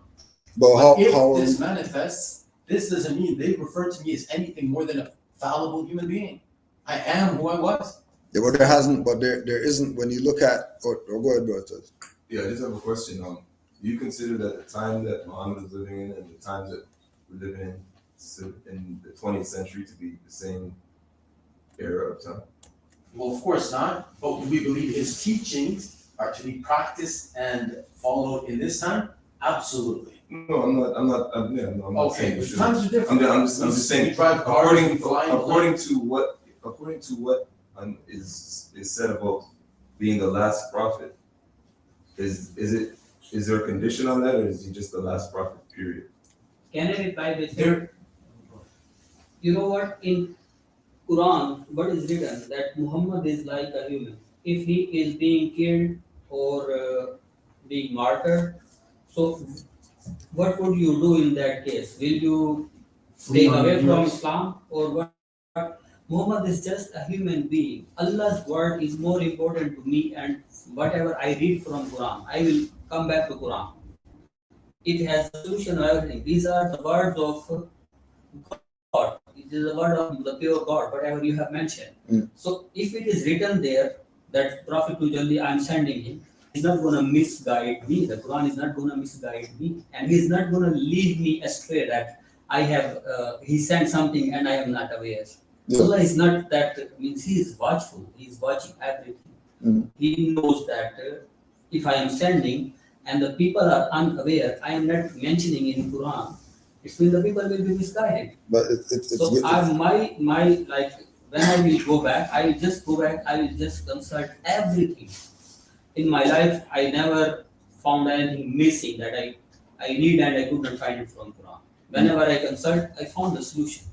But if this manifests, this doesn't mean they refer to me as anything more than a fallible human being. I am who I was. Yeah, but there isn't when you look at or go ahead, bro. Yeah, I just have a question. Do you consider that the time that Muhammad was living in and the times that we're living in the 20th century to be the same era of time? Well, of course not. But we believe his teachings are to be practiced and followed in this time. Absolutely. No, I'm not Okay, saying. times are different. I'm just saying. According to what is said about being the last prophet, is there a condition on that, or is he just the last prophet? Period. Can I reply this? You know what? In Quran, what is written that Muhammad is like a human. If he is being killed or being martyred, so what would you do in that case? Will you stay away from Islam or what? Muhammad is just a human being. Allah's word is more important to me, and whatever I read from Quran, I will come back to Quran. It has a solution to everything. These are the words of God. It is the word of the pure God, whatever you have mentioned. So if it is written there that Prophet Tujalli, I am sending him, he's not going to misguide me. The Quran is not going to misguide me, and he's not going to lead me astray that I have he sent something and I am not aware. Yeah. Allah is not that, means he is watchful. He is watching everything. He knows that if I am sending and the people are unaware, I am not mentioning in Quran, it means the people will be misguided. But my like when I will go back, I will just go back. I will just consult everything. In my life, I never found anything missing that I need and I could not find it from Quran. Whenever I consult, I found the solution.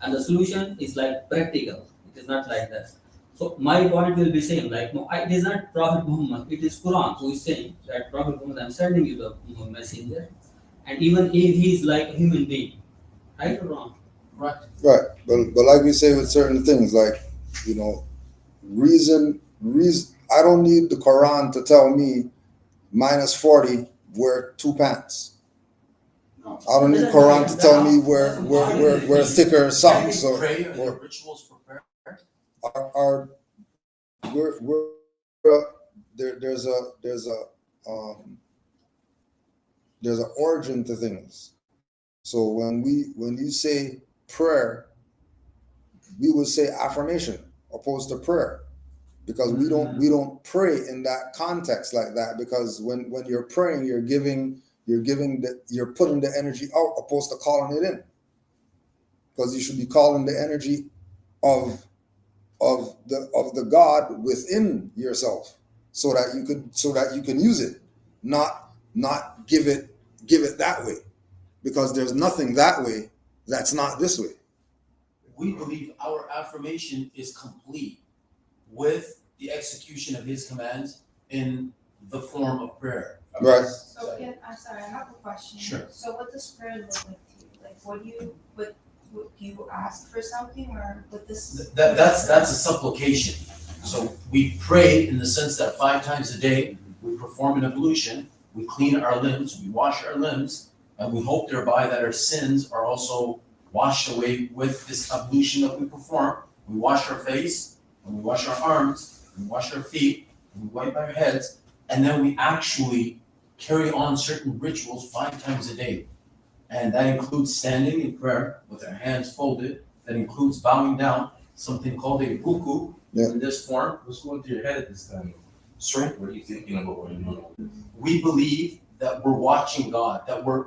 and the solution is like practical. It is not like that. So my point will be same. Like no, it is not Prophet Muhammad. It is Quran who is saying that Prophet Muhammad, I'm sending you the messenger, and even if he is like a human being, right or wrong? Right. Right. But like we say with certain things, like, you know, reason. I don't need the Quran to tell me -40 wear 2 pants. No. I don't need Quran to tell me wear thicker socks. So Pray or the rituals for prayer. There's an origin to things. So when you say prayer, we would say affirmation opposed to prayer, because we don't pray in that context like that, because when you're praying, you're putting the energy out opposed to calling it in, because you should be calling the energy of the God within yourself, so that you can use it, not give it that way, because there's nothing that way that's not this way. We believe our affirmation is complete with the execution of his commands in the form of prayer. Right. So I'm sorry, I have a question. Sure. So what does prayer look like to you? Like what do you ask for something, or what this? That's a supplication. So we pray in the sense that 5 times a day we perform an ablution, we clean our limbs, we wash our limbs, and we hope thereby that our sins are also washed away with this ablution that we perform. We wash our face, and we wash our arms, and we wash our feet, and we wipe our heads, and then we actually carry on certain rituals 5 times a day. And that includes standing in prayer with our hands folded. That includes bowing down, something called a ruku in this form. What's going through your head at this time? Sorry? What are you thinking about when you're doing? We believe that we're watching God, that we're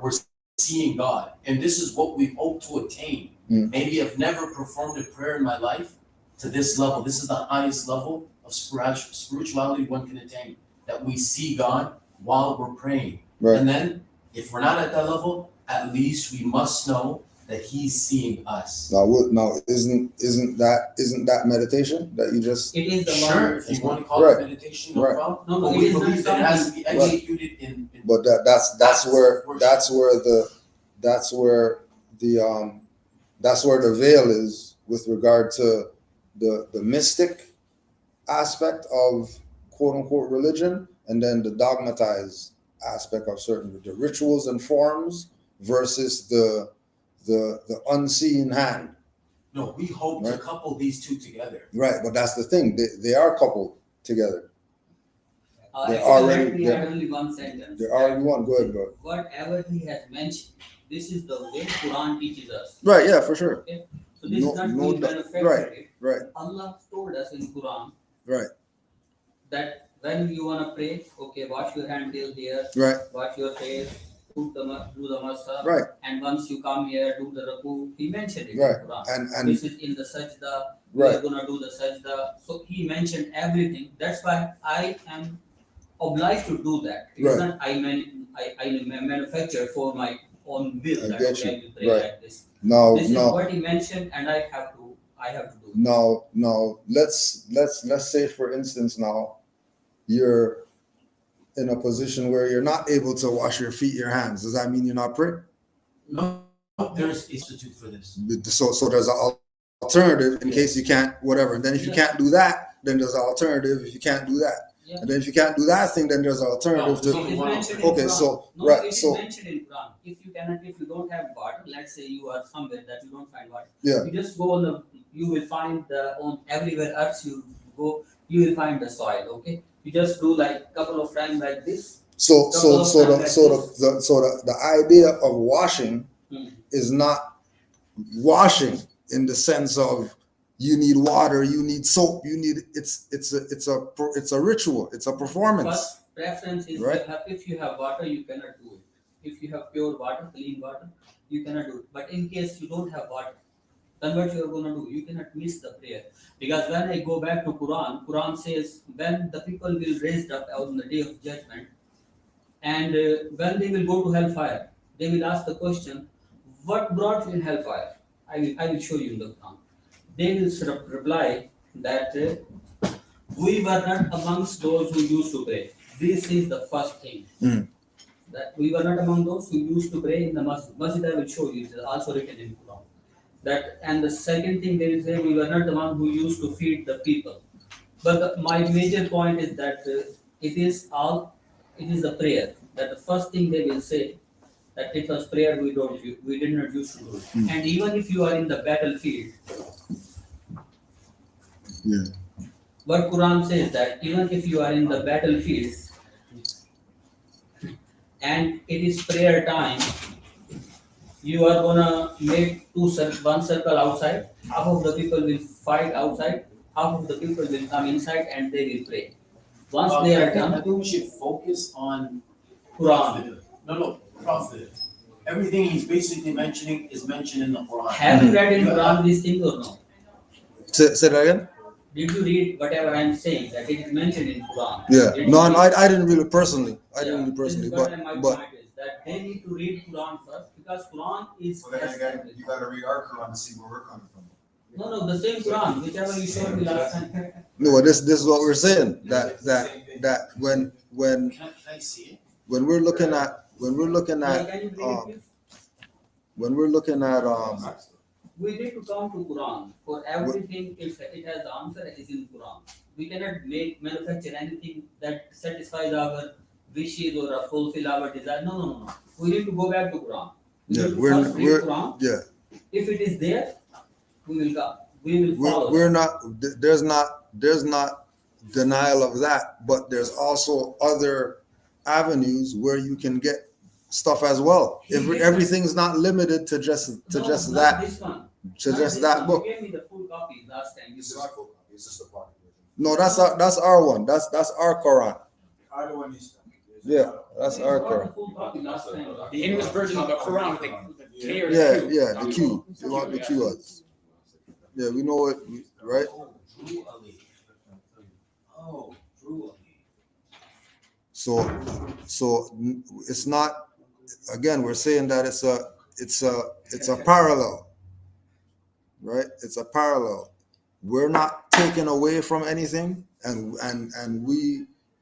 seeing God, and this is what we hope to attain. Maybe I've never performed a prayer in my life to this level. This is the highest level of spirituality one can attain, that we see God while we're praying. Right. And then, if we're not at that level, at least we must know that He's seeing us. Now, isn't that meditation that you just? It is the Sure, if you want to call Right. it meditation, no Right. problem. No, But it we is not believe that it has to be something- executed in But that's where the veil is with regard to the mystic aspect of quote unquote religion, and then the dogmatized aspect of the rituals and forms versus the unseen hand. No, we hope to Right. couple these two together. Right, but that's the thing. They are coupled together. They're Actually, already- we had only one sentence. They're already one. Go ahead, bro. Whatever he has mentioned, this is the way Quran teaches us. Right, yeah, for sure. Okay? So this is not No we doubt. manufactured it. Right, Allah told us in Quran right, that when you wanna pray, okay, wash your hand till here, right, wash your face, do the masa, right, and once you come here, do the raku. He mentioned it right. in Quran. And This is in the sajda. We are right, gonna do the sajda. So he mentioned everything. That's why I am obliged to do that. It's Right. not I manufacture for my own will. I That get okay, you. I will pray Right. like this. now, This is now, what he mentioned, and I have to do it. now, let's say, for instance, now you're in a position where you're not able to wash your feet, your hands. Does that mean you're not praying? No, there's institute for this. So there's an alternative in case you can't, whatever. And then if you can't do that, then there's an alternative if you can't do that. Yeah. And then if you can't do that thing, then there's an alternative No, It is mentioned in Okay, Quran. so, No, right, it is so, mentioned in Quran. If you don't have water, let's say you are somewhere that you don't find water. yeah, You just go on you will find on everywhere else you go, you will find the soil. Okay, you just do like couple of times like this. so the idea of washing is not washing in the sense of you need water, you need soap, it's a ritual, it's a performance. First preference is Right. if you have water, you cannot do it. If you have pure water, clean water, you cannot do it. But in case you don't have water, then what you are going to do? You cannot miss the prayer. Because when I go back to Quran says when the people will raised up on the day of judgment, and when they will go to hellfire, they will ask the question, what brought you in hellfire? I will show you in the Quran. They will reply that we were not amongst those who used to pray. This is the first thing. That we were not among those who used to pray in the masjid. Masjid I will show you. It is also written in Quran. That, and the second thing they will say, we were not the one who used to feed the people. But my major point is that it is the prayer. That the first thing they will say, that it was prayer we did not used to do it. And even if you are in the battlefield, what Quran says that even if you are in the battlefield and it is prayer time, you are gonna make one circle outside. Half of the people will fight outside, half of the people will come inside and they will pray. Once they are done, I think we should focus on Quran. Prophet. Everything he's basically mentioning is mentioned in the Quran. Have you read in Quran these things or no? Say that again? Did you read whatever I'm saying, that it is mentioned in Quran? Yeah. No, I didn't really personally. I didn't really This is personally, what my but point is, that they need to read Quran first, because Quran is Well, then again, you gotta read our Quran to see where we're coming from. no, the same Quran, whichever you showed me last time. no, this is what we're saying. That when Can I see it? when we're looking at Can you bring it, please? when we're looking at We need to come to Quran. For everything, it has the answer is in Quran. We cannot manufacture anything that satisfies our wishes or fulfill our desire. No. We need to go back to Quran. We need to first read Quran. yeah. If it is there, we will come. We will follow. We're not. There's not denial of that, but there's also other avenues where you can get stuff as well. Everything's not limited to just that. This one. To just that book. You gave me the full copy last time. This is not full copy, it's just a pocket version. No, that's our one. That's our Quran. Other one is. Yeah, that's our You brought Quran. the full copy last time. The English version of the Quran with the K or the Yeah, Q. yeah, the Q. You want the Q odds. Yeah, we know it, right? Drew Ali. Oh, Drew Ali. So it's not. Again, we're saying that it's a parallel, right? It's a parallel. We're not taking away from anything, and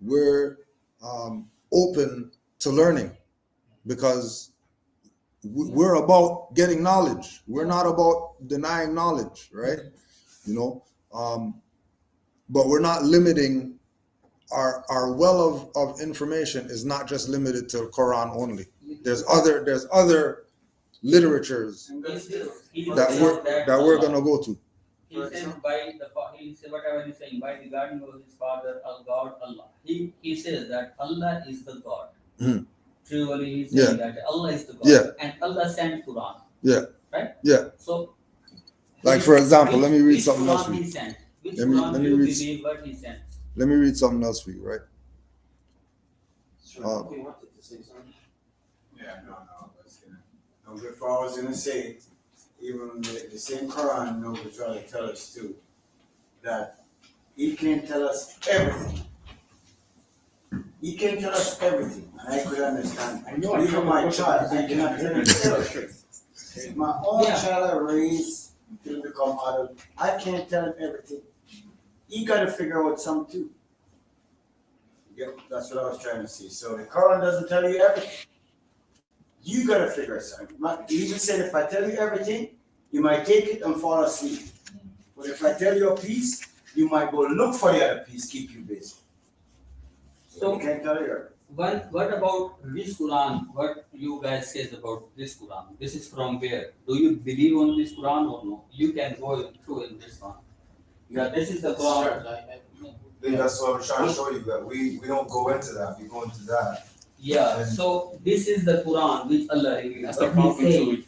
we're open to learning, because we're about getting knowledge. We're not about denying knowledge, right? But we're not limiting our well of information is not just limited to Quran only. There's other literatures that we're gonna go to. He says whatever he's saying, by regarding of his father, God, Allah. He says that Allah is the God. Truly, he's saying that Allah is the God. Yeah. And Allah sent Quran. Yeah. Right? Yeah. So, Like, for example, let me read which something else Quran for you. he sent? Which Let me Quran do you read- believe what he sent? Let me read something else for you, right? Yeah, no. Before I was gonna say, even the same Quran knows to try to tell us too, that he can't tell us everything. He can't tell us everything, and I could understand. Even my child, I cannot tell him everything. My own child I raised till become adult, I can't tell him everything. He gotta figure out some too. Yeah, that's what I was trying to say. So the Quran doesn't tell you everything. You gotta figure it out. He even said, if I tell you everything, you might take it and fall asleep. But if I tell you a piece, you might go look for the other piece, keep you busy. So you can't tell you everything. What about this Quran? What you guys says about this Quran? This is from where? Do you believe on this Quran or no? You can go through in this one. Yeah, this is the Quran. I think that's what I'm trying to show you, that we don't go into that, we go into that. Yeah, so this is the Quran which Allah revealed. That's the But problem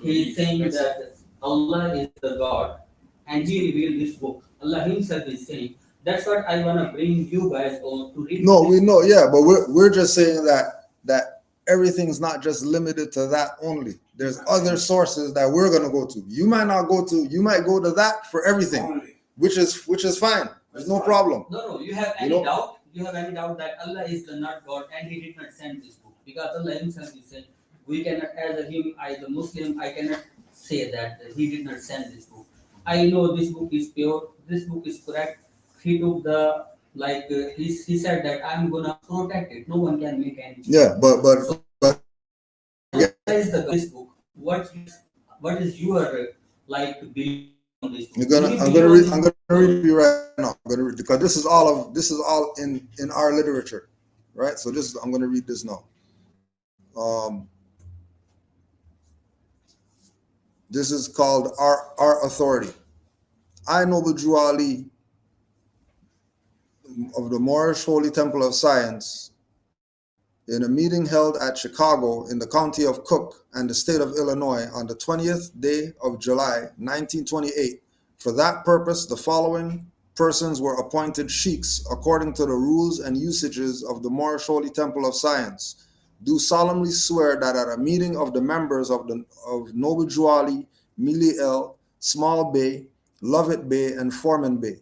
he's saying that Allah is the God and He revealed this book. Allah Himself is saying. That's what I wanna bring you guys on to read. No, we know, yeah, but we're just saying that everything's not just limited to that only. There's other sources that we're gonna go to. You might go to that for everything, which is fine. There's no problem. No, you have any doubt? You have any doubt that Allah is the not God and He did not send this book? Because Allah Himself is saying, we cannot, as a Muslim, I cannot say that he did not send this book. I know this book is pure. This book is correct. He took the he said that I'm gonna protect it. No one can make any. Yeah, but What is this book? What is your belief on this book? I'm gonna read you right now. I'm gonna read, because this is all in our literature, right? So I'm gonna read this now. This is called our authority. I, Noble Drew Ali of the Moorish Holy Temple of Science, in a meeting held at Chicago in the county of Cook and the state of Illinois on the 20th day of July, 1928. For that purpose, the following persons were appointed sheikhs according to the rules and usages of the Moorish Holy Temple of Science. Do solemnly swear that at a meeting of the members of Noble Drew Ali, Mili El, Small Bay, Lovett Bay, and Foreman Bay,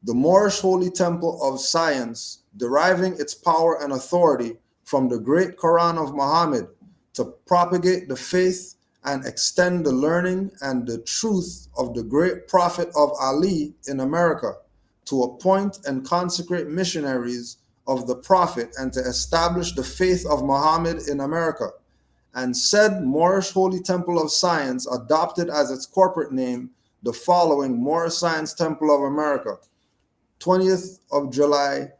the Moorish Holy Temple of Science, deriving its power and authority from the great Quran of Muhammad, to propagate the faith and extend the learning and the truth of the great prophet of Ali in America, to appoint and consecrate missionaries of the prophet and to establish the faith of Muhammad in America. And said Moorish Holy Temple of Science adopted as its corporate name the following Moorish Science Temple of America, 20th of July,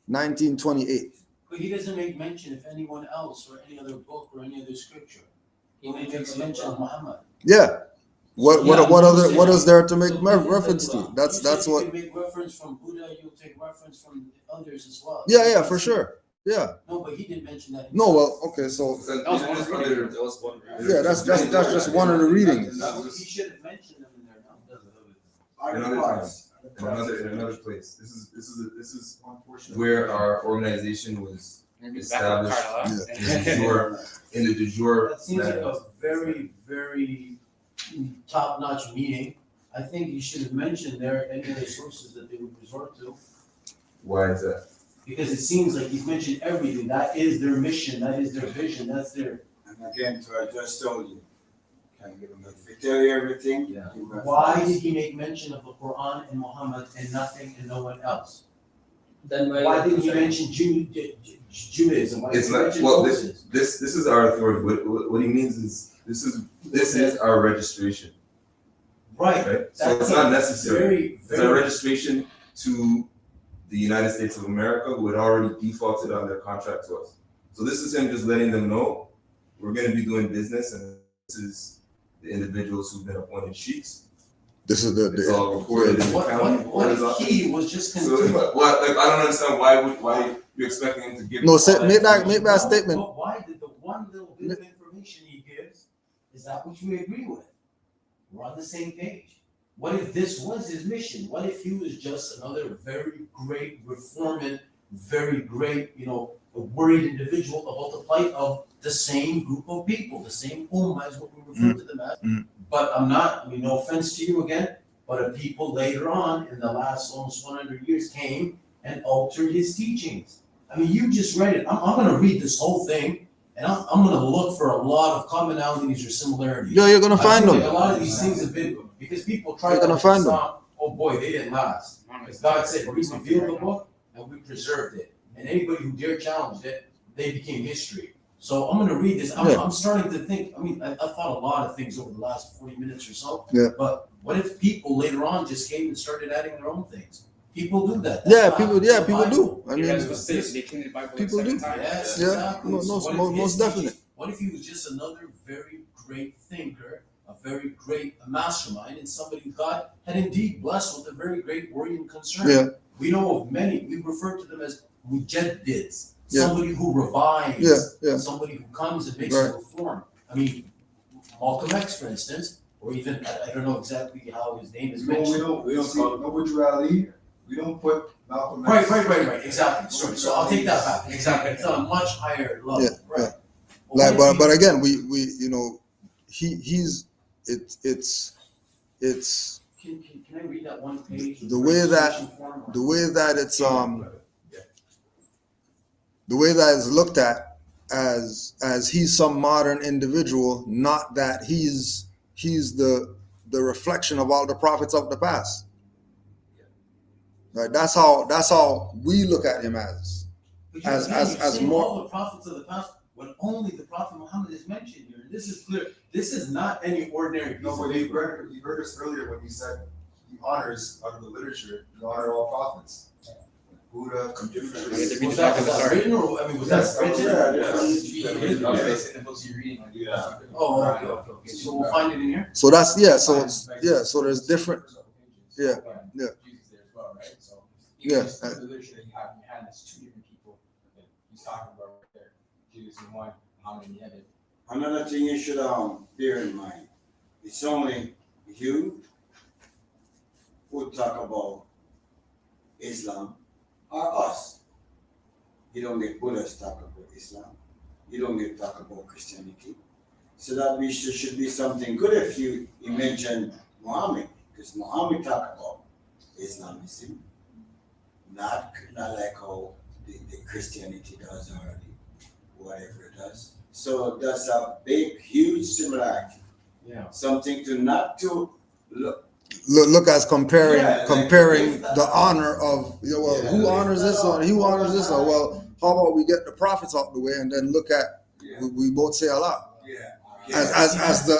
1928. But he doesn't make mention of anyone else or any other book or any other scripture. He only makes mention of Muhammad. Yeah. What is there to make reference to? That's what. You can make reference from Buddha. You'll take reference from others as well. Yeah, for sure. Yeah. No, but he didn't mention that. No, well, okay, so That was one reading. yeah, that's just one of the readings. He should have mentioned them in there. In another place. This is where our organization was established in the de jure. That seems like a very, very top-notch meeting. I think you should have mentioned there any of the sources that they would resort to. Why is that? Because it seems like he's mentioned everything. That is their mission. That is their vision. That's their. And again, so I just told you, can't give them. If we tell you everything, Yeah. Why did he make mention of the Quran and Muhammad and nothing and no one else? Then Why didn't he mention Judaism? Why It's did he like, mention well, Moses? this is our authority. What he means is this is our registration, Right. right? So it's not necessary. It's our Very, registration to the United States of America, who had already defaulted on their contract to us. So this is him just letting them know we're going to be doing business, and this is the individuals who've been appointed sheikhs. This is It's all recorded in the county. what if he was just So, continuing? I don't understand why you're expecting him to give. No, make that statement. But why did the one little bit of information he gives, is that which we agree with? We're on the same page. What if this was his mission? What if he was just another very great reformant, very great, a worried individual about the plight of the same group of people, the same ummah is what we refer to them as. But no offense to you again, but a people later on in the last almost 100 years came and altered his teachings. I mean, you just read it. I'm going to read this whole thing, and I'm going to look for a lot of commonalities or similarities. Yeah, you're gonna find them. Like a lot of these things have been, because people try You're to gonna find them. oh boy, they didn't last. Because God said, we revealed the book and we preserved it. And anybody who dared challenge it, they became history. So I'm going to read this. I'm starting to think, I thought a lot of things over the last 40 minutes or so. Yeah. But what if people later on just came and started adding their own things? People do that. Yeah, That's people not the do. Bible. I mean, They came to the Bible people like do. 7 times. Yes, Yeah, exactly. no, So what if most his definitely. teaching- What if he was just another very great thinker, a very great mastermind, and somebody God had indeed blessed with a very great worry and concern? Yeah. We know of many, we refer to them as mujaddids, Yeah. somebody who revives, Yeah. somebody who comes and makes Right. a reform. Malcolm X, for instance, or even, I don't know exactly how his name is We mentioned. don't see Noble Drew Ali. We don't put Malcolm X. Right, exactly, sorry, so I'll take that back, exactly, it's on a much higher level, Yeah, right? Like, but again, we it's Can I read that one page? the way that it's the way that it's looked at as he's some modern individual, not that he's he's the reflection of all the prophets of the past. Right? That's how we look at him as more all the prophets of the past when only the Prophet Muhammad is mentioned here. This is clear. This is not any ordinary piece No, of but paper. you heard us earlier when you said he honors out of the literature, he honor all prophets. Buddha, Confucius. Was that written or I mean was that written? In the books you're reading. Yeah. Oh, okay. So we'll find it in here. so that's so there's different yeah. Jesus there as well, right? So Yeah. just the literature that you have in your hand is two different people that he's talking about right there. Jesus in one, Muhammad in the other. Another thing you should bear in mind, it's only you who talk about Islam or us. You don't get Buddhists talk about Islam. You don't get talk about Christianity. So that should be something good if you mention Muhammad, because Muhammad talk about Islamism, not like how the Christianity does or whatever it does. So that's a big, huge similarity. Yeah. Something to not to Look as comparing like the honor of who honors this one, who honors this one. Well, how about we get the prophets out the way and then look at we both say Allah as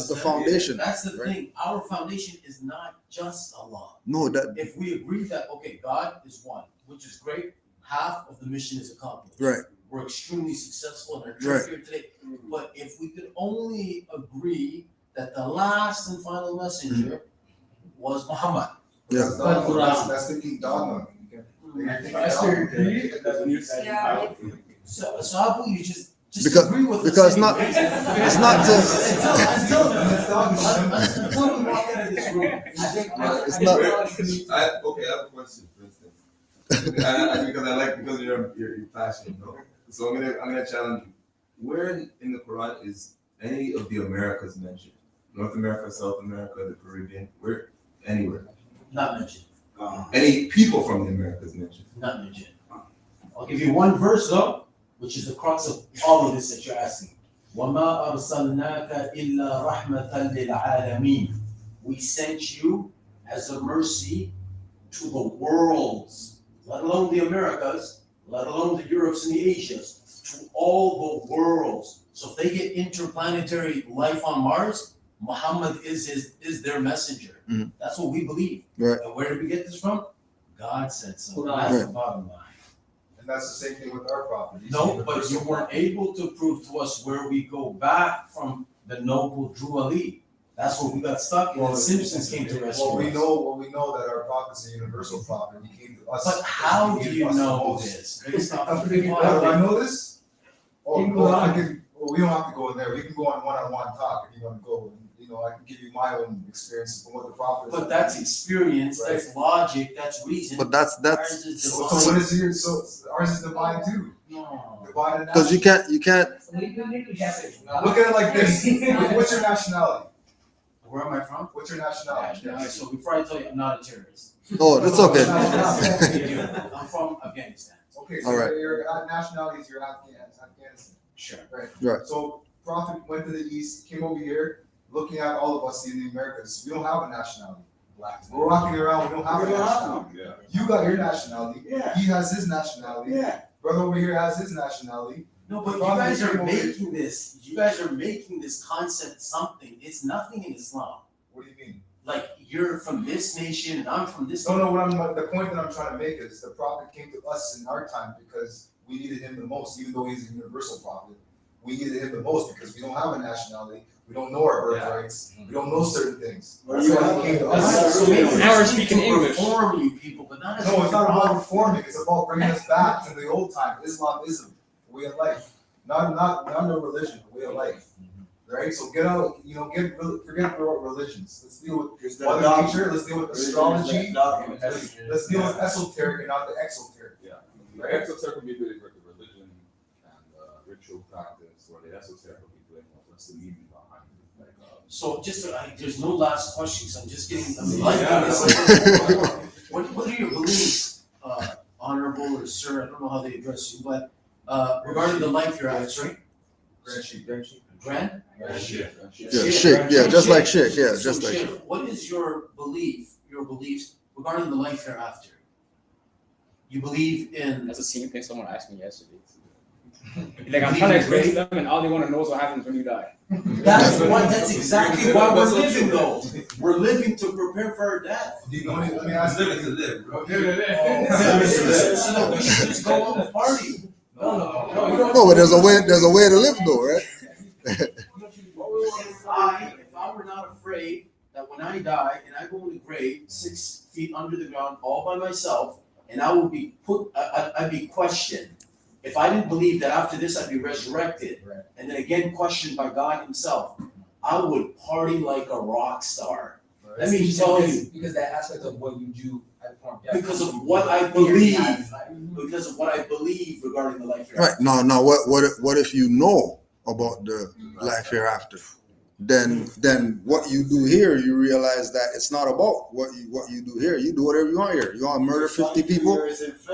the foundation. That's the right? thing. Our foundation is not just Allah. No, that If we agree that God is one, which is great, half of the mission is accomplished. right. We're extremely successful in our trip here today. But if we could only agree that the last and final messenger was Muhammad. Yeah. That's thinking dogma. So how about you just Because- agree with because us not- anyway? it's not just Until we walk out of this room, I think It's not- Okay, I have a question, for instance. Because you're passionate, bro. So I'm gonna challenge you. Where in the Quran is any of the Americas mentioned? North America, South America, the Caribbean, where anywhere? not mentioned. Any people from the Americas mentioned? Not mentioned. I'll give you one verse though, which is the crux of all of this that you're asking. وَمَا أَرْسَلْنَاكَ إِلَّا رَحْمَةً لِلْعَالَمِينَ. We sent you as a mercy to the worlds, let alone the Americas, let alone the Europes and the Asias, to all the worlds. So if they get interplanetary life on Mars, Muhammad is their messenger. Mhm. That's what we believe. Right. And where did we get this from? God said so. Quran. That's the Right. bottom line. And that's the same thing with our properties. No, but you weren't able to prove to us where we go back from the noble Drew Ali. That's where we got stuck, and the Simpsons came to rescue Well, we us. know that our prophet is a universal prophet. He came to us. But how He do gave you us the know most. this? Based off How of do I know this? Oh, Keep well, going. we don't have to go in there. We can go on one-on-one talk if you want to go. I can give you my own experience from what the prophet. But that's experience, that's logic, that's reason. But that's Ours is So divine. what is yours? So ours is divine too. No. Divine and because you can't Look at it like this. What's your nationality? Where am I from? What's your nationality? So before I tell you, I'm not a terrorist. oh that's okay. I'm from Afghanistan. Okay, so All right. your nationality is your Afghanistan. Sure. Right. So prophet went to the east, came over here, looking at all of us in the Americas. We don't have a nationality. We're walking around, we don't have a nationality. Yeah. You got your nationality. Yeah. He has his nationality. Yeah. Brother over here has his nationality. No, but you guys are making this. You guys are making this concept something. It's nothing in Islam. What do you mean? Like you're from this nation and I'm from this. No, the point that I'm trying to make is the prophet came to us in our time because we needed him the most, even though he's a universal prophet. We needed him the most because we don't have a nationality. We don't know our birthrights. We don't know certain things. That's why he came to us. So maybe Now we're speaking speaking English. Reform you people, but not as No, it's not about a reforming. It's about bringing us back to the old time. Islamism, way of life, not a religion, a way of life. Right? So get out. Forget about religions. Let's deal with Mother Nature. Let's deal with astrology. Let's deal with esoteric and not the exoteric. Yeah. The exoteric would be really like the religion and ritual practice, or the esoteric would be like what's the meaning behind it. Like, So there's no last questions. I'm just getting. What are your beliefs, honorable or sir? I don't know how they address you, but regarding the life you're answering. Yeah, shirk. Yeah, just like shirk. Yeah, just like shirk. What is your beliefs regarding the life hereafter? You believe in. That's the same thing someone asked me yesterday. Like I'm trying to explain to them, and all they want to know is what happens when you die. That's exactly why we're living, though. We're living to prepare for our death. Let me ask you. Living to live, bro. So that we should just go on the party. No, but there's a way to live though, right? If I were not afraid that when I die and I go in the grave 6 feet under the ground all by myself, and I will be I'd be questioned. If I didn't believe that after this I'd be resurrected, and then again questioned by God Himself, I would party like a rock star. Let me tell you. Because that aspect of what you do at the point. Because of what I believe. Because of what I believe regarding the life hereafter. Right. No. What if you know about the life hereafter? Then what you do here, you realize that it's not about what you do here. You do whatever you want here. You want to murder 50 people?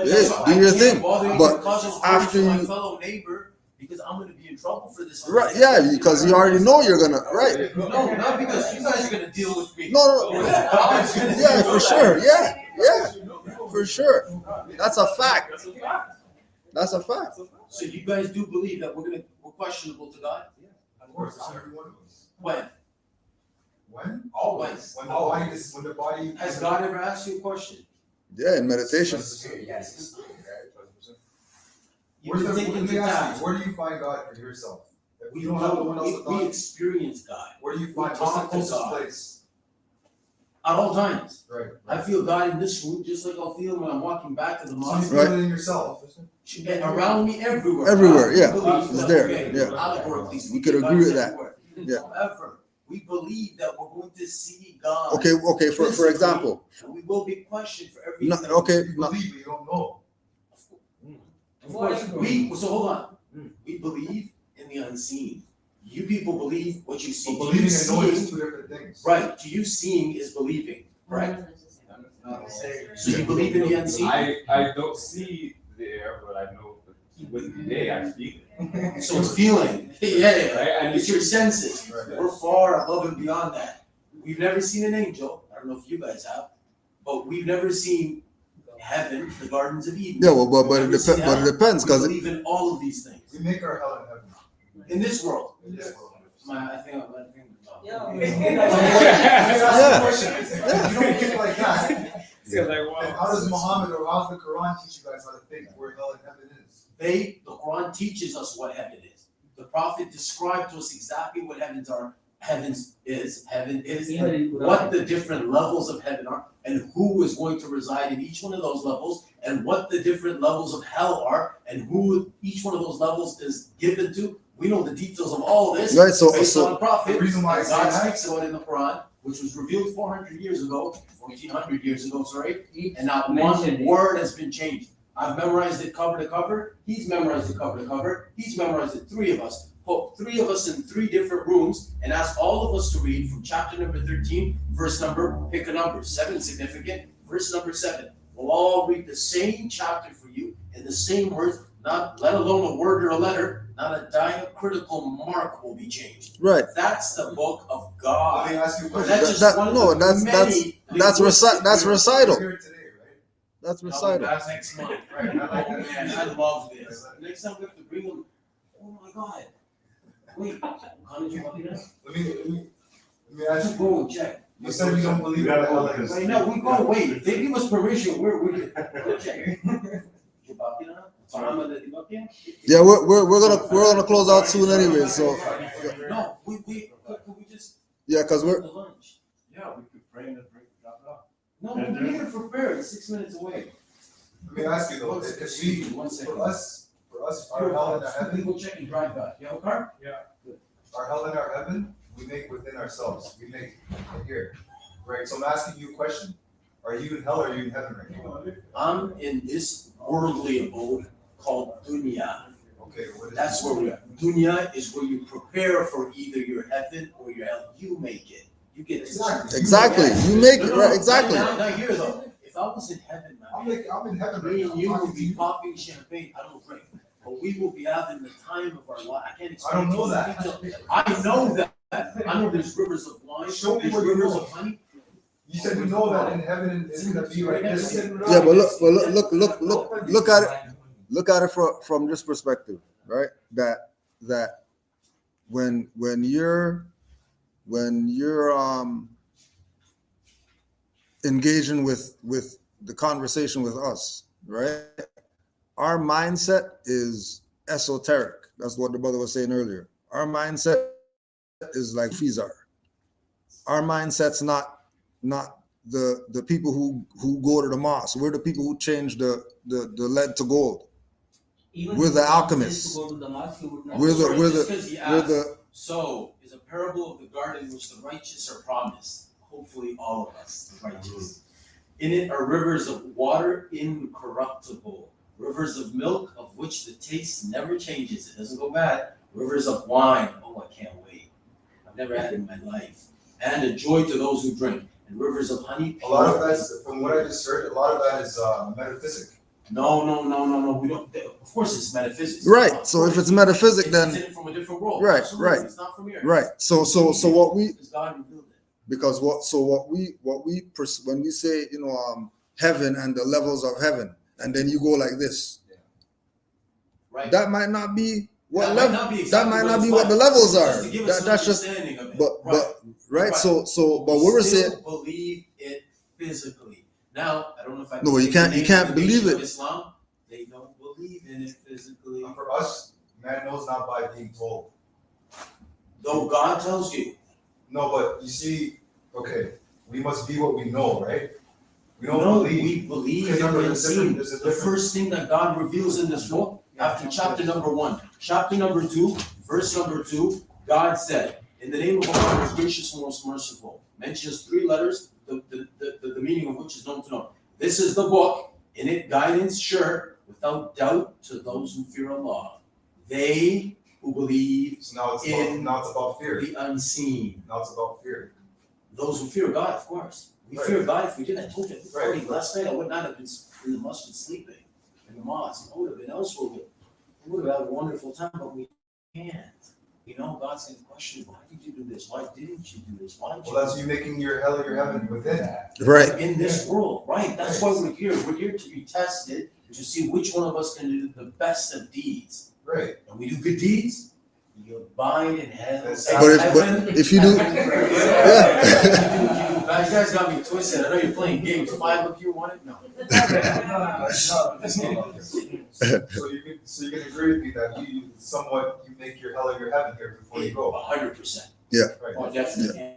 Yeah, do your thing. But after my you, fellow neighbor, because I'm going to be in trouble for this. right? Yeah, because you already know you're gonna. Right. No, not because you guys are going to deal with me. No. Yeah, for sure. Yeah, for sure. That's a fact. That's a fact. So you guys do believe that we're questionable to God? Of course, every one of us. When? When? Always. When the body. Has God ever asked you a question? Yeah, in meditation. Yes. You can take into account. Where do you find God for yourself? If We you don't have no one else to we talk, experience God where do you we find talk what's the to closest God. place? at all times. Right. I feel God in this room just like I'll feel when I'm walking back to the So you mosque. feel it in yourself. And around me everywhere. Everywhere, yeah. Believe It's that, there, okay, yeah. allegorically We could speaking, agree God is with that. everywhere. Yeah. However, we believe that we're going to see God. Okay. For example, And we will be questioned for everything. no, that okay, You no, believe, but you don't know. Of course, so hold on. We believe in the unseen. You people believe what you see. But To believing you and knowing is seeing, two different things. right? To you, seeing is believing, right? So you believe in the unseen. I don't see there, but I know with the day I feel it. So it's feeling. Yeah. Right? And It's your senses. Right. We're far above and beyond that. We've never seen an angel. I don't know if you guys have, but we've never seen heaven, the gardens of Eden. yeah, well, but We've it never seen depends. But it hell. depends We because believe in all of these things We make our hell in heaven. in this world. In this world. I think. Yeah. If you don't think like that, It's like, then wow. how does Muhammad or how does the Quran teach you guys how to think where hell and heaven is? The Quran teaches us what heaven is. The Prophet described to us exactly what heaven is, and what the different levels of heaven are, and who is going to reside in each one of those levels, and what the different levels of hell are, and who each one of those levels is given to. We know the details of all this right. So based on the Prophet. The reason why I and say God that- speaks about it in the Quran, which was revealed 400 years ago, 1400 years ago, sorry, and not one word has been changed. I've memorized it cover to cover. He's memorized it cover to cover. He's memorized it, three of us. Put three of us in three different rooms and ask all of us to read from chapter number 13, verse number, pick a number, 7 significant, verse number 7. We'll all read the same chapter for you in the same words, not let alone a word or a letter, not a diacritical mark will be changed. right. That's the book of Let me God. ask you a question. That's just That- one of no, the that's- many That's linguistic recital. We're here today, right? That's No, recital. that's next month, right? I like that, man. I love this. Next time we have to bring them. Oh my God. Wait, how did you do that? Let me ask Just you. go and check. You said you don't believe in hell and Right now, we go, wait, if they give us permission, we're go check. Yeah, we're gonna close out soon anyway. So No, we just yeah, because we're the lunch. Yeah, we could pray and then drink, drop it off. No, we're here for prayer. It's 6 minutes away. Let me ask you though, One if second, we, one second. for us, our hell and our Let me heaven, go check and drive by. You have a car? our hell and our heaven, we make within ourselves. We make it here, right? So I'm asking you a question. Are you in hell or are you in heaven right now? I'm in this worldly abode called dunya. Okay, what is That's where we are. Dunya is where you prepare for either your heaven or your hell. You make it. You get to exactly. You make it right. Exactly. Not here though. If I was in heaven, I'm man, in heaven me right and now. you I'm would talking to be you. popping champagne. I don't drink. But but we will be having the time of our life. I can't I explain. don't know to you that. the detail. I know that. I know there's rivers of wine. Show me there's where you rivers know. of honey. You said you know that in heaven it's gonna be right this. Yeah, but look at it. Look at it from this perspective, right? That when you're engaging with the conversation with us, right? Our mindset is esoteric. That's what the brother was saying earlier. Our mindset is like Fizar. Our mindset's not the people who go to the mosque. We're the people who change the lead to gold. Even We're if the you alchemists. go to the mosque, you would not. We're Sorry, the just 'cause he we're asked. the So is a parable of the garden which the righteous are promised. Hopefully all of us, the righteous. In it are rivers of water incorruptible, rivers of milk of which the taste never changes. It doesn't go bad. Rivers of wine. Oh, I can't wait. I've never had it in my life. And a joy to those who drink. And rivers of honey. A lot of that's, from what I just heard, a lot of that is metaphysic. No. We don't. Of course, it's metaphysics. right. So if it's metaphysic, It's then in it from a different world. right, Absolutely. right. It's not from here. right. So what we Because God revealed it. because what we when we say heaven and the levels of heaven, and then you go like this, Right. that might not be what That level. might not be That exactly might what not it's be what like. the levels are. Just to give us That's an just understanding of it. but right. Right. So but what we're still saying. believe it physically. Now I don't know if I. No, you can can't- say you the can't name believe of it. Islam, they don't believe in it physically. For us, man knows not by being told. Though God tells you. No, but you see, okay, we must be what we know, right? We don't No, believe. we believe Because in remember, what's there's a seen. different- The first thing that God reveals in this book, after chapter number 1, chapter number 2, verse number 2, God said, "In the name of Allah, most gracious and most merciful," mentions 3 letters, the meaning of which is known to know. This is the book, in it guidance sure, without doubt to those who fear Allah. They who believe So now it's in about fear. the unseen. Now it's about fear. Those who fear God, of course. We Right. fear God. If we did, I told you, Right. last night I would not have been in the masjid sleeping, in the mosque. I would have been elsewhere. We would have had a wonderful time, but we can't. God's going to question, why did you do this? Why didn't you do this? Why did you Well, that's you making your hell or your heaven within. Right. in this world, right? That's why we're here. We're here to be tested, to see which one of us can do the best of deeds. Right. And we do good deeds, you abide in heaven. But if you do, yeah. You guys got me twisted. I know you're playing games. 5 of you want it? No. So you can agree with me that you make your hell or your heaven here before you go. 100%. Yeah. Right. Oh, definitely.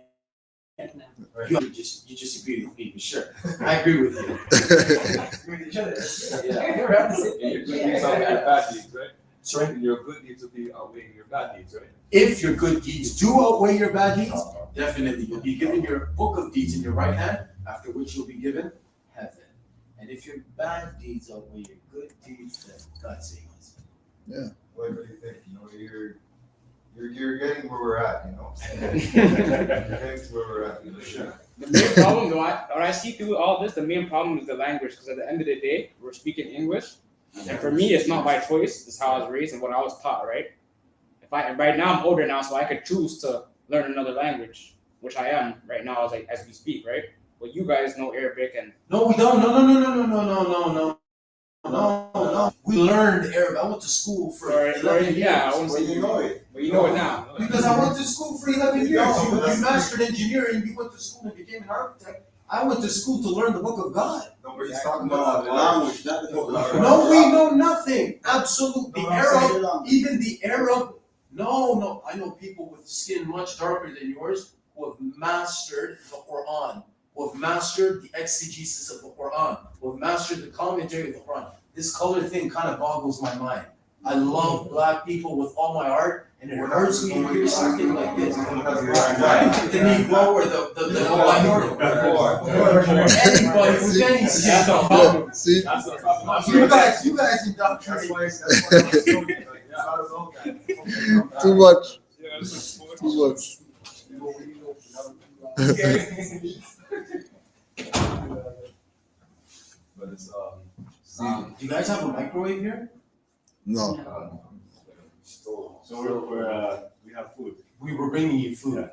Right. You just agree with me, for sure. I agree with you. Yeah. Your good deeds outweigh your bad deeds, right? Sorry? Your good deeds will be outweighing your bad deeds, right? If your good deeds do outweigh your bad deeds, definitely you'll be given your book of deeds in your right hand, after which you'll be given heaven. And if your bad deeds outweigh your good deeds, then God save us. What do you think? You're getting where we're at, You're getting to where we're at. Sure. The main problem, though, when I see through all this, the main problem is the language. Because at the end of the day, we're speaking English, and for me, it's not by choice. It's how I was raised and what I was taught. Right? Right now, I'm older now, so I could choose to learn another language, which I am right now as we speak. Right? But you guys know Arabic and. No, we don't. No. We learned Arabic. I went to school for 11 years. Yeah, I wouldn't Well, say you know it. But you know it now. Because I went to school for 11 years. You mastered engineering, you went to school and became an architect. I went to school to learn the book of God. No, but he's talking No, about the language, not the book. No, we know nothing. Absolutely. No, The I'm saying the Arab, language. even the Arab. No. I know people with skin much darker than yours who have mastered the Quran, who have mastered the exegesis of the Quran, who have mastered the commentary of the Quran. This color thing kind of boggles my mind. I love black people with all my heart, and it hurts me to hear something like this. The Negro or the minority. Anybody with any skin. See, That's the problem. You guys indoctrinate. too much. Yeah, it's like Too much. But it's Do you guys have a microwave here? No. So we have food. We were bringing you food.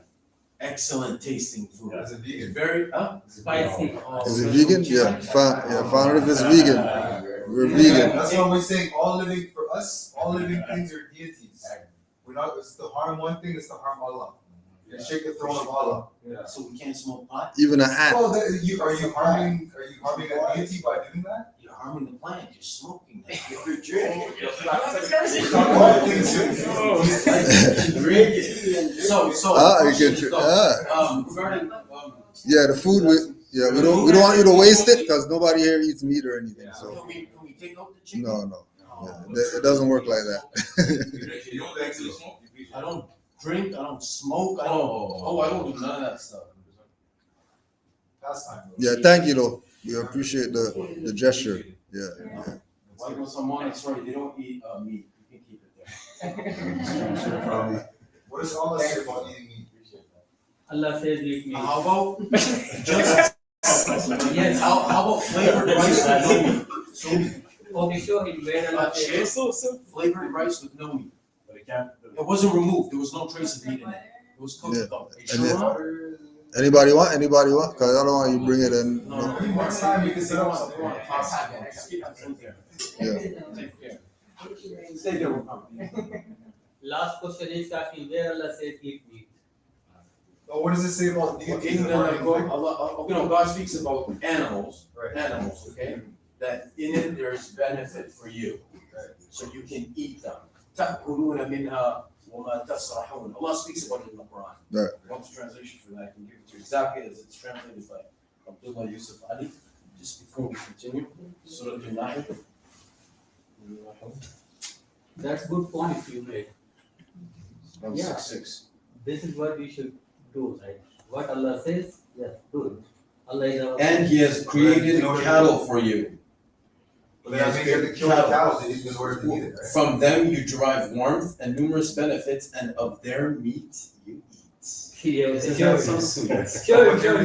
Excellent tasting food. As a vegan. Very Spicy. Is it vegan? Yeah. Find if it's vegan. We're vegan. That's why we're saying all living for us, all living things are deities. We're not. It's to harm one thing. It's to harm Allah. You shake the throne of Allah. So we can't smoke pot. Even an ant. Oh, are you harming a deity by doing that? You're harming the plant. You're smoking. Regarding yeah, the food. We don't want you to waste it because nobody here eats meat or anything. So can we take out the chicken? no. Yeah, it doesn't work like that. I don't drink. I don't smoke. I don't do none of that stuff. Yeah, thank you though. We appreciate the gesture. Yeah. Like with someone, sorry, they don't eat meat. You can keep it there. Probably. What does Allah say about eating meat? Allah says eat meat. How about just yes? How about flavored rice with no meat? Okay, show him where Allah says. Flavored rice with no meat. But it wasn't removed. There was no trace of meat in it. It was cooked though. Anybody want? Because I don't want you to bring it in. No. Next time we can sit up something. Just keep that food there. Yeah. Stay there. We're coming. Last question is asking where Allah says eat meat. Oh, what does it say about deities? God speaks about animals, okay? That in it there's benefit for you, so you can eat them. Allah speaks about it in the Quran. Right. What's the translation for that? I can give it to you exactly as it's translated by Abdullah Yusuf Ali. Just before we continue, Surah Al-Nahl. That's good point you made. Yeah. 6:6. This is what we should do, right? What Allah says, yes, do it. Allah is our And He has created cattle for you. But that means you have to kill the cows in order to eat it, right? From them you derive warmth and numerous benefits, and of their meat you eat. You're so sweet. Sure. You're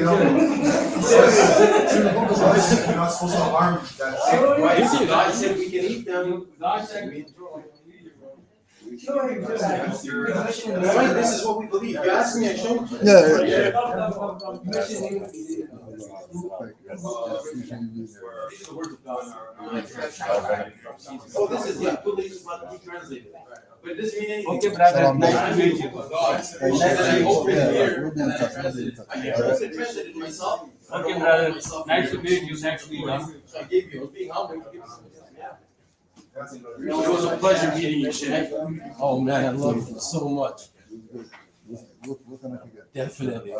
not supposed to harm that. Right? God said we can eat them. God said we Right, this is what we believe. You asked me, I showed you. Yeah. Oh, this is what he translated. But it doesn't mean anything. Okay, brother. Nice to meet you. I translated myself. Okay, brother. Nice to meet you. Next week. I gave you. I was being humble. It was a pleasure meeting you, Shay. Oh man, I love you so much. Definitely.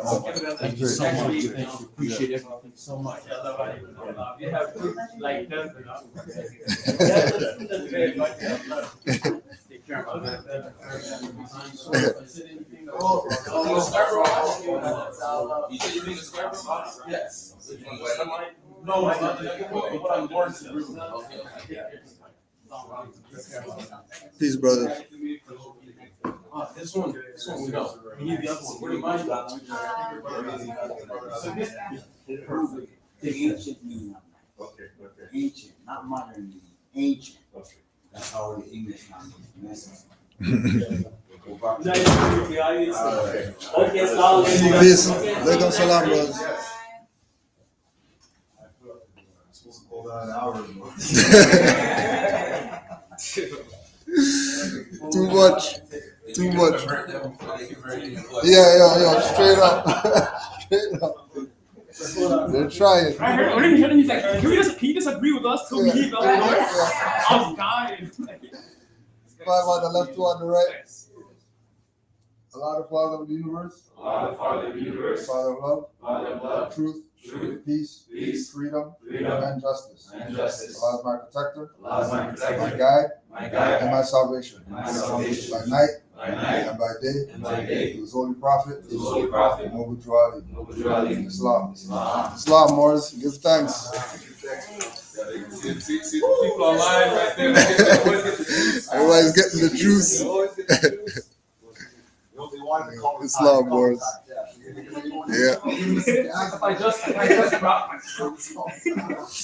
Thank you so much. Thank you. Appreciate everything so much. You have good like that. Take care of that. Yes. No, I'm born to room. Peace, brother. This one we know. We need the other one. What do you mind about? Ancient meaning. Okay. Ancient, not modern meaning. Ancient. That's how the English language messes. Peace. Welcome, salam, brothers. Supposed to hold on an hour ago. Too much. Yeah. Straight up. They're trying. I heard him. He's like, can we disagree with us till we leave the other door? I was dying. 5 on the left, 2 on the right. Allah, the Father of the universe. Father of love. Truth. Peace. Freedom. And justice. Allah is my protector. My guide. And my salvation. By night. And by day. To His holy prophet. Noble Juali. Islam, Morris. Give thanks. See people online right there. Everybody's getting the juice. Islam, Morris. Yeah. I just brought myself.